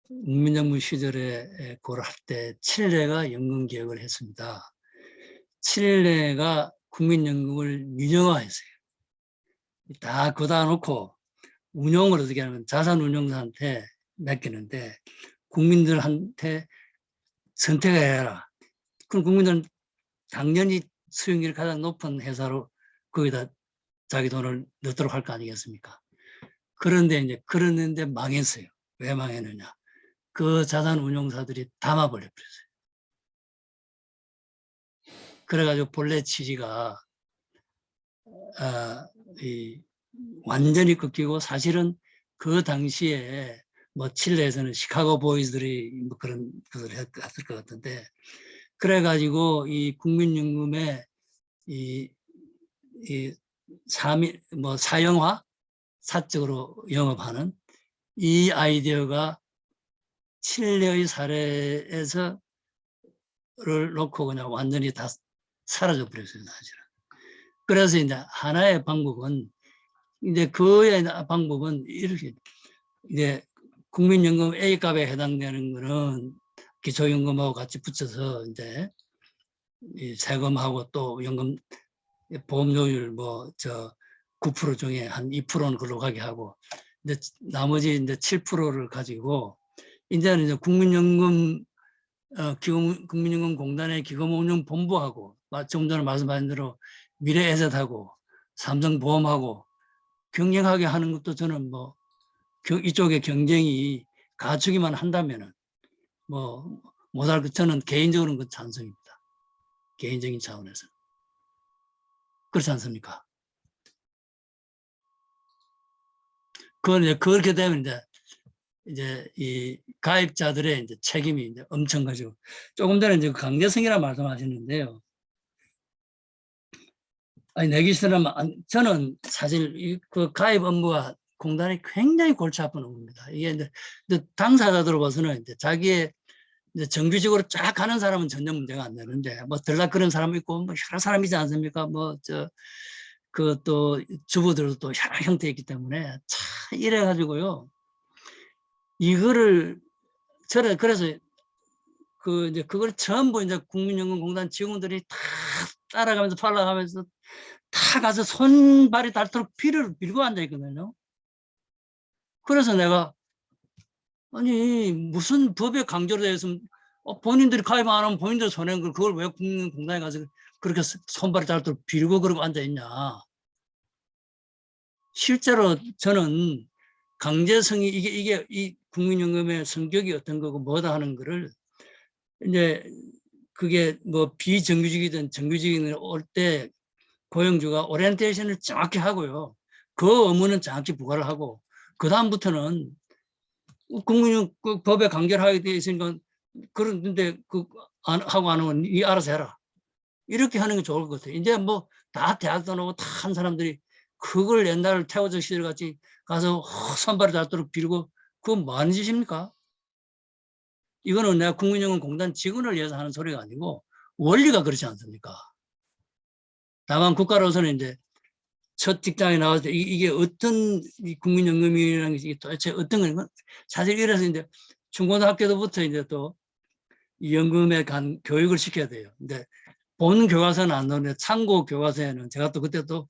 문민정부 시절에 그걸 할 때 칠레가 연금 개혁을 했습니다. 칠레가 국민연금을 민영화했어요. 다 거다 놓고 운용을 어떻게 하면 자산운용사한테 맡기는데 국민들한테 선택해라. 그럼 국민들은 당연히 수익률이 가장 높은 회사로 거기다 자기 돈을 넣도록 할 거 아니겠습니까? 그런데 이제 그러는데 망했어요. 왜 망했느냐? 그 자산 운용사들이 담아버려 버렸어요. 그래가지고 본래 취지가 완전히 꺾이고, 사실은 그 당시에 뭐 칠레에서는 시카고 보이즈들이 뭐 그런 것을 했을 것 같은데, 그래가지고 이 국민연금의 이 사형화, 사적으로 영업하는 이 아이디어가 칠레의 사례에서를 놓고 그냥 완전히 다 사라져 버렸어요, 사실은. 그래서 이제 하나의 방법은, 이제 그의 방법은 이렇게, 이제 국민연금 A값에 해당되는 거는 기초연금하고 같이 붙여서 이제 이 세금하고 또 연금 보험료율 9% 중에 한 2%는 걸로 가게 하고, 이제 나머지 이제 7%를 가지고 이제는 이제 국민연금공단의 기금운용본부하고 좀 전에 말씀하신 대로 미래에셋하고 삼성보험하고 경쟁하게 하는 것도 저는 이쪽의 경쟁이 갖추기만 한다면은 못할 것, 저는 개인적으로는 그 찬성입니다. 개인적인 차원에서. 그렇지 않습니까? 그건 이제 그렇게 되면 이제 이 가입자들의 이제 책임이 이제 엄청 가지고, 조금 전에 이제 강제성이라 말씀하셨는데요. 아니, 내기 싫으면 저는 사실 그 가입 업무가 공단이 굉장히 골치 아픈 업무입니다. 이게 이제 당사자들 봐서는 이제 자기의 이제 정규직으로 쫙 가는 사람은 전혀 문제가 안 되는데, 들락 그런 사람 있고, 여러 사람이지 않습니까? 그 또 주부들도 또 여러 형태 있기 때문에 참 이래가지고요. 이거를 그래서 이제 그걸 전부 이제 국민연금공단 직원들이 다 따라가면서 팔아가면서 다 가서 손발이 닳도록 비를 빌고 앉아있거든요. 그래서 내가, 아니, 무슨 법에 강제로 되어 있으면 본인들이 가입 안 하면 본인들 손해인 걸 그걸 왜 국민공단에 가서 그렇게 손발이 닳도록 빌고 그러고 앉아있냐. 실제로 저는 강제성이 이게 이 국민연금의 성격이 어떤 거고 뭐다 하는 거를, 이제 그게 비정규직이든 정규직이든 올 때 고용주가 오리엔테이션을 정확히 하고요. 그 업무는 정확히 부과를 하고, 그다음부터는 국민연금 법에 강제로 하게 되어 있으니까, 그런데 하고 안 하면 네 알아서 해라. 이렇게 하는 게 좋을 것 같아요. 이제 다 대학 다니고 다 한 사람들이 그걸 옛날 태워적 시절 같이 가서 손발이 닳도록 빌고, 그건 뭐 하는 짓입니까? 이거는 내가 국민연금공단 직원을 위해서 하는 소리가 아니고 원리가 그렇지 않습니까? 다만 국가로서는 이제 첫 직장에 나왔을 때 이게 어떤 국민연금이라는 게 도대체 어떤 건가? 사실 이래서 이제 중고등학교부터 이제 또 연금에 간 교육을 시켜야 돼요. 근데 본 교과서는 안 나오는데 참고 교과서에는, 제가 또 그때 또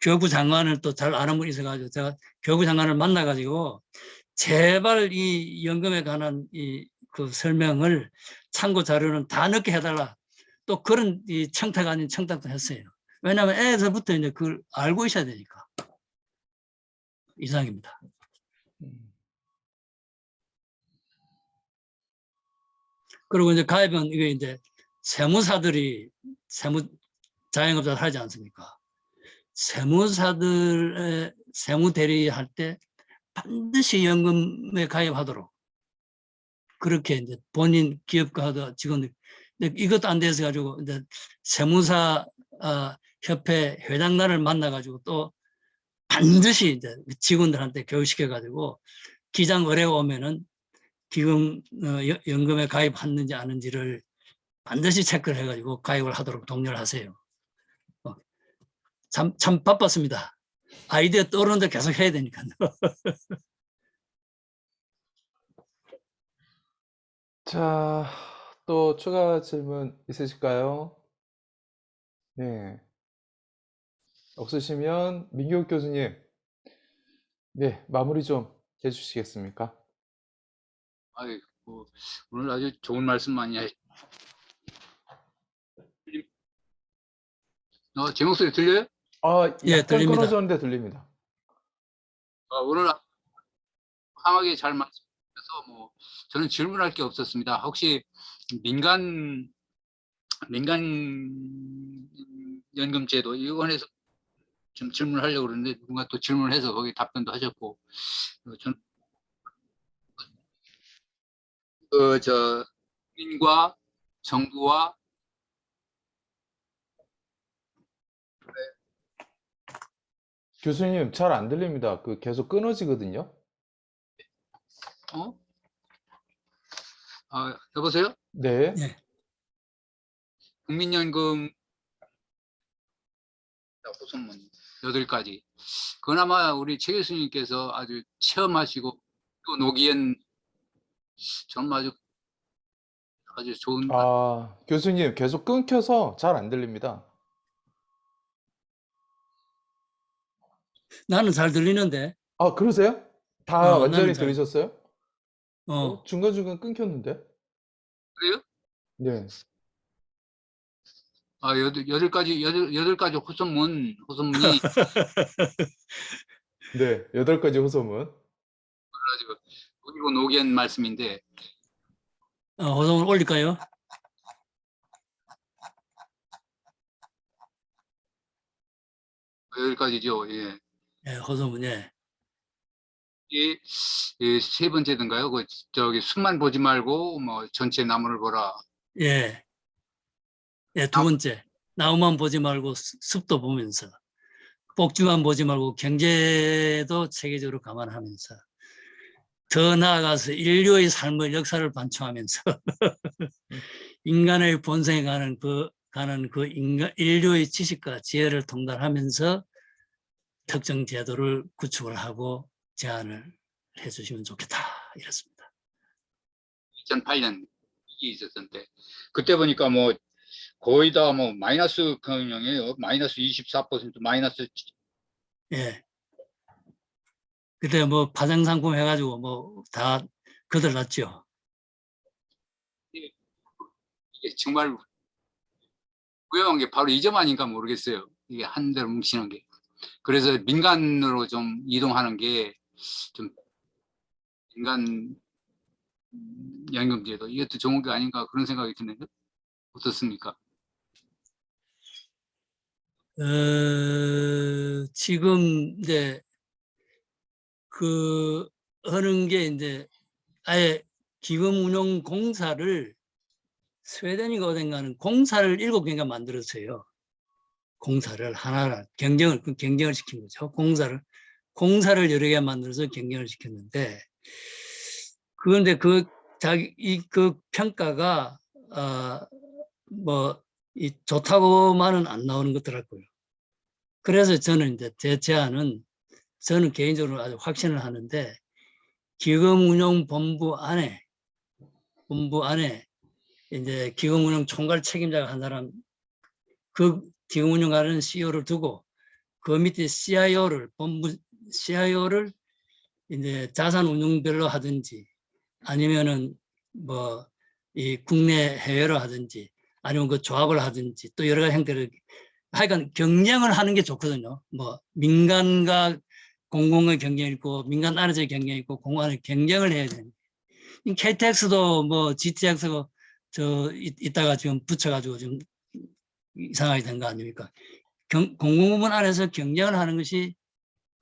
교육부 장관을 또 잘 아는 분이 있어가지고 제가 교육부 장관을 만나가지고 제발 이 연금에 관한 그 설명을 참고 자료는 다 넣게 해달라. 또 그런 청탁 아닌 청탁도 했어요. 왜냐하면 애에서부터 이제 그걸 알고 있어야 되니까. 이상입니다. 그리고 이제 가입은 이게 이제 세무사들이 자영업자를 하지 않습니까? 세무사들의 세무 대리할 때 반드시 연금에 가입하도록, 그렇게 이제 본인 기업가도 직원들, 이것도 안 돼서 가지고 이제 세무사 협회 회장단을 만나가지고 또 반드시 이제 직원들한테 교육시켜가지고 기장 의뢰가 오면은 기금 연금에 가입했는지 아닌지를 반드시 체크를 해가지고 가입을 하도록 독려를 하세요. 참 바빴습니다. 아이디어 떠오르는데 계속 해야 되니까요. 자, 또 추가 질문 있으실까요? 네. 없으시면 민교욱 교수님, 네, 마무리 좀 해주시겠습니까? 오늘 아주 좋은 말씀 많이 제 목소리 들려요? 아, 예, 약간 들립니다. 끊어졌는데 들립니다. 오늘 강하게 잘 말씀해서 뭐 저는 질문할 게 없었습니다. 혹시 민간 연금제도 이관해서 좀 질문하려고 그러는데 누가 또 질문을 해서 거기 답변도 하셨고 저는 국민과 정부와 교수님 잘 안 들립니다. 계속 끊어지거든요. 여보세요? 네. 예. 국민연금 호소문 8가지. 그나마 우리 최 교수님께서 아주 체험하시고 또 노기엔 정말 아주 좋은 아, 교수님 계속 끊겨서 잘 안 들립니다. 나는 잘 들리는데. 아, 그러세요? 다 나는 완전히 잘, 들으셨어요? 어, 중간중간 끊겼는데? 그래요? 네. 여덟 가지 호소문이 네. 8가지 호소문. 가지고 그리고 노기엔 말씀인데 호송을 올릴까요? 8가지죠. 예. 예, 호송문, 예. 세 번째든가요? 숲만 보지 말고 뭐 전체 나무를 보라. 예. 예, 두 번째. 나무만 보지 말고 숲도 보면서. 복지만 보지 말고 경제도 체계적으로 감안하면서. 더 나아가서 인류의 삶의 역사를 반추하면서 인간의 본성에 가는 인류의 지식과 지혜를 통달하면서 특정 제도를 구축을 하고 제안을 해주시면 좋겠다 이렇습니다. 2008년 이게 있었는데 그때 보니까 뭐 거의 다 뭐 마이너스 경영이에요. 마이너스 24% 마이너스. 예. 그때 뭐 파생 상품 해가지고 뭐 다 거들났죠. 이게 정말 위험한 게 바로 이 점 아닌가 모르겠어요. 이게 한 대로 뭉치는 게. 그래서 민간으로 좀 이동하는 게 좀 민간 연금제도 이것도 좋은 게 아닌가 그런 생각이 드네요. 어떻습니까? 지금 이제 하는 게 이제 아예 기금운용공사를 스웨덴인가 어딘가는 공사를 7개가 만들었어요. 공사를 하나를 경쟁을 시킨 거죠. 공사를 여러 개 만들어서 경쟁을 시켰는데 그런데 그 평가가 좋다고만은 안 나오는 것더라고요. 그래서 저는 이제 제 제안은 저는 개인적으로 아주 확신을 하는데 기금운용본부 안에 이제 기금운용 총괄 책임자가 한 사람 그 기금운용하는 CEO를 두고 그 밑에 CIO를 이제 자산운용별로 하든지 아니면은 뭐 이 국내 해외로 하든지 아니면 그 조합을 하든지 또 여러 가지 형태를 하여간 경쟁을 하는 게 좋거든요. 뭐 민간과 공공의 경쟁이 있고 민간 안에서의 경쟁이 있고 공공 안에 경쟁을 해야 되는. KTX도 뭐 GTX가 이따가 지금 붙여가지고 지금 이상하게 된 거 아닙니까? 공공부문 안에서 경쟁을 하는 것이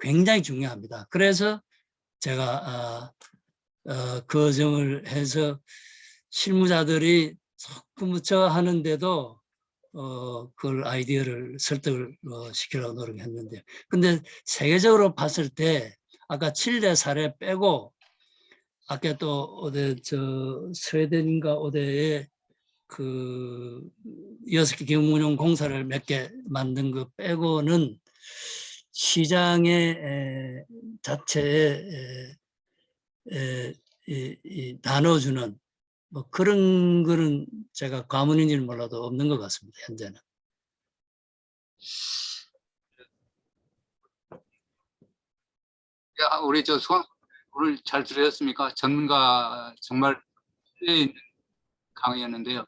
굉장히 중요합니다. 그래서 제가 그 점을 해서 실무자들이 자꾸 묻혀 하는데도 그걸 아이디어를 설득을 시키려고 노력했는데 근데 세계적으로 봤을 때 아까 칠레 사례 빼고 아까 또 어디 스웨덴인가 어디에 그 6개 기금운용 공사를 몇 개 만든 거 빼고는 시장의 자체에 나눠주는 뭐 그런 거는 제가 과문인지는 몰라도 없는 것 같습니다. 현재는. 우리 오늘 잘 들으셨습니까? 전문가 정말 신뢰 있는 강의였는데요.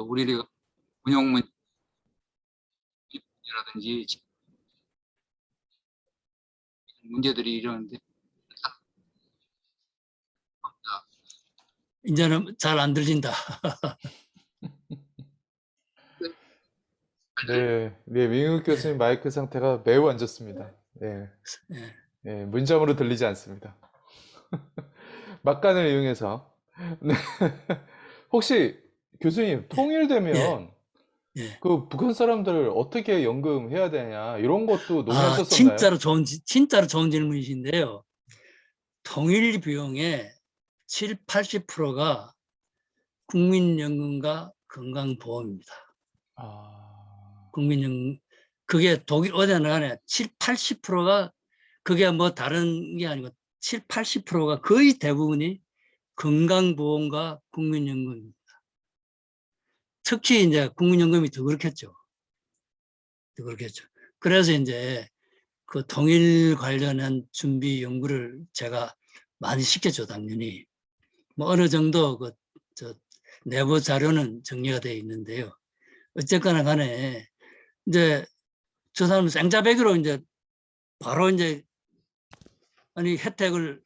우리 운용문 이라든지 문제들이 이러는데 이제는 잘 안 들린다. 네, 네, 민국 교수님 마이크 상태가 매우 안 좋습니다. 네, 예. 네, 문자으로 들리지 않습니다. 막간을 이용해서. 네. 혹시 교수님, 통일되면 예. 그 북한 사람들 어떻게 연금해야 되냐, 이런 것도 아, 논의했었었나요? 진짜로 좋은 질문이신데요. 통일 비용의 7, 80%가 국민연금과 건강보험입니다. 아, 국민연금, 그게 독일 어디나 간에 7, 80%가 그게 뭐 다른 게 아니고 7, 80%가 거의 대부분이 건강보험과 국민연금입니다. 특히 이제 국민연금이 더 그렇겠죠. 더 그렇겠죠. 그래서 이제 그 통일 관련한 준비 연구를 제가 많이 시켰죠, 당연히. 뭐 어느 정도 저 내부 자료는 정리가 되어 있는데요. 어쨌거나 간에 이제 저 사람은 생자배기로 이제 바로 이제 아니 혜택을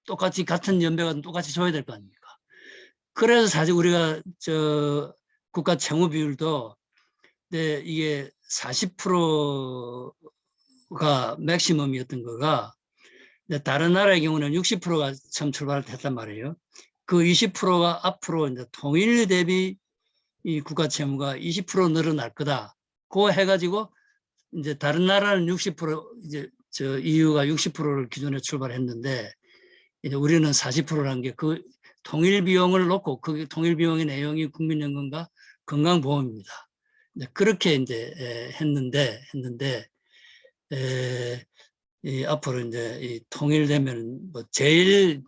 똑같이 같은 연배가 똑같이 줘야 될 거 아닙니까? 그래서 사실 우리가 저 국가 채무 비율도 네, 이게 40%가 맥시멈이었던 거가 다른 나라의 경우는 60%가 처음 출발했단 말이에요. 그 20%가 앞으로 이제 통일 대비 이 국가 채무가 20% 늘어날 거다. 그거 해가지고 이제 다른 나라는 60% 이제 저 EU가 60%를 기존에 출발했는데 이제 우리는 40%라는 게 그 통일 비용을 놓고 그 통일 비용의 내용이 국민연금과 건강보험입니다. 이제 그렇게 이제 했는데 이 앞으로 이제 이 통일되면 뭐 제일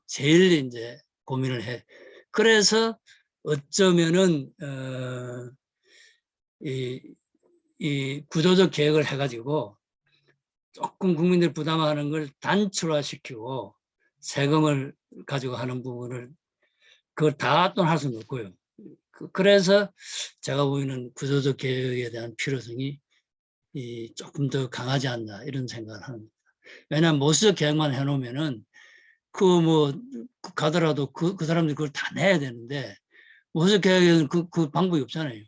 이제 고민을 해. 그래서 어쩌면은 이 구조적 계획을 해가지고 조금 국민들 부담하는 걸 단출화시키고 세금을 가지고 하는 부분을 그걸 다 또 할 수는 없고요. 그래서 제가 보이는 구조적 개혁에 대한 필요성이 조금 더 강하지 않나 이런 생각을 합니다. 왜냐하면 모수적 계획만 해놓으면은 그 뭐 가더라도 그 사람들이 그걸 다 내야 되는데 모수적 계획에는 그 방법이 없잖아요.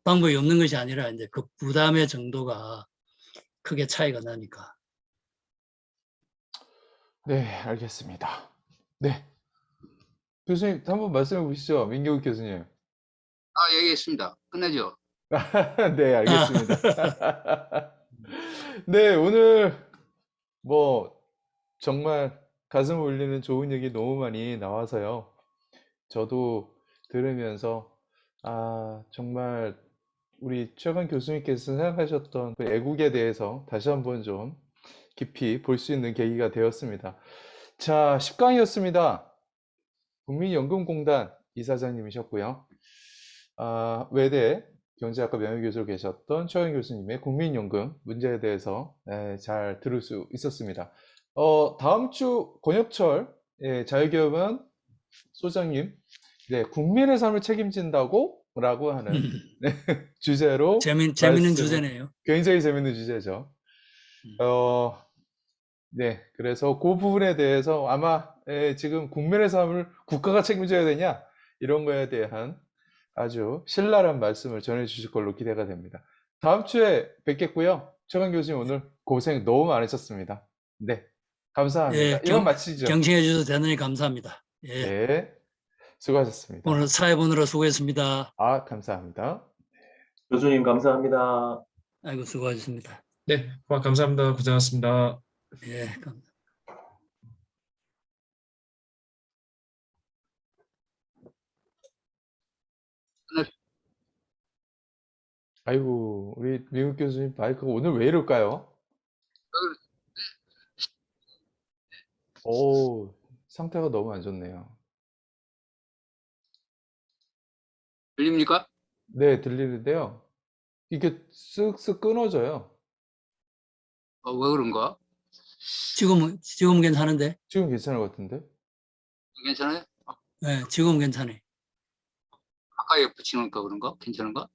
방법이 없는 것이 아니라 이제 그 부담의 정도가 크게 차이가 나니까. 네, 알겠습니다. 네. 교수님, 한번 말씀해 보시죠. 민경욱 교수님. 얘기했습니다. 끝내죠. 네, 알겠습니다. 네, 오늘 뭐 정말 가슴 울리는 좋은 얘기 너무 많이 나와서요. 저도 들으면서 정말 우리 최강 교수님께서 생각하셨던 그 애국에 대해서 다시 한번 좀 깊이 볼 수 있는 계기가 되었습니다. 자, 10강이었습니다. 국민연금공단 이사장님이셨고요. 외대 경제학과 명예교수로 계셨던 최강 교수님의 국민연금 문제에 대해서 잘 들을 수 있었습니다. 다음 주 권혁철 자유개혁은 소장님, 네, 국민의 삶을 책임진다고 라고 하는 주제로 재밌는 말씀을, 주제네요. 굉장히 재밌는 주제죠. 네, 그래서 그 부분에 대해서 아마 지금 국민의 삶을 국가가 책임져야 되냐 이런 거에 대한 아주 신랄한 말씀을 전해주실 걸로 기대가 됩니다. 다음 주에 뵙겠고요. 최강 교수님 오늘 고생 너무 많으셨습니다. 네, 감사합니다. 예, 이만 마치죠. 경청해 주셔서 대단히 감사합니다. 예, 네, 수고하셨습니다. 오늘 사회 보느라 수고했습니다. 감사합니다. 교수님 감사합니다. 아이고 수고하셨습니다. 네, 감사합니다. 고생하셨습니다. 예, 감사합니다. 아이고, 우리 미국 교수님 마이크가 오늘 왜 이럴까요? 오, 상태가 너무 안 좋네요. 들립니까? 네, 들리는데요. 이게 쓱쓱 끊어져요. 왜 그런가? 지금은 괜찮은데? 지금 괜찮을 것 같은데? 괜찮아요? 예, 지금은 괜찮아요. 가까이 붙이니까 그런가? 괜찮은가?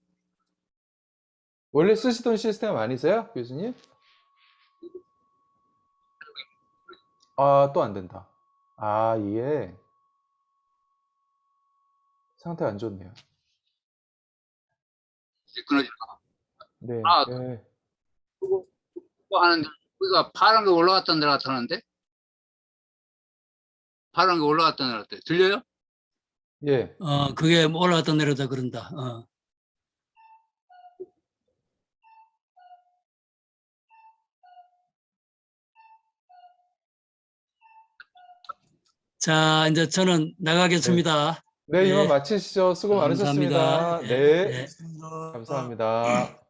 원래 쓰시던 시스템 아니세요, 교수님? 아, 또 안 된다. 아, 이게 상태 안 좋네요. 이제 끊어질까? 네, 아, 네. 그거 하는데 우리가 파란 게 올라갔다 내려갔다 하는데 파란 게 올라갔다 내려갔다 들려요? 예. 그게 올라갔다 내려다 그런다. 자, 이제 저는 나가겠습니다. 네, 이만 네. 마치시죠. 수고 감사합니다. 많으셨습니다. 예, 네, 예. 감사합니다.